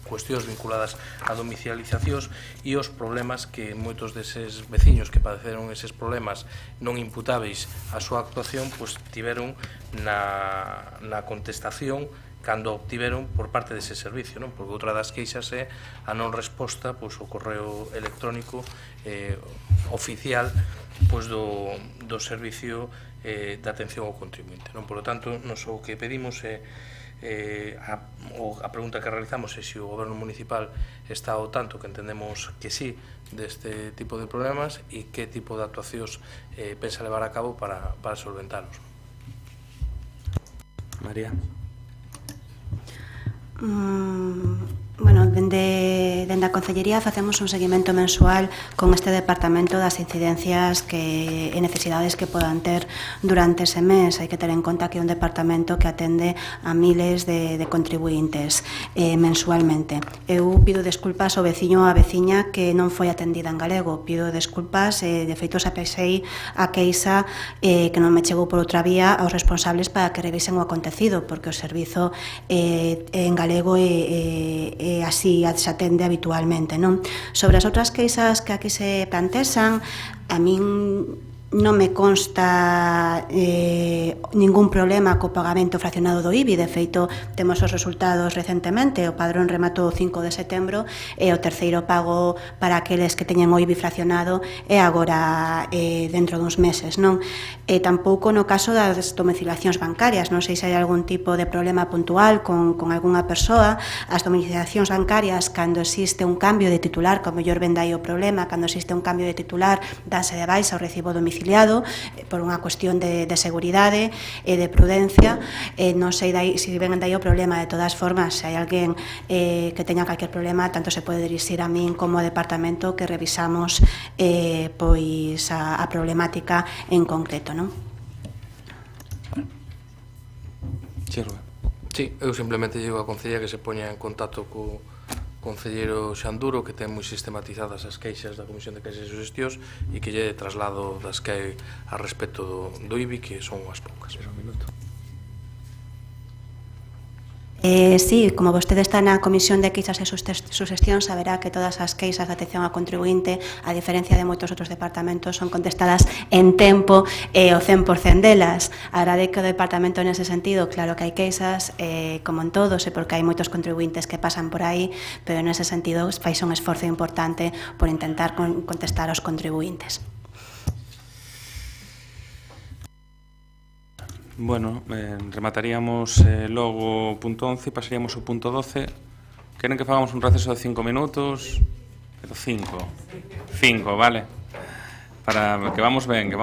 cuestións vinculadas a domicilizacións e os problemas que moitos deses veciños que padeceron eses problemas non imputáveis á súa actuación tiveron na contestación cando obtiveron por parte dese servicio, non? Porque outra das queixas é a non resposta ao correo electrónico oficial do servicio de atención ao contribuinte, non? Por lo tanto, nos o que pedimos é a pregunta que realizamos é se o goberno municipal está ao tanto, que entendemos que sí, deste tipo de problemas e que tipo de actuacións pensa levar a cabo para solventalos. María. Bueno, dende a Concellería facemos un seguimento mensual con este departamento das incidencias e necesidades que podan ter durante ese mes. Hai que ter en conta que é un departamento que atende a miles de contribuintes mensualmente. Eu pido desculpas ao veciño ou a veciña que non foi atendida en galego. Pido desculpas, de feito xa pesei a queixa que non me chegou por outra vía aos responsables para que revisen o acontecido, porque o servizo en galego así se atende habitualmente, non? Sobre as outras queixas que aquí se plantexan, a min non me consta ningún problema co pagamento fraccionado do IBI. De feito, temos os resultados recentemente. O padrón rematou o 5 de setembro e o terceiro pago para aqueles que teñen o IBI fraccionado é agora dentro duns meses, non? E tampouco no caso das domiciliacións bancarias. Non sei se hai algún tipo de problema puntual con algunha persoa. As domiciliacións bancarias, cando existe un cambio de titular, que ao mellor ven dai o problema, cando existe un cambio de titular, danse de baixa o recibo domiciliario por unha cuestión de seguridade e de prudencia. Non sei se ven dai o problema. De todas formas, se hai alguén que teña calquer problema, tanto se pode dirixir a min como ao departamento, que revisamos pois a problemática en concreto, non? Sí, eu simplemente digo a Concellería que se poña en contacto co concelleiro Xanduro, que ten moi sistematizadas as queixas da Comisión de Queixas e Suxestións e que lle traslado das que hai a respecto do IBI, que son unhas poucas. Sí, como vostede está na Comisión de Queixas e Suxestións, saberá que todas as queixas de atención ao contribuinte, a diferencia de moitos outros departamentos, son contestadas en tempo e o 100% delas. Agrade que o departamento nese sentido, claro que hai queixas, como en todos, e porque hai moitos contribuintes que pasan por aí, pero nese sentido fais un esforzo importante por intentar contestar aos contribuintes. Bueno, remataríamos logo o punto 11 e pasaríamos ao punto 12. Queren que fagamos un receso de 5 minutos? Pero 5, vale. Para que vamos ben,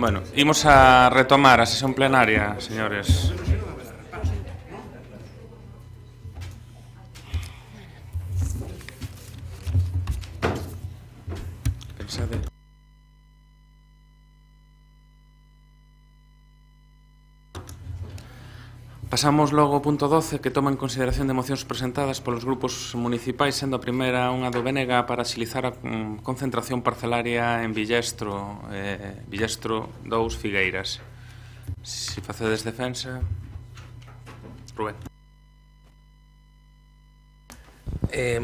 Bueno, imos a retomar a sesión plenaria, señores. Pensade. Pasamos logo ao punto 12, que toma en consideración de mocións presentadas polos grupos municipais, sendo a primeira unha do BNG para axilizar a concentración parcelaria en Villestro 2 Figueiras. Si facedes defensa, Rubén.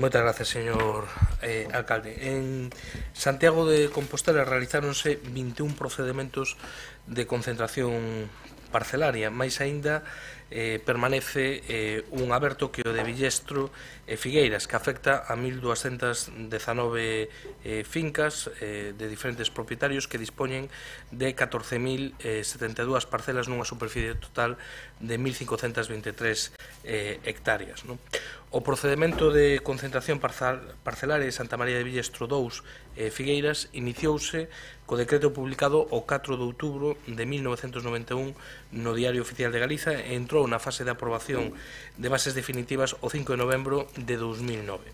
Moitas gracias, señor alcalde. En Santiago de Compostela realizáronse 21 procedementos de concentración parcelaria, máis aínda permanece un aberto que o de Villestro e Figueiras, que afecta a 1.219 fincas de diferentes propietarios que dispoñen de 14.072 parcelas nunha superficie total de 1.523 hectáreas. O procedimento de concentración parcelaria de Santa María de Villestro 2 Figueiras iniciouse co decreto publicado o 4 de outubro de 1991 no Diario Oficial de Galiza e entrou na fase de aprobación de bases definitivas o 5 de novembro de 2009.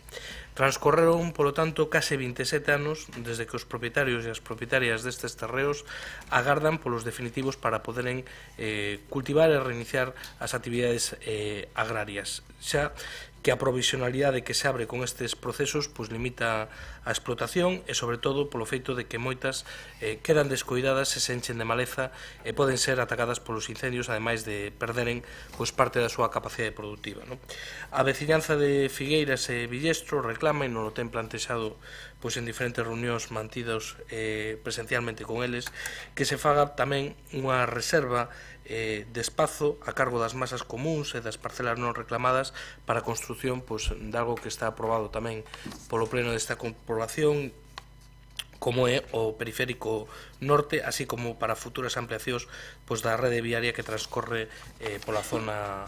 Transcorreron, polo tanto, case 27 anos desde que os propietarios e as propietarias destes terreos agardan polos definitivos para poderen cultivar e reiniciar as actividades agrarias. Xa que a provisionalidade que se abre con estes procesos limita a explotación e, sobre todo, polo feito de que moitas quedan descoidadas e se enchen de maleza e poden ser atacadas polos incendios, ademais de perderen parte da súa capacidade productiva. A veciñanza de Figueiras e Villestro reclama, e non o ten plantexado en diferentes reunións mantidos presencialmente con eles, que se faga tamén unha reserva de espazo a cargo das masas comuns e das parcelas non reclamadas para a construción de algo que está aprobado tamén polo pleno desta comprobación, como é o periférico norte, así como para futuras ampliacións da rede viaria que transcorre pola zona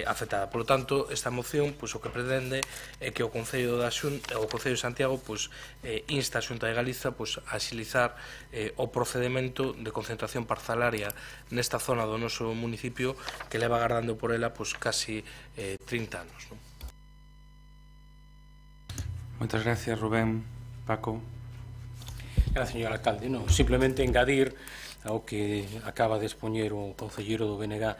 afectada. Por lo tanto, esta moción o que pretende é que o Concello de Santiago insta a Xunta de Galiza a axilizar o procedimento de concentración parcelaria nesta zona do noso municipio que leva agardando por ela casi 30 anos. Moitas gracias, Rubén. Paco. Gracias, señor alcalde. Simplemente engadir ao que acaba de expoñer o concelleiro do BNG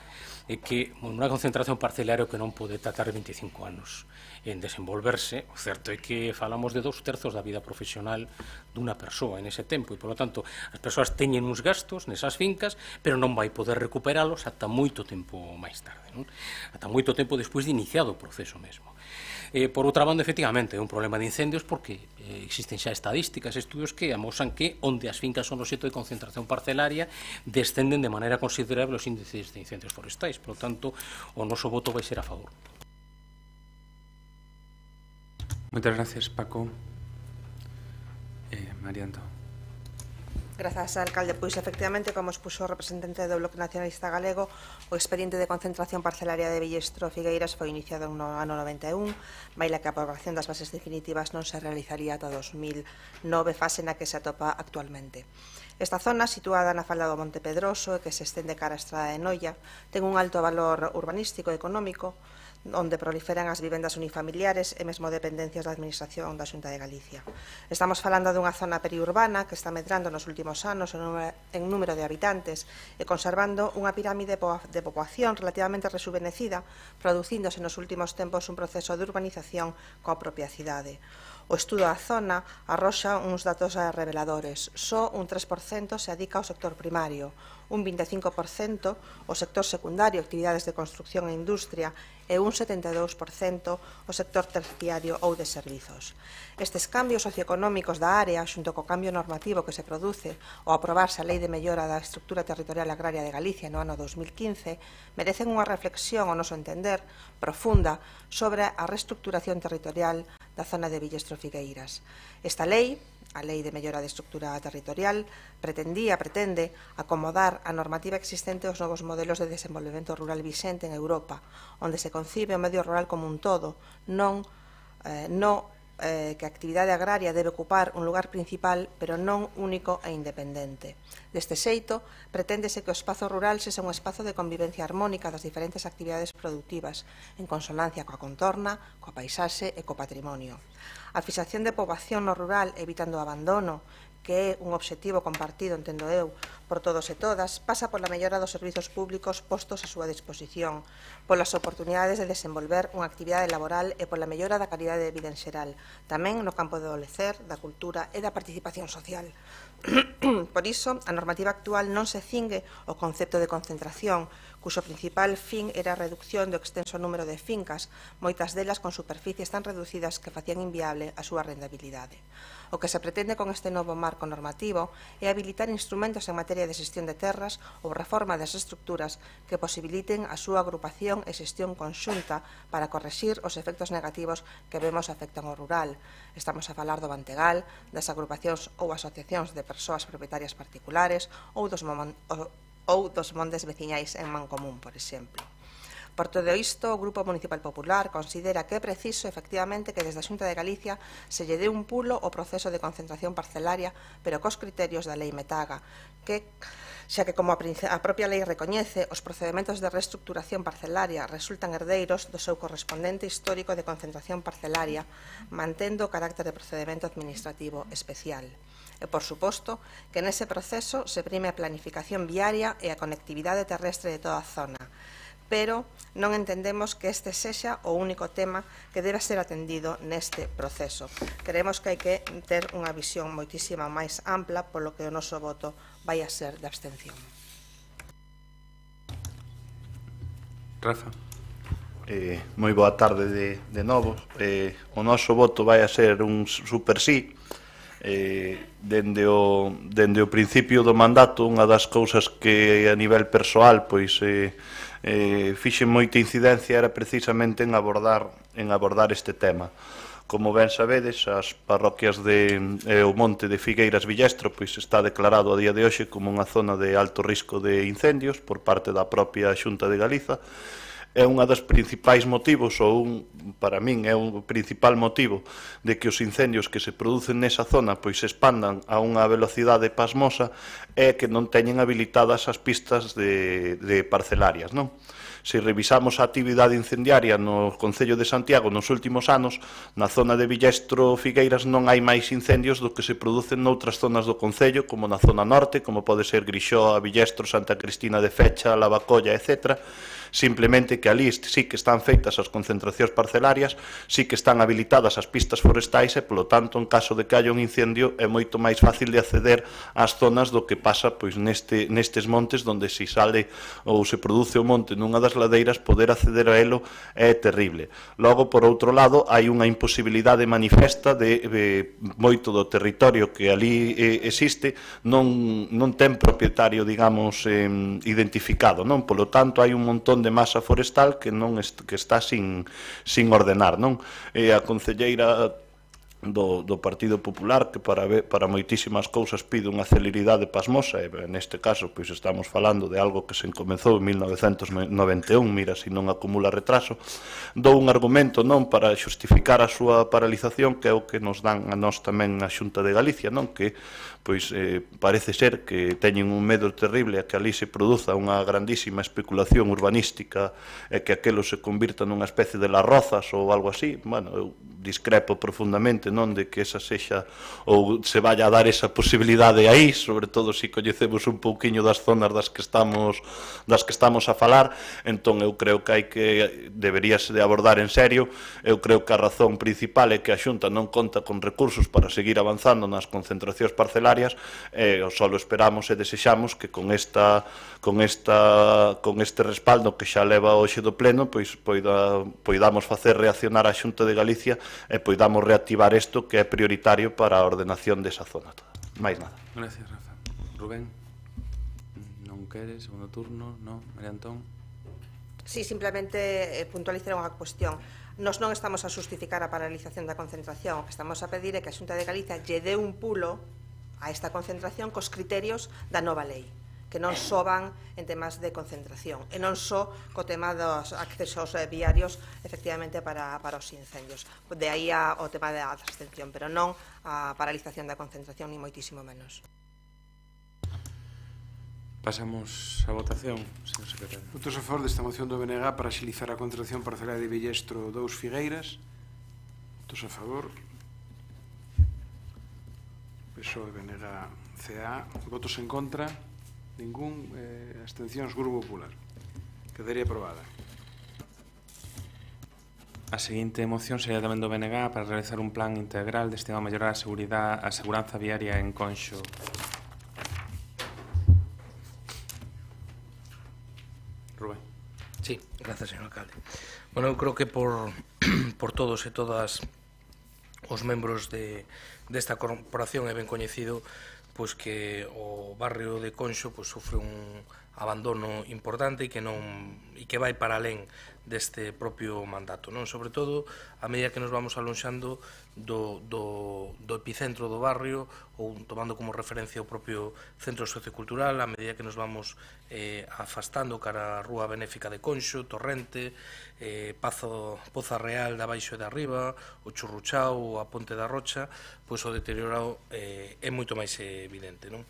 é que unha concentración parcelaria que non pode tratar 25 anos en desenvolverse. O certo é que falamos de 2/3 da vida profesional dunha persoa en ese tempo e, polo tanto, as persoas teñen uns gastos nesas fincas, pero non vai poder recuperalos ata moito tempo máis tarde, ata moito tempo despois de iniciado o proceso mesmo. Por outra banda, efectivamente, é un problema de incendios porque existen xa estadísticas, estudios que amosan que onde as fincas son obxecto de concentración parcelaria descenden de maneira considerable os índices de incendios forestais. Por lo tanto, o noso voto vai ser a favor. Moitas gracias, Paco. Marianto. Grazas, alcalde. Pois, efectivamente, como expuxo o representante do Bloque Nacionalista Galego, o expediente de concentración parcelaria de Villestro Figueiras foi iniciado no ano 91, maila que a aprobación das bases definitivas non se realizaría ata 2009, fase na que se atopa actualmente. Esta zona, situada na falda do Monte Pedroso e que se estende cara a Estrada de Noia, ten un alto valor urbanístico e económico, onde proliferan as vivendas unifamiliares e mesmo dependencias da Administración da Xunta de Galicia. Estamos falando dunha zona periurbana que está medrando nos últimos anos en número de habitantes e conservando unha pirámide de poboación relativamente rejuvenecida, producíndose nos últimos tempos un proceso de urbanización coa propia cidade. O estudo da zona arroxa uns datos reveladores. Só un 3% se adica ao sector primario, un 25% ao sector secundario, actividades de construcción e industria, e un 72% ao sector terciario ou de servizos. Estes cambios socioeconómicos da área, xunto co cambio normativo que se produce ao aprobarse a Lei de Mellora da Estructura Territorial Agraria de Galicia no ano 2015, merecen unha reflexión, ao noso entender, profunda sobre a reestructuración territorial da zona de Villestro Figueiras. Esta lei, a Lei de Mellora de Estructura Territorial, pretende acomodar a normativa existente aos novos modelos de desenvolvemento rural vixente en Europa, onde se concibe o medio rural como un todo, non que a actividade agraria debe ocupar un lugar principal, pero non único e independente. Deste xeito, preténdese que o espazo rural sexa un espazo de convivencia armónica das diferentes actividades productivas, en consonancia coa contorna, coa paisaxe e co patrimonio. A fixación de poboación no rural, evitando o abandono, que é un obxectivo compartido, entendo eu, por todos e todas, pasa pola mellora dos servizos públicos postos a súa disposición, polas oportunidades de desenvolver unha actividade laboral e pola mellora da calidade de vida en xeral, tamén no campo do lecer, da cultura e da participación social. Por iso, a normativa actual non se cingue ao concepto de concentración, cuxo principal fin era a reducción do extenso número de fincas, moitas delas con superficies tan reducidas que facían inviable a súa rentabilidade. O que se pretende con este novo marco normativo é habilitar instrumentos en materia de xestión de terras ou reforma das estructuras que posibiliten a súa agrupación e xestión conxunta para correxir os efectos negativos que vemos afectan ao rural. Estamos a falar do Bantegal, das agrupacións ou asociacións de persoas propietarias particulares ou dos montes veciñais en Mancomún, por exemplo. Por todo isto, o Grupo Municipal Popular considera que é preciso, efectivamente, que desde a Xunta de Galicia se lle dé un pulo ao proceso de concentración parcelaria, pero cos criterios da Lei Metaga, xa que, como a propia lei recoñece, os procedementos de reestructuración parcelaria resultan herdeiros do seu correspondente histórico de concentración parcelaria, mantendo o carácter de procedimento administrativo especial. E, por suposto, que nese proceso se prime a planificación viaria e a conectividade terrestre de toda a zona, pero non entendemos que este sexa o único tema que debe ser atendido neste proceso. Creemos que hai que ter unha visión moitísima máis ampla, polo que o noso voto vai a ser de abstención. Rafa. Moi boa tarde de novo. O noso voto vai a ser un super sí. Dende o principio do mandato, unha das cousas que a nivel persoal fixen moita incidencia era precisamente en abordar este tema. Como ben sabedes, as parroquias o monte de Figueiras Villestro está declarado a día de hoxe como unha zona de alto risco de incendios por parte da propia Xunta de Galiza. É unha das principais motivos, para min é o principal motivo de que os incendios que se producen nesa zona se expandan a unha velocidade pasmosa é que non teñen habilitadas as pistas de parcelarias, non? Se revisamos a actividade incendiaria no Concello de Santiago nos últimos anos, na zona de Villestro Figueiras non hai máis incendios do que se producen noutras zonas do Concello, como na zona norte, como pode ser Grixoa, Villestro, Santa Cristina de Fecha, Lavacolla, etc. Simplemente que ali sí que están feitas as concentracións parcelarias, sí que están habilitadas as pistas forestais e, polo tanto, en caso de que haya un incendio, é moito máis fácil de acceder ás zonas do que pasa nestes montes, onde se sale ou se produce o monte nunha das ladeiras, poder acceder a elo é terrible. Logo, por outro lado, hai unha imposibilidade manifesta de moito do territorio que ali existe, non ten propietario, digamos, identificado, non? Polo tanto, hai un montón de masa forestal que está sin ordenar, non? E a concelleira do Partido Popular, que para moitísimas cousas pide unha celeridade pasmosa, e neste caso estamos falando de algo que se comezou en 1991, mira se non acumula retraso, dou un argumento non para xustificar a súa paralización, que é o que nos dan a nós tamén a Xunta de Galicia, non? Que parece ser que teñen un medo terrible a que ali se produza unha grandísima especulación urbanística e que aquelo se convirta nunha especie de Las Rozas ou algo así. Bueno, eu discrepo profundamente non de que esa sexa ou se vaya a dar esa posibilidade aí, sobre todo se coñecemos un pouquiño das zonas das que estamos a falar. Entón eu creo que deberíase de abordar en serio. Eu creo que a razón principal é que a Xunta non conta con recursos para seguir avanzando nas concentracións parcelarias, e só esperamos e desexamos que con este respaldo que xa leva hoxe do Pleno, poidamos facer reaccionar a Xunta de Galicia e poidamos reactivar isto que é prioritario para a ordenación desa zona toda. Mais nada. Gracias, Rafa. Rubén, non queres segundo turno? Non? María Antón? Sí, simplemente puntualizar unha cuestión. Nos non estamos a xustificar a paralización da concentración, o que estamos a pedir é que a Xunta de Galicia lle dé un pulo a esta concentración cos criterios da nova lei, que non só van en temas de concentración e non só co tema dos accesos viarios efectivamente para os incendios. De aí o tema da abstención, pero non a paralización da concentración ni moitísimo menos. Pasamos a votación, señor secretario. Votos a favor desta moción do BNG para axilizar a contratación parcial de Villestro 2 Figueiras. Votos a favor. PSOE, BNG, CA. Votos en contra. Ningún. Abstencións, Grupo Popular. Quedaría aprobada. A seguinte moción sería tamén do BNG para realizar un plan integral destinado a mellorar a seguranza viaria en Conxo. Rubén. Sí, gracias, señor alcalde. Bueno, eu creo que por todos e todas os membros desta corporación é ben coñecido pois que o barrio de Conxo pois sofre un abandono importante e que vai para alén deste propio mandato, non? Sobre todo a medida que nos vamos alonxando do epicentro do barrio ou tomando como referencia o propio centro sociocultural, a medida que nos vamos afastando cara a Rúa Benéfica de Conxo, Torrente, Poza Real de abaixo e de arriba, o Churruchao, a Ponte da Rocha, pois o deteriorado é moito máis evidente, non?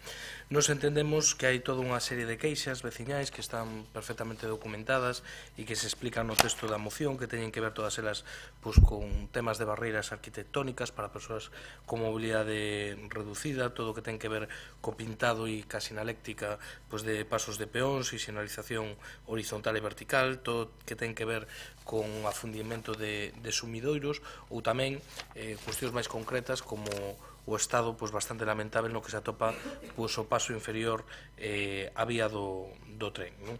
Nos entendemos que hai toda unha serie de queixas veciñais que están perfectamente documentadas e que se explican no texto da moción, que teñen que ver todas elas pois, con temas de barreiras arquitectónicas para persoas con mobilidade reducida, todo o que ten que ver co pintado e ca sinaléctica pois, de pasos de peóns e sinalización horizontal e vertical, todo o que ten que ver con afundimento de sumidoiros ou tamén cuestións máis concretas como o estado pois, bastante lamentable no que se atopa pois, o paso inferior á vía do tren, non?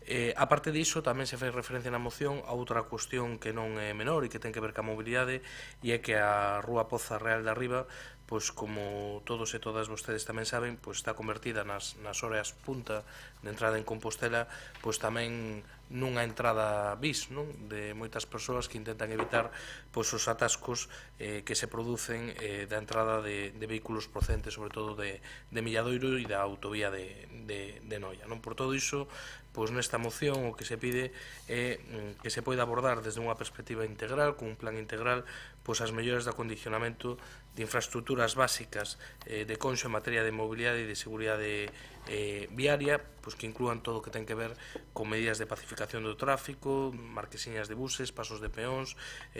A parte diso, tamén se fai referencia na moción a outra cuestión que non é menor e que ten que ver ca mobilidade e é que a Rúa Poza Real de Arriba pois como todos e todas vostedes tamén saben, pois está convertida nas horas punta de entrada en Compostela, pois tamén nunha entrada bis, non? De moitas persoas que intentan evitar pois os atascos que se producen da entrada de vehículos procedentes, sobre todo de Milladoiro e da autovía de Noia, non? Por todo iso, pois nesta moción o que se pide é que se poida abordar desde unha perspectiva integral, con un plan integral, pois as melloras de acondicionamento de infraestructuras básicas de Conxo en materia de mobilidade e de seguridade viaria, pois que inclúan todo o que ten que ver con medidas de pacificación do tráfico, marquesiñas de buses, pasos de peóns,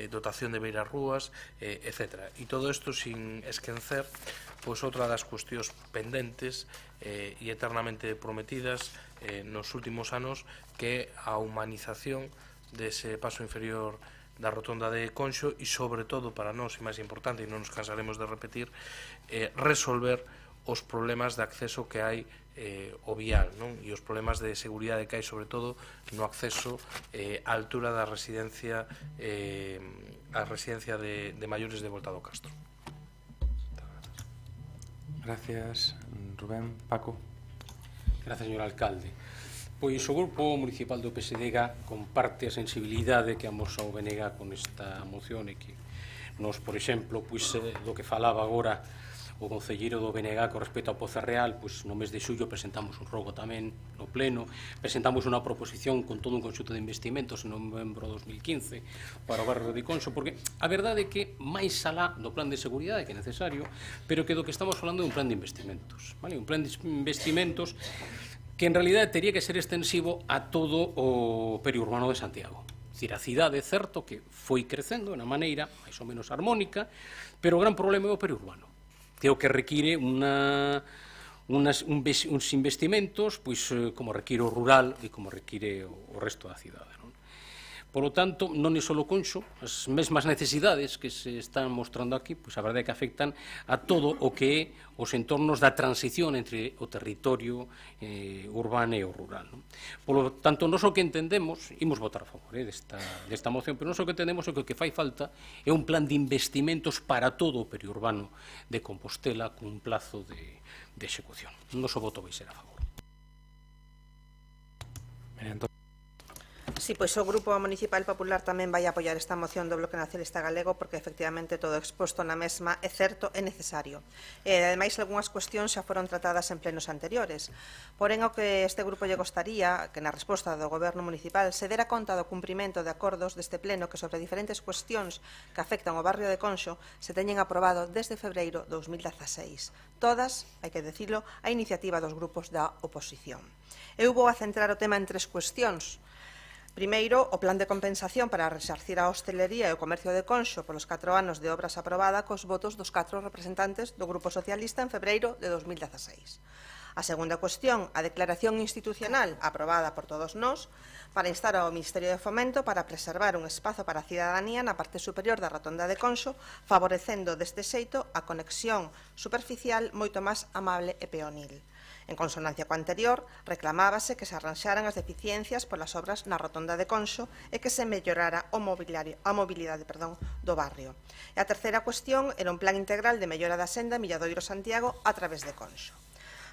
dotación de beiras rúas, etc. E todo isto sin esquecer pois outra das cuestións pendentes e eternamente prometidas nos últimos anos, que é a humanización dese paso inferior da rotonda de Conxo e, sobre todo, para nós, e máis importante, e non nos cansaremos de repetir, resolver os problemas de acceso que hai ao vial, non? E os problemas de seguridade que hai, sobre todo, no acceso á altura da residencia de maiores de Volta do Castro. Gracias, Rubén. Paco. Gracias, señor alcalde. Pois o Grupo Municipal do PSDG comparte a sensibilidade que amosa o BNG con esta moción e que nos, por exemplo, pois, do que falaba agora o concelleiro do BNG con respecto ao Poza Real, pois no mes de xullo presentamos un rogo tamén no pleno, presentamos unha proposición con todo un conxunto de investimentos en novembro de 2015 para o barrio de Conxo, porque a verdade é que máis alá do plan de seguridade que é necesario, pero que do que estamos falando é un plan de investimentos, vale? Un plan de investimentos que en realidad tería que ser extensivo a todo o periurbano de Santiago. Es decir, a cidade é certo que foi crecendo de unha maneira máis ou menos armónica, pero o gran problema é o periurbano, que é o que require uns investimentos pois, como require o rural e como require o resto da cidade, non? Por lo tanto, non é só Conxo, as mesmas necesidades que se están mostrando aquí, pois a verdade é que afectan a todo o que é os entornos da transición entre o territorio urbano e o rural, non? Por lo tanto, nós o que entendemos, imos votar a favor desta moción, pero nós o que entendemos é que o que fai falta é un plan de investimentos para todo o periurbano de Compostela con un plazo de execución. O noso voto vai ser a favor. Sí, pois o Grupo Municipal Popular tamén vai apoiar esta moción do Bloque Nacionalista Galego porque efectivamente todo exposto na mesma é certo e necesario. Ademais, algunhas cuestións xa foron tratadas en plenos anteriores. Porén, o que este grupo lle gostaría que na resposta do Goberno Municipal se dera conta do cumprimento de acordos deste pleno que sobre diferentes cuestións que afectan ao barrio de Conxo se teñen aprobado desde febreiro de 2016. Todas, hai que dicilo, a iniciativa dos grupos da oposición. Eu vou a centrar o tema en tres cuestións. Primeiro, o plan de compensación para resarcir a hostelería e o comercio de Conxo polos 4 anos de obras aprobada cos votos dos 4 representantes do Grupo Socialista en febreiro de 2016. A segunda cuestión, a declaración institucional aprobada por todos nós para instar ao Ministerio de Fomento para preservar un espazo para a cidadanía na parte superior da rotonda de Conxo, favorecendo deste xeito a conexión superficial moito máis amable e peonil. En consonancia co anterior, reclamábase que se arranxaran as deficiencias polas obras na rotonda de Conxo e que se mellorara a mobilidade do barrio. E a terceira cuestión era un plan integral de mellora da senda Milladoiro-Santiago a través de Conxo.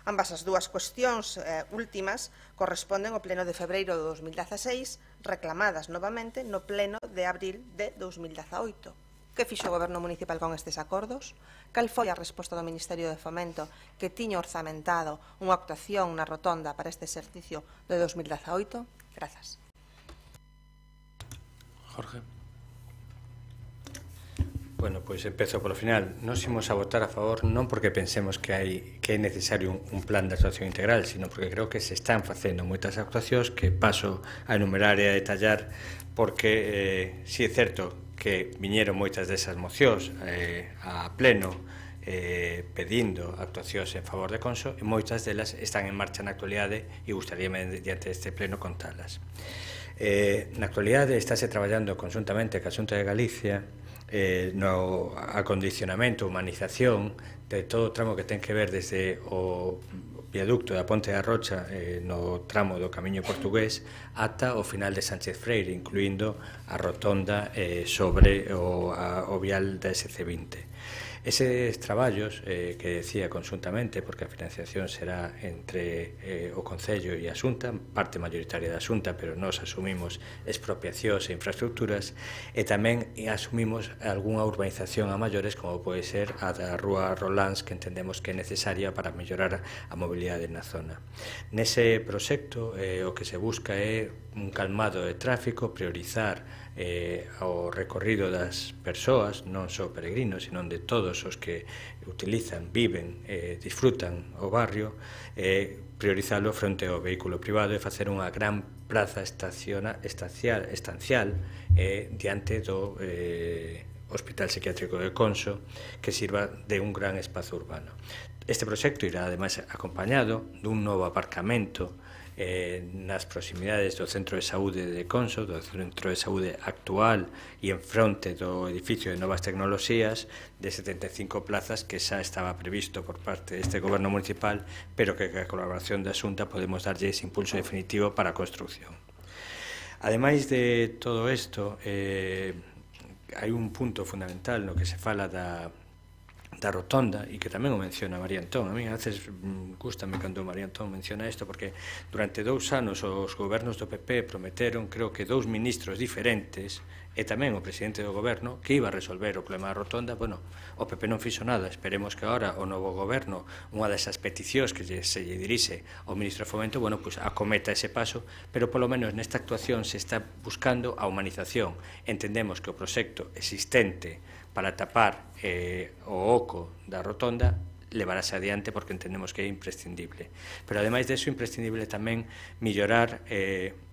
Ambas as dúas cuestións últimas corresponden ao pleno de febreiro de 2016, reclamadas novamente no pleno de abril de 2018. Que fixo o Goberno Municipal con estes acordos? Cal foi a resposta do Ministerio de Fomento que tiña orzamentado unha actuación na rotonda para este exercicio de 2018? Grazas. Jorge. Bueno, pois empezo polo final. Nos imos a votar a favor non porque pensemos que é necesario un plan de actuación integral, sino porque creo que se están facendo moitas actuacións que paso a enumerar e a detallar porque si é certo que viñeron moitas desas mocións a pleno pedindo actuacións en favor de Conxo e moitas delas están en marcha na actualidade e gustaríame diante deste pleno contalas. Na actualidade estáse traballando conjuntamente ca Xunta de Galicia no acondicionamento, humanización de todo o tramo que ten que ver desde o viaducto da Ponte da Rocha no tramo do Camiño Portugués ata o final de Sánchez Freire, incluindo a rotonda sobre o vial da SC20. Eses traballos que decía conjuntamente, porque a financiación será entre o Concello e a Xunta, parte mayoritaria da Xunta, pero nós asumimos expropiacións e infraestructuras e tamén asumimos algunha urbanización a maiores como pode ser a da Rúa Rolands, que entendemos que é necesaria para mellorar a mobilidade na zona. Nese proxecto o que se busca é un calmado de tráfico, priorizar o recorrido das persoas, non só peregrinos, sino de todos os que utilizan, viven, disfrutan o barrio, priorizalo fronte ao vehículo privado e facer unha gran plaza estancial diante do Hospital Psiquiátrico de Conxo que sirva de un gran espazo urbano. Este proxecto irá ademais acompañado dun novo aparcamento nas proximidades do Centro de Saúde de Conxo, do Centro de Saúde actual e en fronte do edificio de Novas Tecnoloxías de 75 plazas que xa estaba previsto por parte deste Goberno Municipal, pero que a colaboración da Xunta podemos darlle ese impulso definitivo para a construcción. Ademais de todo isto, hai un punto fundamental no que se fala da rotonda e que tamén o menciona María Antón. A mí a veces gustame cando María Antón menciona isto porque durante 2 anos os gobernos do PP prometeron, creo que 2 ministros diferentes e tamén o presidente do goberno que iba a resolver o problema da rotonda. Bueno, o PP non fixo nada. Esperemos que agora o novo goberno, unha desas peticións que se lle dirixe ao ministro de Fomento, bueno, pues acometa ese paso, pero polo menos nesta actuación se está buscando a humanización. Entendemos que o proxecto existente para tapar o oco da rotonda levarase adiante porque entendemos que é imprescindible. Pero ademais deso, imprescindible tamén mellorar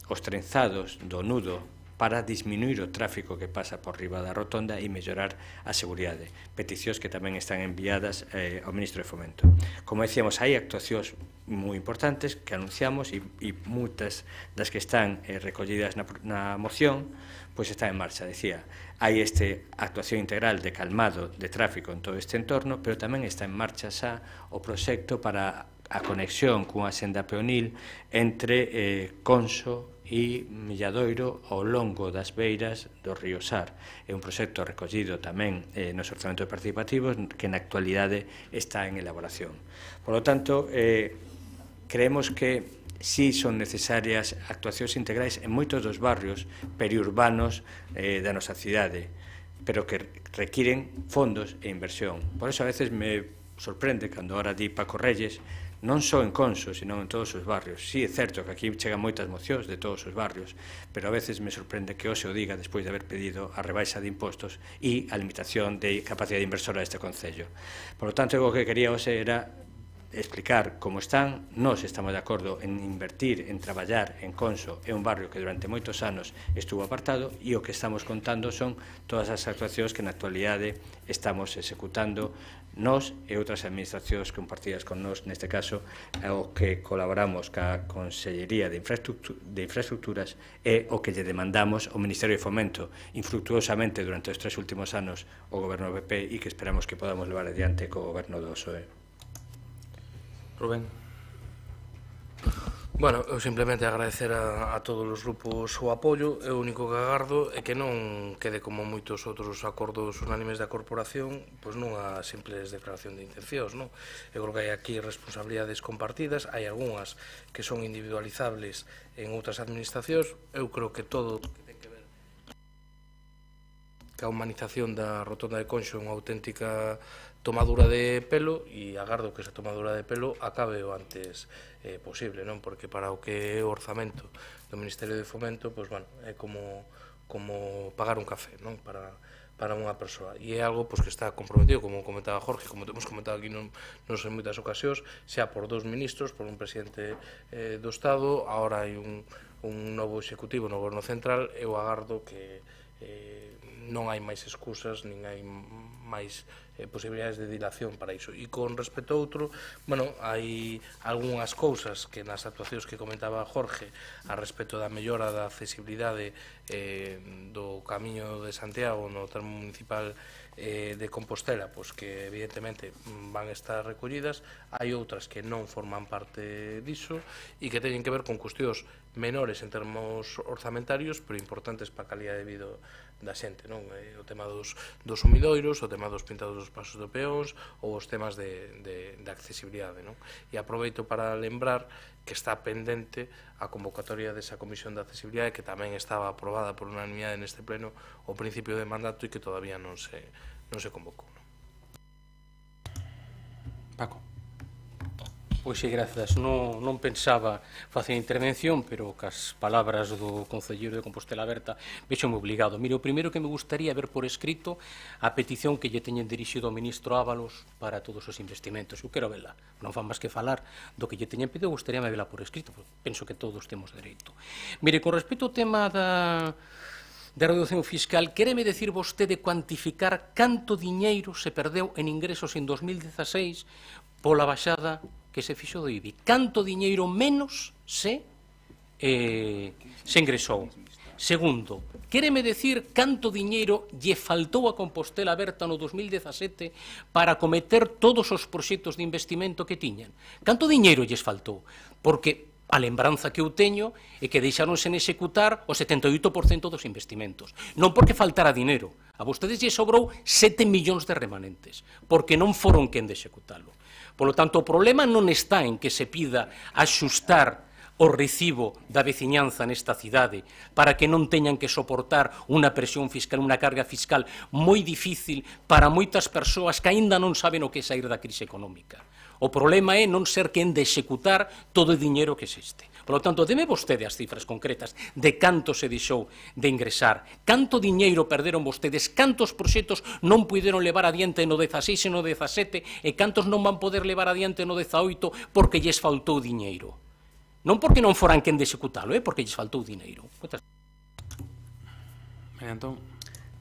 os trenzados do nudo para disminuir o tráfico que pasa por riba da rotonda e mellorar a seguridade. Peticións que tamén están enviadas ao Ministro de Fomento. Como decíamos, hai actuacións moi importantes que anunciamos e moitas das que están recollidas na moción pois está en marcha. Decía, hai esta actuación integral de calmado de tráfico en todo este entorno, pero tamén está en marcha xa o proxecto para a conexión cunha senda peonil entre Conxo e Milladoiro ao longo das beiras do río Sar. É un proxecto recollido tamén nos orzamentos participativos que na actualidade está en elaboración. Por lo tanto, creemos que si son necesarias actuacións integrais en moitos dos barrios periurbanos da nosa cidade, pero que requiren fondos e inversión. Por eso a veces me sorprende cando ahora di Paco Reyes, non só en Conso, sino en todos os barrios. Sí, é certo que aquí chegan moitas mocións de todos os barrios, pero a veces me sorprende que hoxe o diga despois de haber pedido a rebaixa de impostos e a limitación de capacidade inversora deste Concello. Por lo tanto, o que quería hoxe era explicar como están. Nós estamos de acordo en invertir, en traballar en Conso, é un barrio que durante moitos anos estuvo apartado, e o que estamos contando son todas as actuacións que na actualidade estamos executando nós e outras administracións compartidas con nós, neste caso o que colaboramos ca Consellería de Infraestructuras e o que lle demandamos ao Ministerio de Fomento infructuosamente durante os 3 últimos anos o Goberno do PP, e que esperamos que podamos levar adiante co Goberno do PSOE. Rubén. Bueno, eu simplemente agradecer a todos os grupos o apoio. O único que agardo é que non quede como moitos outros acordos unánimes da corporación, pois nunha simples declaración de intencións, non? Eu creo que hai aquí responsabilidades compartidas, hai algunhas que son individualizables en outras administracións. Eu creo que todo que ten que ver ca humanización da rotonda de Conxo é unha auténtica tomadura de pelo, e agardo que esa tomadura de pelo acabe o antes posible, non? Porque para o que é o orzamento do Ministerio de Fomento, pois, bueno, é como pagar un café, non? Para unha persoa, e é algo pois que está comprometido, como comentaba Jorge, como temos comentado aquí en moitas ocasións, xa por 2 ministros, por un presidente do Estado. Agora hai un novo executivo no Goberno Central. Eu agardo que non hai máis excusas, nin hai máis posibilidades de dilación para iso. E con respecto a outro, bueno, hai algunhas cousas que nas actuacións que comentaba Jorge a respecto da mellora da accesibilidade do Camiño de Santiago no tramo municipal de Compostela, pois que evidentemente van estar recollidas. Hai outras que non forman parte diso e que teñen que ver con cuestións menores en termos orzamentarios, pero importantes para a calidad de vida da xente, non? O tema dos sumidoiros, o tema dos pintados dos pasos de peóns, ou os temas de accesibilidade, non? E aproveito para lembrar que está pendente a convocatoria desa Comisión de Accesibilidade, que tamén estaba aprobada por unanimidade neste pleno ao principio de mandato e que todavía non se convocou. Paco. Pois sí, grazas. Non pensaba facer intervención, pero cas palabras do concelleiro de Compostela Aberta vexome obligado. Mire, o primeiro que me gustaría ver por escrito a petición que lle teñen dirixido ao ministro Ábalos para todos os investimentos. Eu quero vela. Non fan máis que falar do que lle teñen pedido, gustaríame vela por escrito, porque penso que todos temos dereito. Mire, con respecto ao tema da reducción fiscal, quéreme decir vostede cuantificar canto diñeiro se perdeu en ingresos en 2016 pola baixada que se fixo do IBI? Canto diñeiro menos se ingresou? Segundo, quéreme decir canto diñeiro lle faltou a Compostela Aberta no 2017 para cometer todos os proxectos de investimento que tiñan? Canto diñeiro lles faltou? Porque a lembranza que eu teño é que deixaronse en executar o 78% dos investimentos. Non porque faltara dinero, a vostedes lle sobrou 7 millóns de remanentes, porque non foron quen de executalo. Por lo tanto, o problema non está en que se pida axustar o recibo da veciñanza nesta cidade para que non teñan que soportar unha presión fiscal, unha carga fiscal moi difícil para moitas persoas que aínda non saben o que é sair da crise económica. O problema é non ser quen de executar todo o diñeiro que existe. Por lo tanto, deme vostede as cifras concretas de canto se deixou de ingresar, canto diñeiro perderon vostedes, cantos proxectos non puideron levar adiante no 16 e no 17 e cantos non van poder levar adiante no 18 porque lles faltou diñeiro. Non porque non foran quen de executalo, porque lles faltou diñeiro. Entón,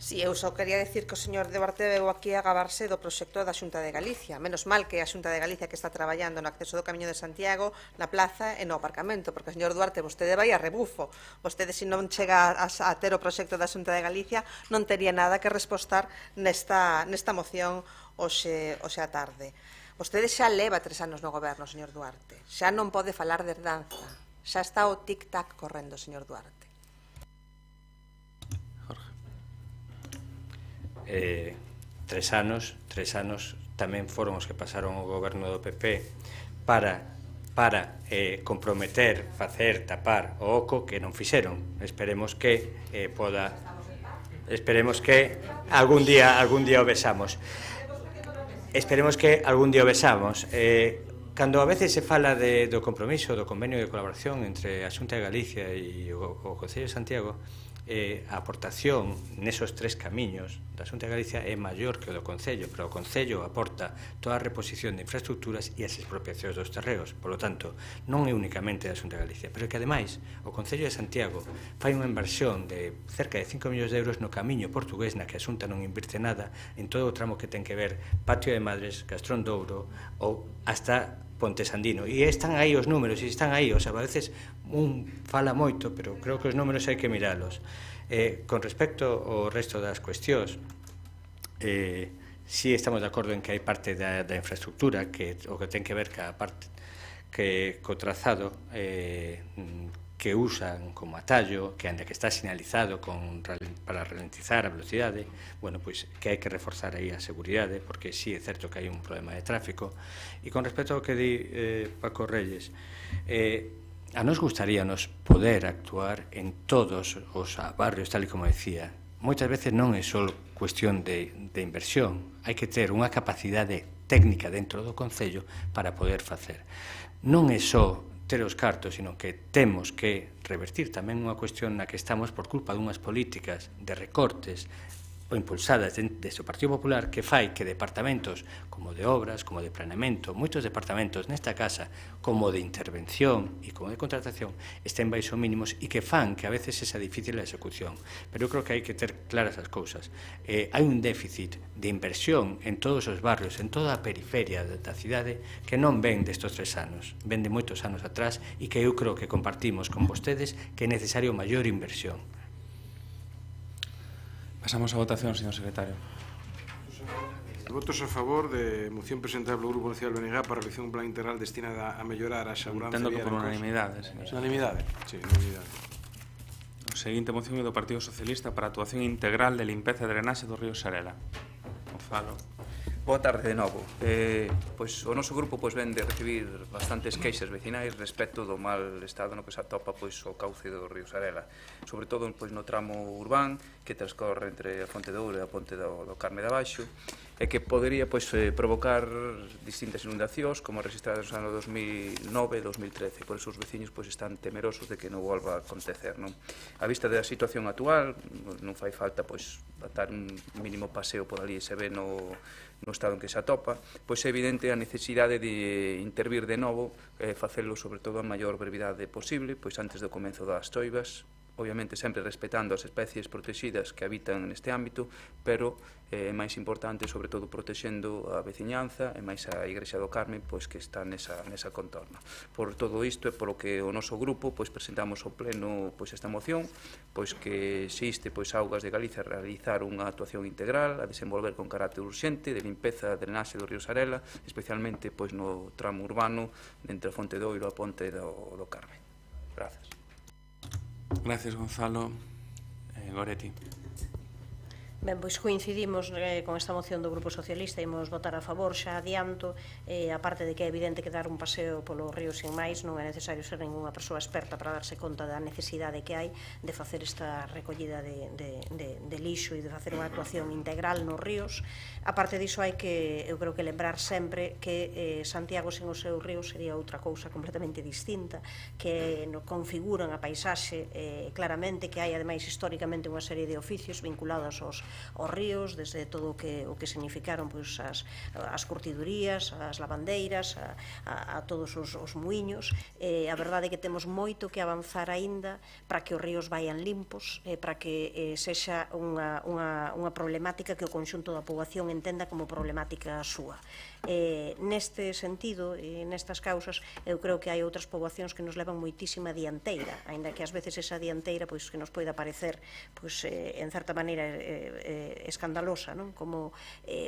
Si, eu só quería decir que o señor Duarte veu aquí a gabarse do proxecto da Xunta de Galicia. Menos mal que a Xunta de Galicia que está traballando no acceso do Camiño de Santiago, na plaza e no aparcamento, porque, señor Duarte, vostede vai a rebufo. Vostede, se non chega a ter o proxecto da Xunta de Galicia, non tería nada que respostar nesta moción hoxe a tarde. Vostede xa leva 3 anos no goberno, señor Duarte. Xa non pode falar de herdanza. Xa está o tic-tac correndo, señor Duarte. 3 anos tamén foron os que pasaron o goberno do PP para para comprometer, facer, tapar o oco que non fixeron. Esperemos que algún día o vexamos. Esperemos que algún día o vexamos. Cando a veces se fala do compromiso, do convenio de colaboración entre a Xunta de Galicia e o Concello de Santiago, a aportación nesos tres camiños da Xunta de Galicia é maior que o do Concello, pero o Concello aporta toda a reposición de infraestructuras e as expropiacións dos terreos. Por lo tanto, non é únicamente da Xunta de Galicia, pero que ademais o Concello de Santiago fai unha inversión de cerca de 5 millóns de euros no camiño portugués, na que a Xunta non invirte nada, en todo o tramo que ten que ver Patio de Madres, Castrón de Ouro ou hasta Ponte Sandino. E están aí os números, e están aí, o sea, a veces un fala moito, pero creo que os números hai que miralos. Con respecto ao resto das cuestións, si estamos de acordo en que hai parte da infraestructura que o que ten que ver ca parte que co trazado que usan como atallo, que anda que está sinalizado para ralentizar a velocidade, bueno, pois que hai que reforzar aí a seguridade, porque sí é certo que hai un problema de tráfico. E con respecto ao que di Paco Reyes, a nos gustaríanos poder actuar en todos os barrios, tal e como decía. Moitas veces non é só cuestión de inversión, hai que ter unha capacidade técnica dentro do Concello para poder facer. Non é só ter os cartos, sino que temos que revertir tamén unha cuestión na que estamos por culpa dunhas políticas de recortes ou impulsadas desde o Partido Popular que fai que departamentos como de obras, como de planeamento, moitos departamentos nesta casa, como de intervención e como de contratación, estén baixo mínimos e que fan que a veces sexa difícil a execución. Pero eu creo que hai que ter claras as cousas. Hai un déficit de inversión en todos os barrios, en toda a periferia da cidade, que non ven destos 3 anos, ven de moitos anos atrás e que eu creo que compartimos con vostedes que é necesario maior inversión. Pasamos a votación, señor secretario. Votos a favor de moción presentada polo Grupo Nacional BNG para realizar un plan integral destinado a mellorar a seguranza Entendo que vial. por unanimidade, señor. Unanimidade, sí, unanimidade. A seguinte moción é do Partido Socialista para a actuación integral de limpeza e drenaxe do río Sarela. Gonzalo. Boa tarde de novo. Pois o noso grupo ven de recibir bastantes queixas vecinais respecto do mal estado no que se atopa o cauce do río Sarela, sobre todo no tramo urbán que transcorre entre a Fonte de Ouro e a Ponte do Carme de Abaixo e que podería provocar distintas inundacións como registradas no ano 2009 e 2013. Por eso os veciños están temerosos de que non volva a acontecer. A vista da situación actual non fai falta dar un mínimo paseo por ali e se ve no estado en que se atopa, pois é evidente a necesidade de intervir de novo, facelo sobre todo a maior brevidade posible, pois antes do comenzo das choivas, obviamente sempre respetando as especies protegidas que habitan neste ámbito, pero é máis importante, sobre todo, protexendo a veciñanza e máis a Igrexa do Carme, que está nesa contorna. Por todo isto, é polo que o noso grupo presentamos ao pleno esta moción, que existe Augas de Galicia a realizar unha actuación integral, a desenvolver con carácter urxente, de limpeza e drenaxe do río Sarela, especialmente no tramo urbano entre a Fonte de Ouro e a Ponte do Carme. Grazas. Gracias, Gonzalo. Goretti. Ben, pois coincidimos con esta moción do Grupo Socialista e imos votar a favor, xa adianto, aparte de que é evidente que dar un paseo polo río sin máis non é necesario ser ninguna persoa experta para darse conta da necesidade que hai de facer esta recollida de lixo e de facer unha actuación integral nos ríos. Aparte diso hai que, eu creo que lembrar sempre que Santiago sen os seus ríos sería outra cousa completamente distinta, que configuran a paisaxe claramente, que hai ademais históricamente unha serie de oficios vinculados aos ríos, desde todo o que significaron as curtidurías, as lavandeiras, a todos os muiños. A verdade é que temos moito que avanzar aínda para que os ríos vayan limpos, para que sexa unha problemática que o conxunto da poboación entenda como problemática súa. Neste sentido, e nestas causas, eu creo que hai outras poboacións que nos levan moitísima dianteira, aínda que ás veces esa dianteira que nos poida parecer en certa maneira escandalosa, non? Como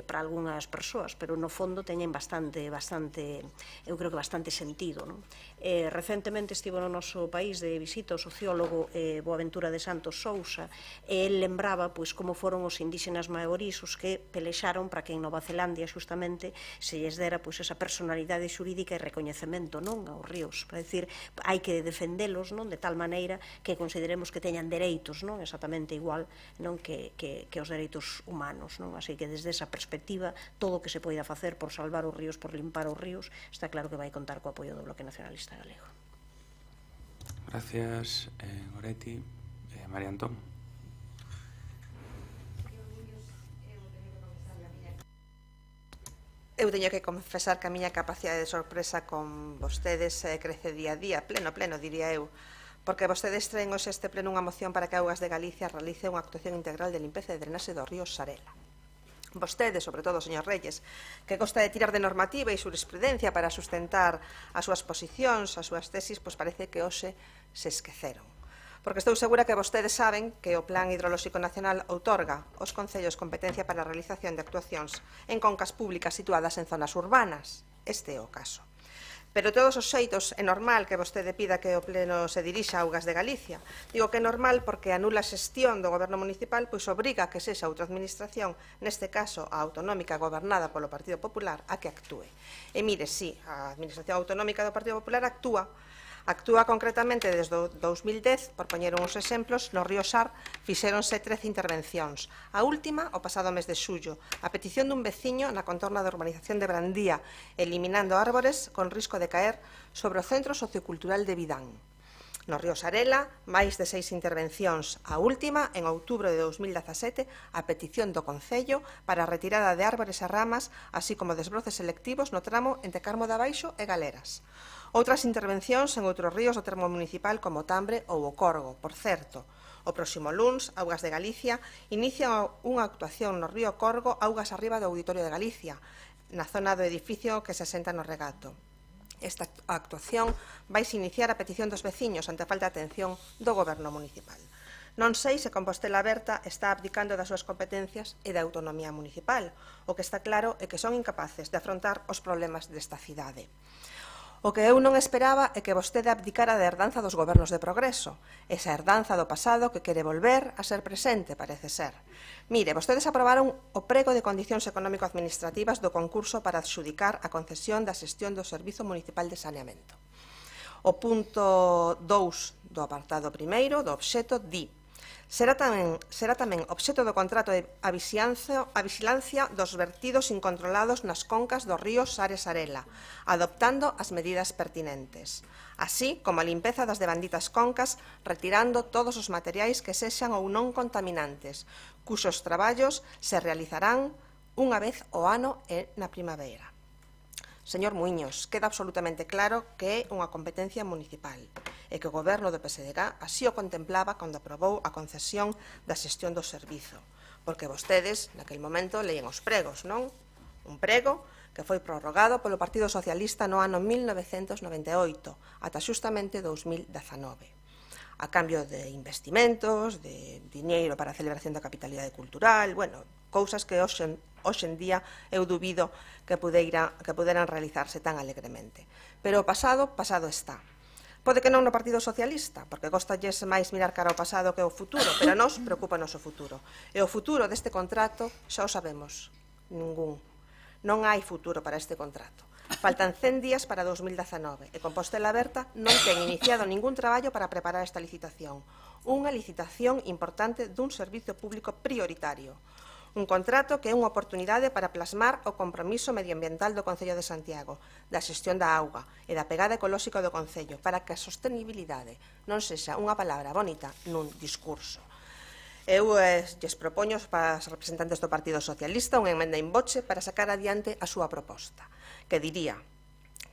para algunhas persoas, pero no fondo teñen bastante, eu creo que bastante sentido, non? Recentemente estivo no noso país de visita o sociólogo Boaventura de Santos Sousa, e el lembraba pois como foron os indígenas maorís os que pelexaron para que en Nova Zelandia xustamente se lles dera pois esa personalidade xurídica e recoñecemento, non, aos ríos. Para decir, hai que defendelos, non, de tal maneira que consideremos que teñan dereitos, non, exactamente igual, non, que os dereitos humanos, non? Así que desde esa perspectiva todo o que se poida facer por salvar os ríos, por limpar os ríos, está claro que vai contar co apoio do Bloque Nacionalista Galego. Gracias, Goretti. María Antón. Eu teño que confesar que a miña capacidade de sorpresa con vostedes crece día a día, pleno, diría eu, porque vostedes traen hoxe este pleno unha moción para que Augas de Galicia realice unha actuación integral de limpeza e drenaxe do río Sarela. Vostedes, sobre todo o señor Reyes, que gosta de tirar de normativa e jurisprudencia para sustentar as súas posicións, as súas tesis, pois parece que hoxe se esqueceron. Porque estou segura que vostedes saben que o Plan Hidrolóxico Nacional outorga aos concellos competencia para a realización de actuacións en concas públicas situadas en zonas urbanas. Este é o caso. Pero de todos os xeitos é normal que vostede pida que o Pleno se dirixa a Augas de Galicia. Digo que é normal porque a nula xestión do Goberno Municipal pois obriga a que sexa outra administración, neste caso a autonómica gobernada polo Partido Popular, a que actúe. E mire, si, a administración autonómica do Partido Popular actúa concretamente desde o 2010, por poñer uns exemplos, no río Sar fixéronse 13 intervencións. A última, o pasado mes de xullo, a petición dun veciño na contorna da urbanización de Brandía, eliminando árbores con risco de caer sobre o Centro Sociocultural de Vidán. No río Sarela, máis de 6 intervencións. A última, en outubro de 2017, a petición do Concello para a retirada de árbores e ramas, así como desbroces selectivos no tramo entre Carmo de Abaixo e Galeras. Outras intervencións en outros ríos do termo municipal como Tambre ou o Corgo. Por certo, o próximo luns, Augas de Galicia inicia unha actuación no río Corgo augas arriba do Auditorio de Galicia, na zona do edificio que se asenta no regato. Esta actuación vai se iniciar a petición dos veciños ante a falta de atención do Goberno Municipal. Non sei se Compostela Berta está abdicando das súas competencias e da autonomía municipal. O que está claro é que son incapaces de afrontar os problemas desta cidade. O que eu non esperaba é que vostede abdicara da herdanza dos gobernos de progreso, esa herdanza do pasado que quere volver a ser presente, parece ser. Mire, vostedes aprobaron o prego de condicións económico-administrativas do concurso para adxudicar a concesión da xestión do Servizo Municipal de Saneamento. O punto 2 do apartado primeiro do obxecto di: será tamén obxecto do contrato a vixilancia dos vertidos incontrolados nas concas do río Sare Sarela, adoptando as medidas pertinentes, así como a limpeza das devanditas concas, retirando todos os materiais que sexan ou non contaminantes, cuxos traballos se realizarán unha vez ao ano e na primavera. Señor Muiños, queda absolutamente claro que é unha competencia municipal e que o Goberno do PSDG así o contemplaba cando aprobou a concesión da xestión do servizo, porque vostedes, naquel momento, leían os pregos, non? Un prego que foi prorrogado polo Partido Socialista no ano 1998, ata xustamente 2019. A cambio de investimentos, de diñeiro para a celebración da capitalidade cultural, bueno, cousas que hoxe en día eu dubido que puderan realizarse tan alegremente. Pero o pasado está. Pode que non no Partido Socialista, porque gostalles máis mirar cara ao pasado que ao futuro, pero nos preocupa o noso futuro. E o futuro deste contrato xa o sabemos, ningún. Non hai futuro para este contrato. Faltan 100 días para 2019 e Compostela Berta non ten iniciado ningún traballo para preparar esta licitación. Unha licitación importante dun servizo público prioritario. Un contrato que é unha oportunidade para plasmar o compromiso medioambiental do Concello de Santiago, da xestión da auga e da pegada ecolóxica do Concello, para que a sostenibilidade non sexa unha palabra bonita nun discurso. Eu lles propoño para os representantes do Partido Socialista unha emenda in voce para sacar adiante a súa proposta, que diría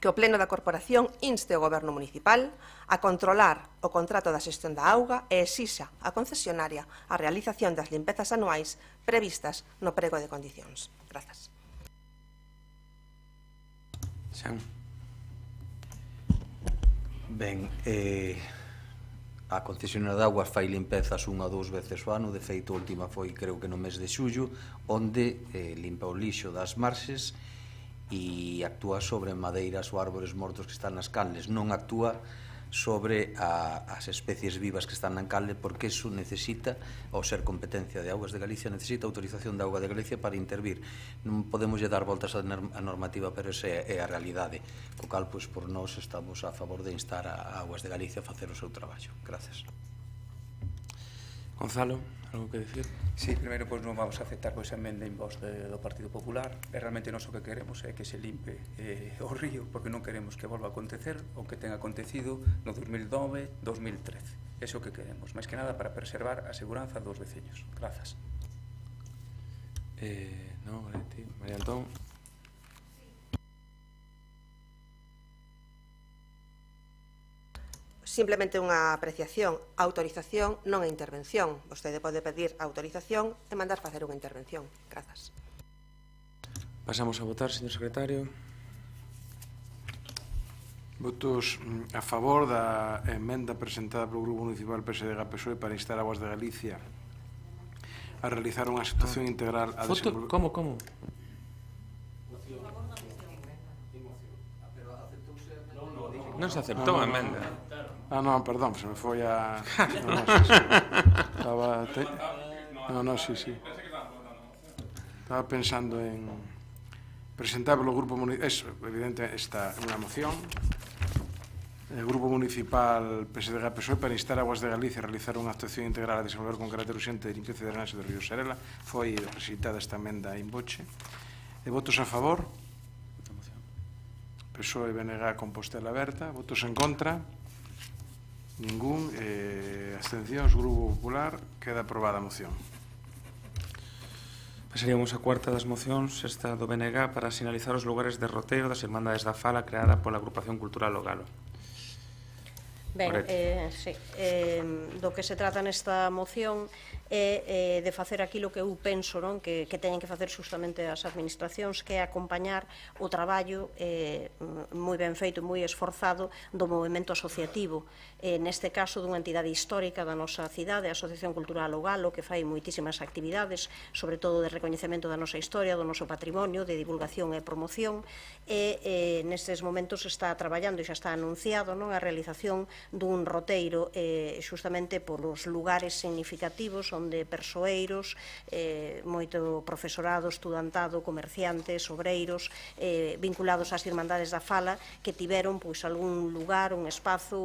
que o Pleno da Corporación inste o Goberno Municipal a controlar o contrato da xestión da auga e exixa a concesionaria a realización das limpezas anuais previstas no prego de condicións. Grazas. Ben, A concesionaria de augas fai limpezas unha ou dous veces ao ano, de feito, a última foi, creo que no mes de xullo, onde limpa o lixo das marxes e actúa sobre madeiras ou árbores mortos que están nas canles. Non actúa sobre as especies vivas que están na canle, porque iso necesita, ao ser competencia de Augas de Galicia, necesita autorización de Auga de Galicia para intervir. Non podemos lle dar voltas á normativa, pero esa é a realidade. Co cal, pois, por nós estamos a favor de instar a Augas de Galicia a facer o seu traballo. Gracias. Gonzalo, algo que decir? Sí, primeiro, pois non vamos a aceptar pois a emenda en voz do Partido Popular, e realmente nós o que queremos é que se limpe o río, porque non queremos que volva a acontecer o que ten acontecido no 2009-2013. É o que queremos, máis que nada para preservar a seguranza dos veciños. Grazas. Non, María Antón. Simplemente unha apreciación, autorización non é intervención. Vostede pode pedir autorización e mandar facer unha intervención. Grazas. Pasamos a votar, señor secretario. Votos a favor da emenda presentada polo Grupo Municipal PSDG-PSOE para instar a Augas de Galicia a realizar unha situación integral a desenvolver... Como? Non se aceptou a emenda. Non, perdón, se me foi a... Sí. Estaba pensando en presentar polo Grupo Municipal... Evidente, esta é unha moción. El Grupo Municipal PSDG-PSOE para instar a Augas de Galicia a realizar unha actuación integral a desenvolver con carácter urxente de limpieza de drenaxe do río Serela. Foi recitada esta emenda in voce. E votos a favor? PSOE, BNG, Compostela Aberta. Votos en contra? Ningún. Abstencións, Grupo Popular. Queda aprobada a moción. Pasaríamos a cuarta das mocións, esta do BNG, para sinalizar os lugares de roteiro das Irmandades da Fala creada pola Agrupación Cultural Logalo. Ben, sí, do que se trata nesta moción é de facer aquilo que eu penso, non, que teñen que facer justamente as administracións, que é acompañar o traballo moi ben feito, moi esforzado do movimento asociativo, neste caso dunha entidade histórica da nosa cidade, a Asociación Cultural O Galo, que fai moitísimas actividades, sobre todo de recoñecemento da nosa historia, do noso patrimonio, de divulgación e promoción, e nestes momentos está traballando e xa está anunciado, non, a realización dun roteiro justamente polos lugares significativos onde persoeiros, moito profesorado, estudantado, comerciantes, obreiros, vinculados ás Irmandades da Fala, que tiveron pois algún lugar, un espazo,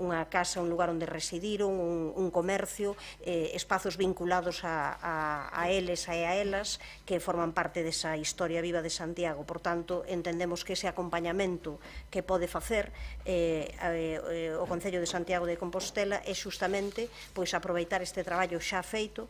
unha casa, un lugar onde residiron, un comercio, espazos vinculados a eles e a elas, que forman parte desa historia viva de Santiago. Por tanto, entendemos que ese acompañamento que pode facer o Concello de Santiago de Compostela é justamente pois aproveitar este traballo xa feito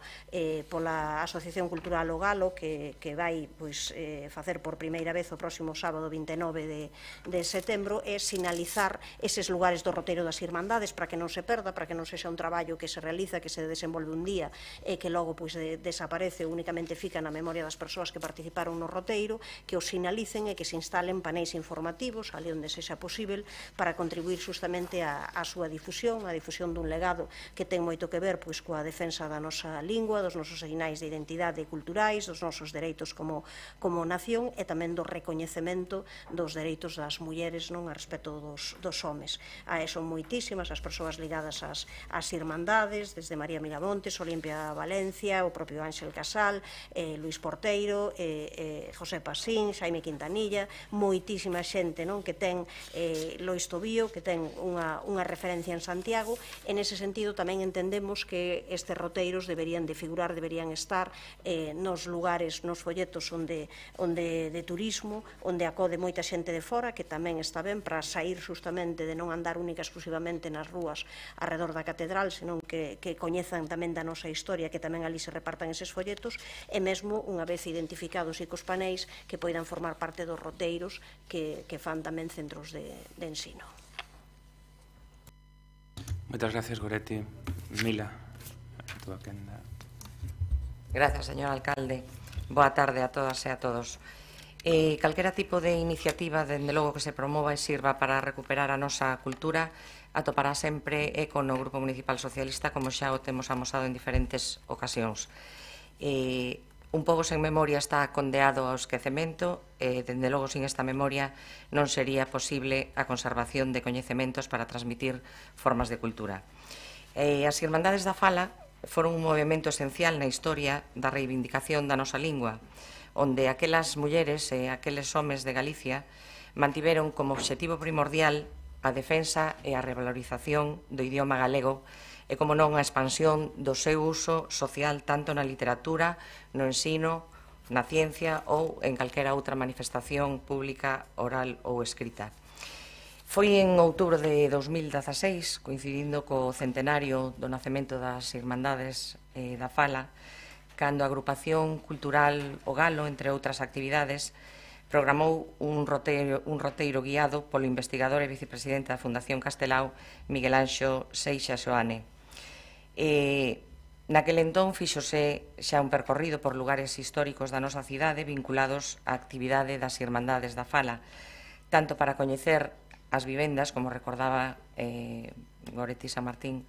pola Asociación Cultural O Galo, que vai pois facer por primeira vez o próximo sábado 29 de setembro, e sinalizar eses lugares do roteiro das Irmandades para que non se perda, para que non sexa un traballo que se realiza, que se desenvolve un día e que logo pois desaparece, únicamente fica na memoria das persoas que participaron no roteiro, que os sinalicen e que se instalen paneis informativos ali onde sexa posible para contribuir justamente a súa difusión, a difusión dun legado que ten moito que ver pois coa defensa da nosa lingua, dos nosos sinais de identidade culturais, dos nosos dereitos como nación e tamén do recoñecemento dos dereitos das mulleres, non, a respecto dos homes. Son moitísimas as persoas ligadas ás Irmandades, desde María Miramontes, Olimpia Valencia, o propio Ángel Casal, Luís Porteiro, José Pasín, Xaime Quintanilla, moitísima xente, non, que ten Lois Tobío, que ten unha referencia en Santiago. En ese sentido tamén entendemos que estes roteiros deberían de figurar, deberían estar nos lugares, nos folletos onde de turismo, onde acode moita xente de fora, que tamén está ben para sair justamente de non andar única exclusivamente nas rúas arredor da catedral, senón que coñezan tamén da nosa historia, que tamén ali se repartan eses folletos, e mesmo unha vez identificados e cos paneis que poidan formar parte dos roteiros que fan tamén centros de ensino. Moitas gracias, Goretti. Mila, a túa quenda. Gracias, señor alcalde. Boa tarde a todas e a todos. Calquera tipo de iniciativa, dende logo que se promova e sirva para recuperar a nosa cultura, atopará sempre eco no Grupo Municipal Socialista, como xa o temos amosado en diferentes ocasións. Un pobo sen memoria está condeado ao esquecemento, e, dende logo, sin esta memoria non sería posible a conservación de coñecementos para transmitir formas de cultura. As Irmandades da Fala foron un movimento esencial na historia da reivindicación da nosa lingua, onde aquelas mulleres e aqueles homes de Galicia mantiveron como obxectivo primordial a defensa e a revalorización do idioma galego e, como non, a expansión do seu uso social tanto na literatura, no ensino, na ciencia ou en calquera outra manifestación pública, oral ou escrita. Foi en outubro de 2016, coincidindo co centenario do nacemento das Irmandades da Fala, cando a agrupación cultural O Galo, entre outras actividades, programou un roteiro guiado polo investigador e vicepresidente da Fundación Castelao, Miguel Anxo Seixa Xoane. Naquel entón fíxose xa un percorrido por lugares históricos da nosa cidade vinculados á actividade das Irmandades da Fala, tanto para coñecer as vivendas, como recordaba Goretti San Martín,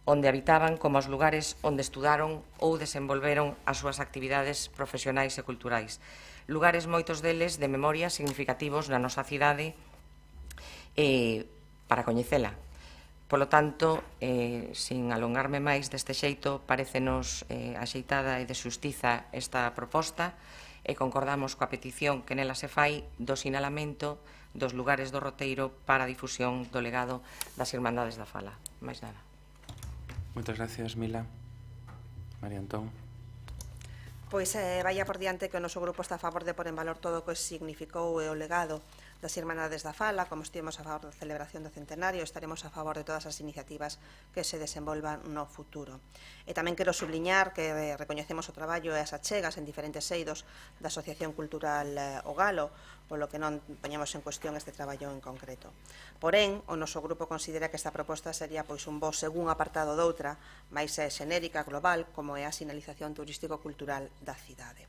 onde habitaban, como os lugares onde estudaron ou desenvolveron as súas actividades profesionais e culturais. Lugares, moitos deles, de memoria significativos na nosa cidade para coñecela. Polo tanto, sin alongarme máis deste xeito, parecenos axeitada e de xustiza esta proposta e concordamos coa petición que nela se fai do sinalamento dos lugares do roteiro para a difusión do legado das Irmandades da Fala. Máis nada. Moitas gracias, Mila. María Antón. Pois vaya por diante que o noso grupo está a favor de pôr en valor todo o que significou o legado das Irmandades da Fala. Como estivemos a favor da celebración do centenario, estaremos a favor de todas as iniciativas que se desenvolvan no futuro. E tamén quero subliñar que recoñecemos o traballo e as achegas en diferentes eidos da Asociación Cultural O Galo, polo que non poñemos en cuestión este traballo en concreto. Porén, o noso grupo considera que esta proposta sería pois un bo segundo apartado doutra, máis xenérica, global, como é a sinalización turístico-cultural da cidade.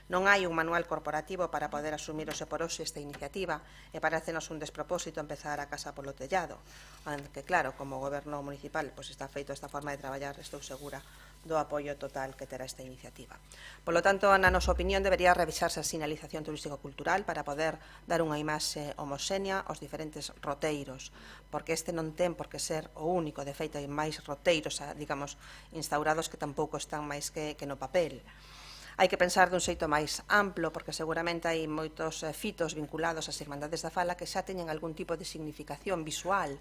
Non hai un manual corporativo para poder asumir o seporoso esta iniciativa e parécenos un despropósito empezar a casa polo tellado, aunque claro, como goberno municipal está feito esta forma de traballar, estou segura do apoio total que terá esta iniciativa. Polo tanto, na nosa opinión, debería revisarse a sinalización turístico-cultural para poder dar unha imaxe homoxénea aos diferentes roteiros, porque este non ten por que ser o único. De feito, hai máis roteiros, digamos, instaurados que tampouco están máis que no papel. Hai que pensar dun xeito máis amplo, porque seguramente hai moitos fitos vinculados ás Irmandades da Fala que xa teñen algún tipo de significación visual.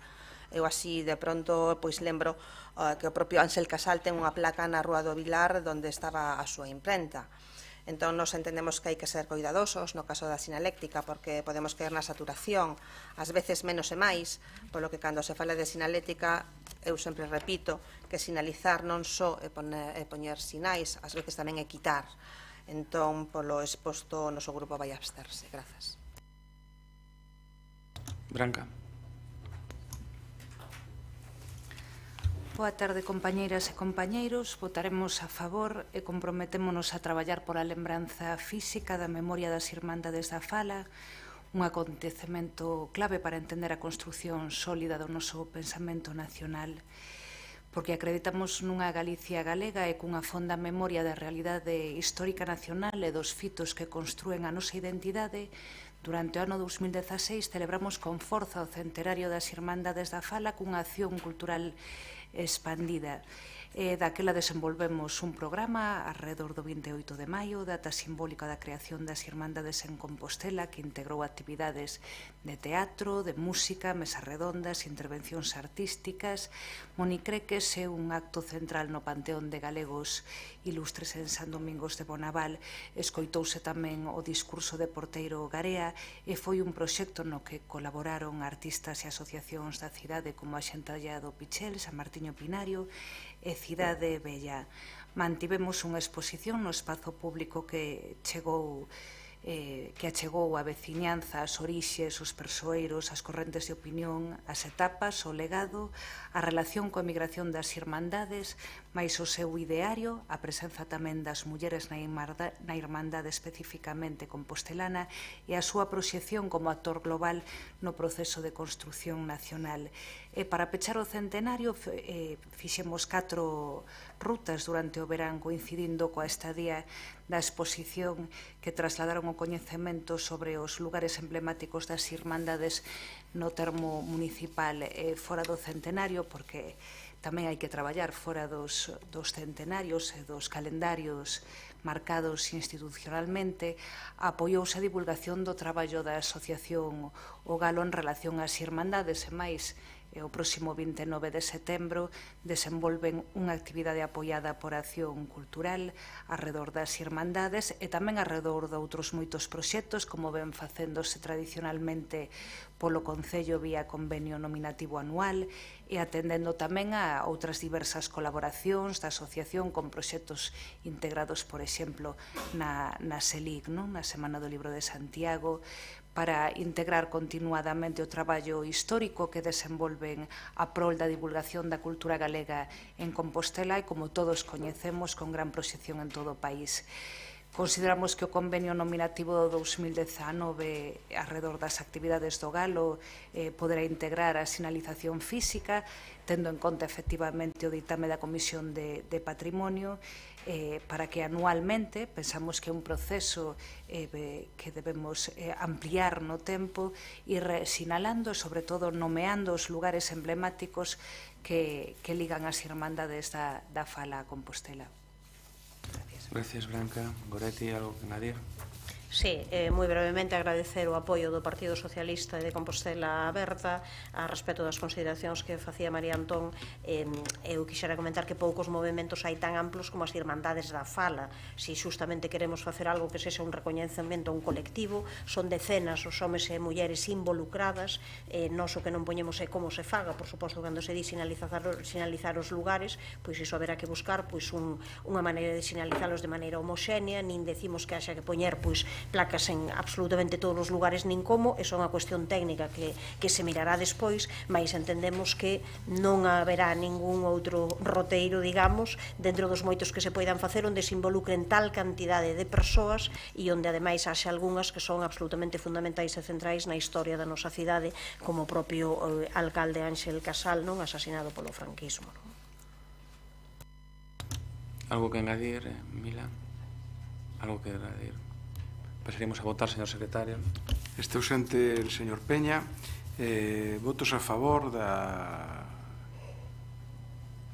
Eu así, de pronto, pois lembro que o propio Ángel Casal ten unha placa na Rúa do Vilar onde estaba a súa imprenta. Entón, nos entendemos que hai que ser coidadosos no caso da sinaléctica, porque podemos caer na saturación, ás veces menos e máis, polo que cando se fala de sinaléctica, eu sempre repito que sinalizar non só é poñer sinais, ás veces tamén é quitar. Entón, polo exposto, o noso grupo vai absterse. Grazas. Branca. Boa tarde, compañeiras e compañeiros. Votaremos a favor e comprometémonos a traballar pola lembranza física da memoria das Irmandades da Fala, un acontecemento clave para entender a construción sólida do noso pensamento nacional, porque acreditamos nunha Galicia galega e cunha fonda memoria da realidade histórica nacional e dos fitos que construen a nosa identidade. Durante o ano 2016 celebramos con forza o centenario das Irmandades da Fala cunha acción cultural expandida. Daquela desenvolvemos un programa alrededor do 28 de maio, data simbólica da creación das Irmandades en Compostela, que integrou actividades de teatro, de música, mesas redondas, intervencións artísticas, monicreques e un acto central no Panteón de Galegos Ilustres en San Domingos de Bonaval. Escoitouse tamén o discurso de Porteiro Garea e foi un proxecto no que colaboraron artistas e asociacións da cidade como a Xentalla do Pichel, San Martiño Pinario e Cidade Bella. Mantivemos unha exposición no espazo público que chegou que achegou a veciñanza, as orixes, os persoeiros, as correntes de opinión, as etapas, o legado, a relación coa emigración das irmandades, máis o seu ideario, a presenza tamén das mulleres na irmandade especificamente compostelana e a súa proxección como actor global no proceso de construción nacional. Para pechar o centenario fixemos 4 rutas durante o verán coincidindo coa estadía da exposición que trasladaron o coñecemento sobre os lugares emblemáticos das irmandades no termo municipal fora do centenario, porque tamén hai que traballar fora dos centenarios e dos calendarios marcados institucionalmente. Apoiouse a divulgación do traballo da Asociación O Galo en relación ás irmandades e máis. O próximo 29 de setembro desenvolven unha actividade apoiada por Acción Cultural arredor das irmandades e tamén arredor de outros moitos proxectos, como ven facéndose tradicionalmente polo Concello vía convenio nominativo anual e atendendo tamén a outras diversas colaboracións da asociación con proxectos integrados, por exemplo, na SELIC, na Semana do Libro de Santiago, para integrar continuadamente o traballo histórico que desenvolven a prol da divulgación da cultura galega en Compostela e, como todos coñecemos, con gran proxección en todo o país. Consideramos que o convenio nominativo do 2019 arredor das actividades do Galo poderá integrar a sinalización física, tendo en conta efectivamente o ditame da Comisión de Patrimonio, para que anualmente, pensamos que é un proceso que debemos ampliar no tempo, ir sinalando e, sobre todo, nomeando os lugares emblemáticos que ligan as irmandades da fala a Compostela. Gracias, Blanca. Goretti, algo que añadir? Sí, moi brevemente agradecer o apoio do Partido Socialista e de Compostela Aberta a respecto das consideracións que facía María Antón. Eu quixera comentar que poucos movimentos hai tan amplos como as irmandades da fala. Si justamente queremos facer algo que sexa un recoñecemento a un colectivo, son decenas os homes e mulleres involucradas. Nos o que non poñemos é como se faga, por suposto, cando se di sinalizar os lugares, pois iso haberá que buscar unha maneira de sinalizalos de maneira homoxénea, nin decimos que haxa que poñer placas en absolutamente todos os lugares nin como, é só unha cuestión técnica que se mirará despois, mas entendemos que non haberá ningún outro roteiro, digamos, dentro dos moitos que se poidan facer onde se involucren tal cantidade de persoas e onde ademais haxe algunhas que son absolutamente fundamentais e centrais na historia da nosa cidade, como o propio alcalde Ángel Casal, asasinado polo franquismo. Algo que añadir, Mila? Algo que añadir? Pasaremos a votar, señor secretario. Este ausente el señor Peña. Votos a favor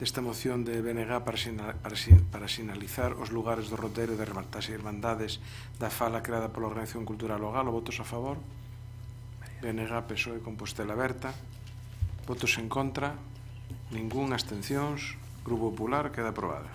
desta moción de BNG para sinalizar os lugares do roteiro de das irmandades da fala creada pola Organización Cultural O Galo. Votos a favor. BNG, PSOE, Compostela Aberta. Votos en contra. Ningún. Abstencións. Grupo Popular. Queda aprobada.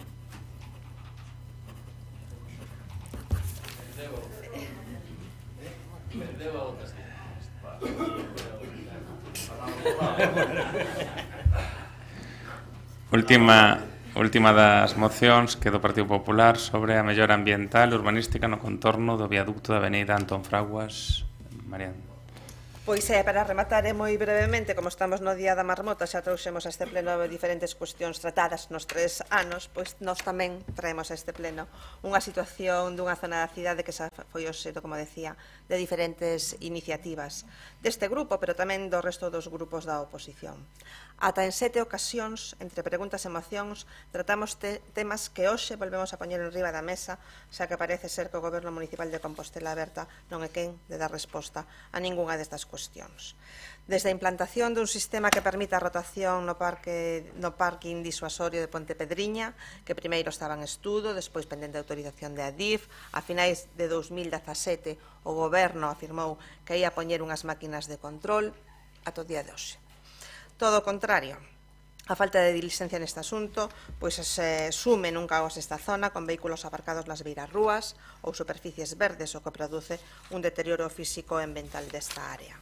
Última das mocións que do Partido Popular sobre a mellora ambiental e urbanística no contorno do viaducto da avenida Antón Fraguas. Mariano. Pois para rematar moi brevemente, como estamos no Día da Marmota, xa trouxemos a este pleno diferentes cuestións tratadas nos 3 anos, pois nós tamén traemos a este pleno unha situación dunha zona da cidade que xa foi o xeito, como decía, de diferentes iniciativas deste grupo, pero tamén do resto dos grupos da oposición. Ata en 7 ocasións, entre preguntas e mocións, tratamos temas que hoxe volvemos a poñer en riba da mesa, xa que parece ser que o Goberno Municipal de Compostela Aberta non é quen de dar resposta a ningunha destas cuestións. Desde a implantación dun sistema que permita a rotación no parking disuasorio de Ponte Pedriña, que primeiro estaba en estudo, despois pendente de autorización de Adif, a finais de 2017 o Goberno afirmou que ia poñer unhas máquinas de control ata o día de hoxe. Todo o contrario, a falta de diligencia neste asunto pois se sume nun caos esta zona con vehículos aparcados nas beiras rúas ou superficies verdes, o que produce un deterioro físico e ambiental desta área.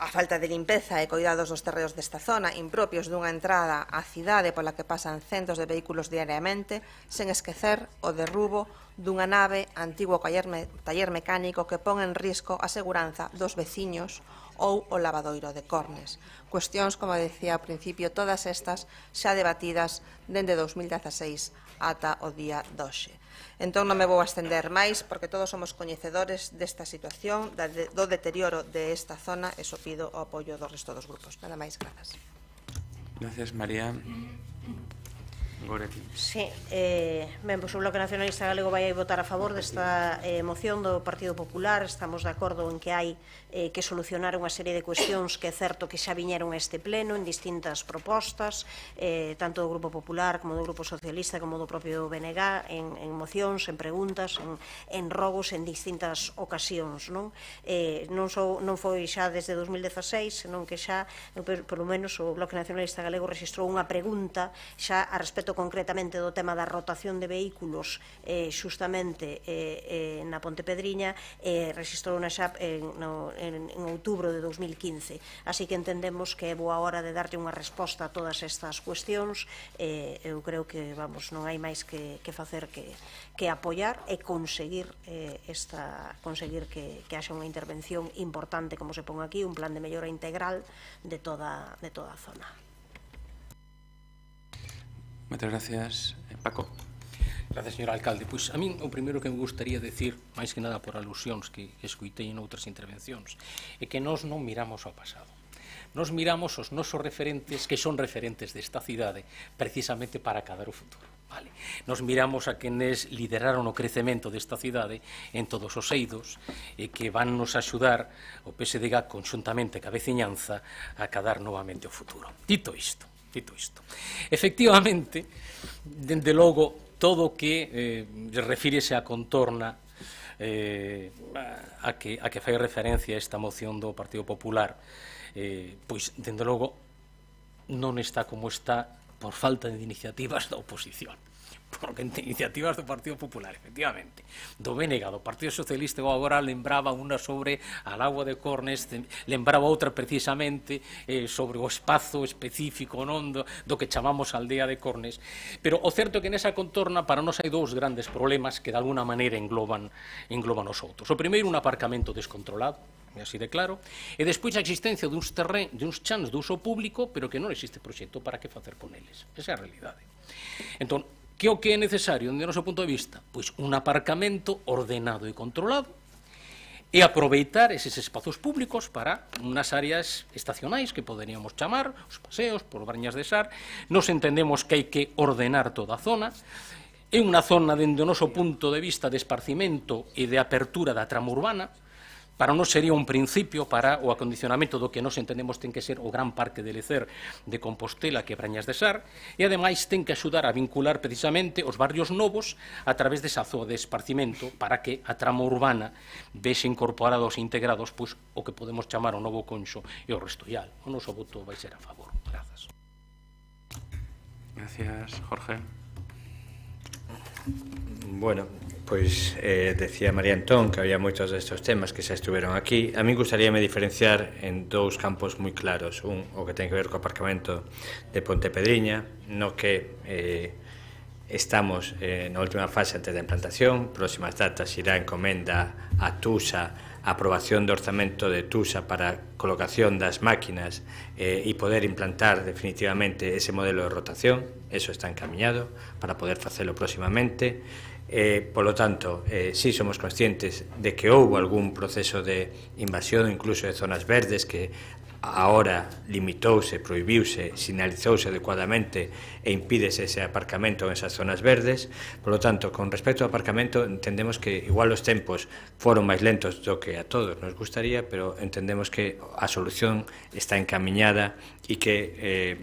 A falta de limpeza e coidados dos terreos desta zona, impropios dunha entrada á cidade pola que pasan centos de vehículos diariamente, sen esquecer o derrubo dunha nave antigo taller mecánico que pon en risco a seguranza dos veciños ou o lavadoiro de Cornes. Cuestións, como decía ao principio, todas estas xa debatidas dende 2016 ata o día doxe. Entón non me vou a estender máis porque todos somos coñecedores desta situación, do deterioro desta zona e so pido o apoio do resto dos grupos. Nada máis, grazas. Gracias, María. Goretti. Sí, ben, pois o Bloque Nacionalista Galego vai votar a favor desta moción do Partido Popular. Estamos de acordo en que hai que solucionar unha serie de cuestións que é certo que xa viñeron a este pleno en distintas propostas, tanto do Grupo Popular como do Grupo Socialista como do propio BNG, en mocións, en preguntas, en rogos en distintas ocasións, non? Non foi xa desde 2016, senón que xa, polo menos, o Bloque Nacionalista Galego registrou unha pregunta xa a respecto concretamente do tema da rotación de vehículos xustamente na Pontepedriña, registrou unha xa en outubro de 2015. Así que entendemos que é boa hora de darlle unha resposta a todas estas cuestións. Eu creo que, vamos, non hai máis que facer que apoiar e conseguir que haxa unha intervención importante, como se pon aquí, un plan de mellora integral de toda a zona. Moitas gracias. Paco. Gracias, señor alcalde. Pois a min o primeiro que me gustaría decir, máis que nada por alusións que escuitei en outras intervencións, é que nós non miramos ao pasado. Nos miramos os nosos referentes, que son referentes desta cidade, precisamente para acadar o futuro. Vale. Nos miramos a quenes lideraron o crecemento desta cidade en todos os eidos e que van nos axudar o PSDG conxuntamente ca veciñanza a acadar novamente o futuro. Dito isto, efectivamente, dende logo, todo o que refírese a contorna a que fai referencia a esta moción do Partido Popular, pois, dende logo, non está como está por falta de iniciativas da oposición. Porque en iniciativas do Partido Popular, efectivamente, do BNG, do Partido Socialista, agora lembraba unha sobre a Lagoa de Cornes, lembraba outra precisamente sobre o espazo específico do que chamamos Aldea de Cornes, pero o certo é que nesa contorna para nós hai dous grandes problemas que de alguna maneira engloban os outros. O primeiro, un aparcamento descontrolado, así de claro, e despois a existencia duns chans de uso público, pero que non existe proxecto para que facer con eles. Esa é a realidade. Entón, que o que é necesario, dende o noso punto de vista? Pois un aparcamento ordenado e controlado e aproveitar eses espazos públicos para unhas áreas estacionais que poderíamos chamar os paseos por Brañas de Sar. Nos entendemos que hai que ordenar toda a zona. É unha zona, dende o noso punto de vista, de esparcimento e de apertura da trama urbana. Para nós sería un principio para o acondicionamento do que nós entendemos ten que ser o gran parque de Lecer de Compostela que Brañas de Sar, e ademais ten que axudar a vincular precisamente os barrios novos a través desa zona de esparcimento para que a trama urbana vexe incorporados e integrados pois o que podemos chamar o novo Conxo e o Restoial. O noso voto vai ser a favor. Grazas. Gracias, Jorge. Bueno, pois decía María Antón que había moitos destes temas que xa estuveron aquí. A mí gustaríame diferenciar en dous campos moi claros. Un, o que ten que ver co aparcamento de Pontepedriña, no que estamos na última fase antes da implantación. Próximas datas irá encomenda a TUSA, a aprobación do orzamento de TUSA para colocación das máquinas e poder implantar definitivamente ese modelo de rotación. Eso está encaminado para poder facelo próximamente. Polo tanto, sí somos conscientes de que houve algún proceso de invasión incluso de zonas verdes que agora limitouse, prohibiuse, sinalizouse adecuadamente e impídese ese aparcamento en esas zonas verdes. Por lo tanto, con respecto ao aparcamento, entendemos que igual os tempos foron máis lentos do que a todos nos gustaría, pero entendemos que a solución está encamiñada e que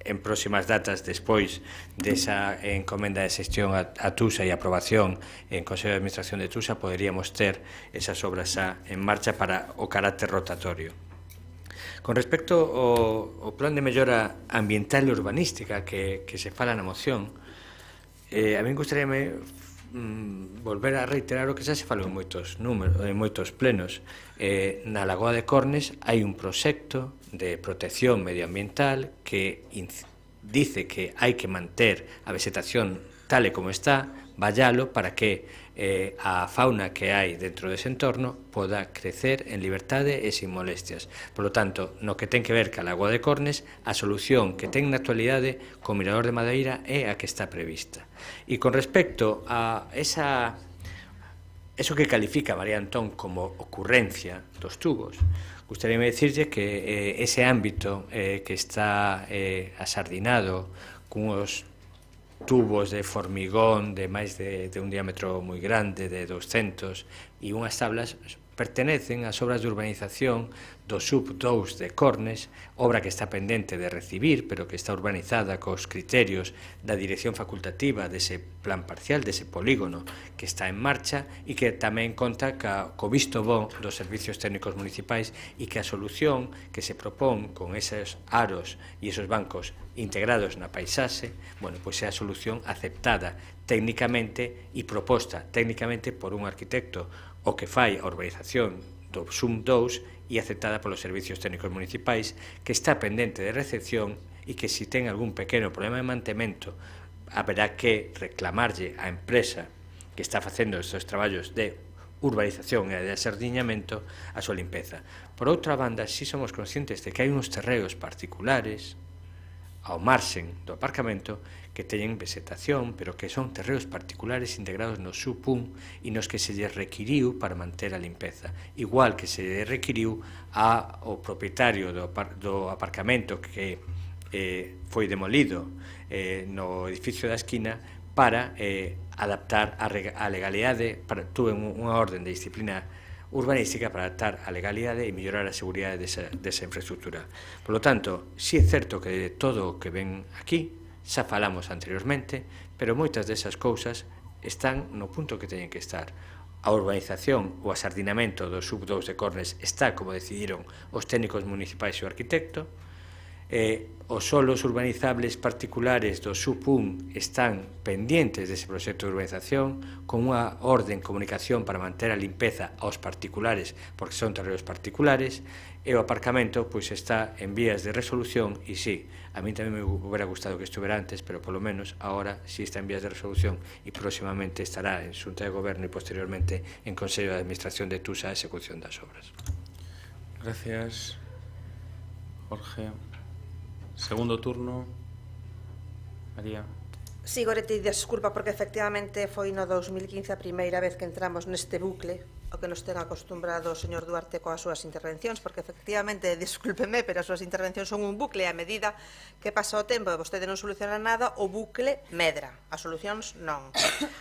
en próximas datas, despois desa encomenda de xestión a TUSA e aprobación en Consello de Administración de TUSA, poderíamos ter esas obras xa en marcha para o carácter rotatorio. Con respecto ao plan de mellora ambiental e urbanística que se fala na moción, a mí gustaríame volver a reiterar o que xa se falou en moitos plenos. Na Lagoa de Cornes hai un proxecto de protección medioambiental que dice que hai que manter a vegetación tal e como está, vallalo para que a fauna que hai dentro dese entorno poda crecer en liberdade e sin molestias. Por lo tanto, no que ten que ver ca Lagoa de Cornes, a solución que ten na actualidade co Mirador de Madeira é a que está prevista. E con respecto a eso que califica María Antón como ocurrencia dos tubos, gustaríame decirlle que ese ámbito que está asardinado cunhos tubos de formigón de máis de un diámetro moi grande, de 200, e unhas tablas pertenecen ás obras de urbanización do sub 2 de Cornes, obra que está pendente de recibir, pero que está urbanizada cos criterios da dirección facultativa dese plan parcial, dese polígono que está en marcha, e que tamén conta co visto bon dos servicios técnicos municipais, e que a solución que se propón con esos aros e esos bancos integrados na paisaxe, bueno, pois é a solución aceptada técnicamente e proposta técnicamente por un arquitecto o que fai a urbanización do SUM 2 e aceptada polos servicios técnicos municipais, que está pendente de recepción e que se ten algún pequeno problema de mantemento haberá que reclamarlle á empresa que está facendo estes traballos de urbanización e de asardiñamento a súa limpeza. Por outra banda, si somos conscientes de que hai uns terreos particulares ao marxen do aparcamento que teñen vegetación, pero que son terreos particulares integrados no SUPUN e nos que se lle requiriu para manter a limpeza, igual que se lle requiriu ao propietario do aparcamento que foi demolido no edificio da esquina para adaptar a legalidade, tuve unha orden de disciplina urbanística para adaptar a legalidade e mellorar a seguridade desa infraestructura. Por lo tanto, si é certo que de todo o que ven aquí xa falamos anteriormente, pero moitas desas cousas están no punto que teñen que estar. A urbanización, o asardinamento do sub 2 de Cornes está como decidiron os técnicos municipais e o arquitecto, os solos urbanizables particulares do SUPUN están pendientes dese proxecto de urbanización con unha orden de comunicación para manter a limpeza aos particulares, porque son terreos particulares, e o aparcamento pois está en vías de resolución, e sí, a mí tamén me hubiera gustado que estuvera antes, pero polo menos agora sí está en vías de resolución e próximamente estará en Xunta de Goberno e posteriormente en Consello de Administración de TUSA a execución das obras. Gracias, Jorge. Segundo turno, María. Sí, Goretti, desculpa, porque efectivamente foi no 2015 a primeira vez que entramos neste bucle, o que nos ten acostumbrado o señor Duarte coas súas intervencións, porque efectivamente, discúlpeme, pero as súas intervencións son un bucle, e a medida que pasa o tempo e vostede non soluciona nada, o bucle medra, as solucións non.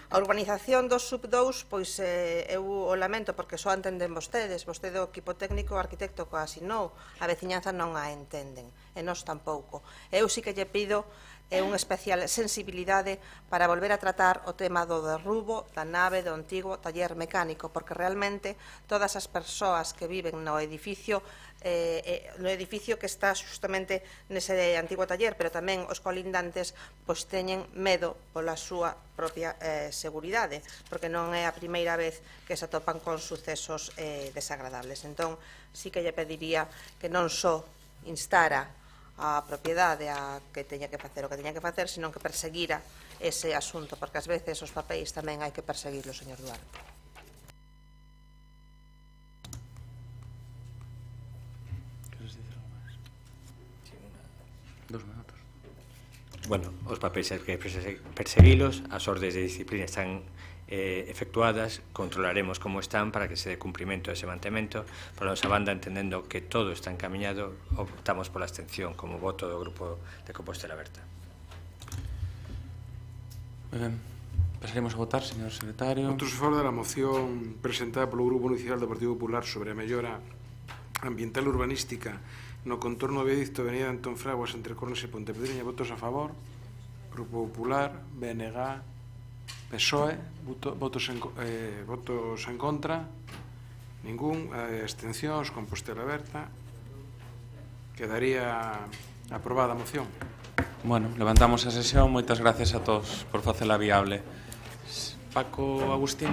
A urbanización do sub 2, pois eu o lamento porque só entenden vostedes, vostede o equipo técnico, o arquitecto coa asinou, a veciñanza non a entenden, e nós tampouco. Eu sí que lle pido unha especial sensibilidade para volver a tratar o tema do derrubo da nave do antigo taller mecánico, porque realmente todas as persoas que viven no edificio que está justamente nese antigo taller, pero tamén os colindantes, pois teñen medo pola súa propia seguridade, porque non é a primeira vez que se atopan con sucesos desagradables. Entón, sí que lle pediría que non só instara a propiedade a que teña que facer o que teña que facer, senón que perseguira ese asunto, porque ás veces os papéis tamén hai que perseguirlo, señor Duarte. Queres dicir algo máis? Sí, 2 minutos. Bueno, os papéis hai que perseguilos, as ordes de disciplina están efectuadas, controlaremos como están para que se dé cumprimento a ese mantemento. Por a nosa banda, entendendo que todo está encaminado, optamos pola abstención como voto do Grupo de Compostela Aberta. Ben, pasaremos a votar, señor secretario. Votos a favor da moción presentada polo Grupo Municipal do Partido Popular sobre a mellora ambiental urbanística no contorno do viaducto Avenida Antón Fraguas entre Cornes e Pontepedriña. Votos a favor. Grupo Popular, BNG, PSOE, votos en contra, ningún, abstencións, Compostela Aberta. Quedaría aprobada a moción. Bueno, levantamos a sesión. Moitas gracias a todos por facela viable. Paco Agustín.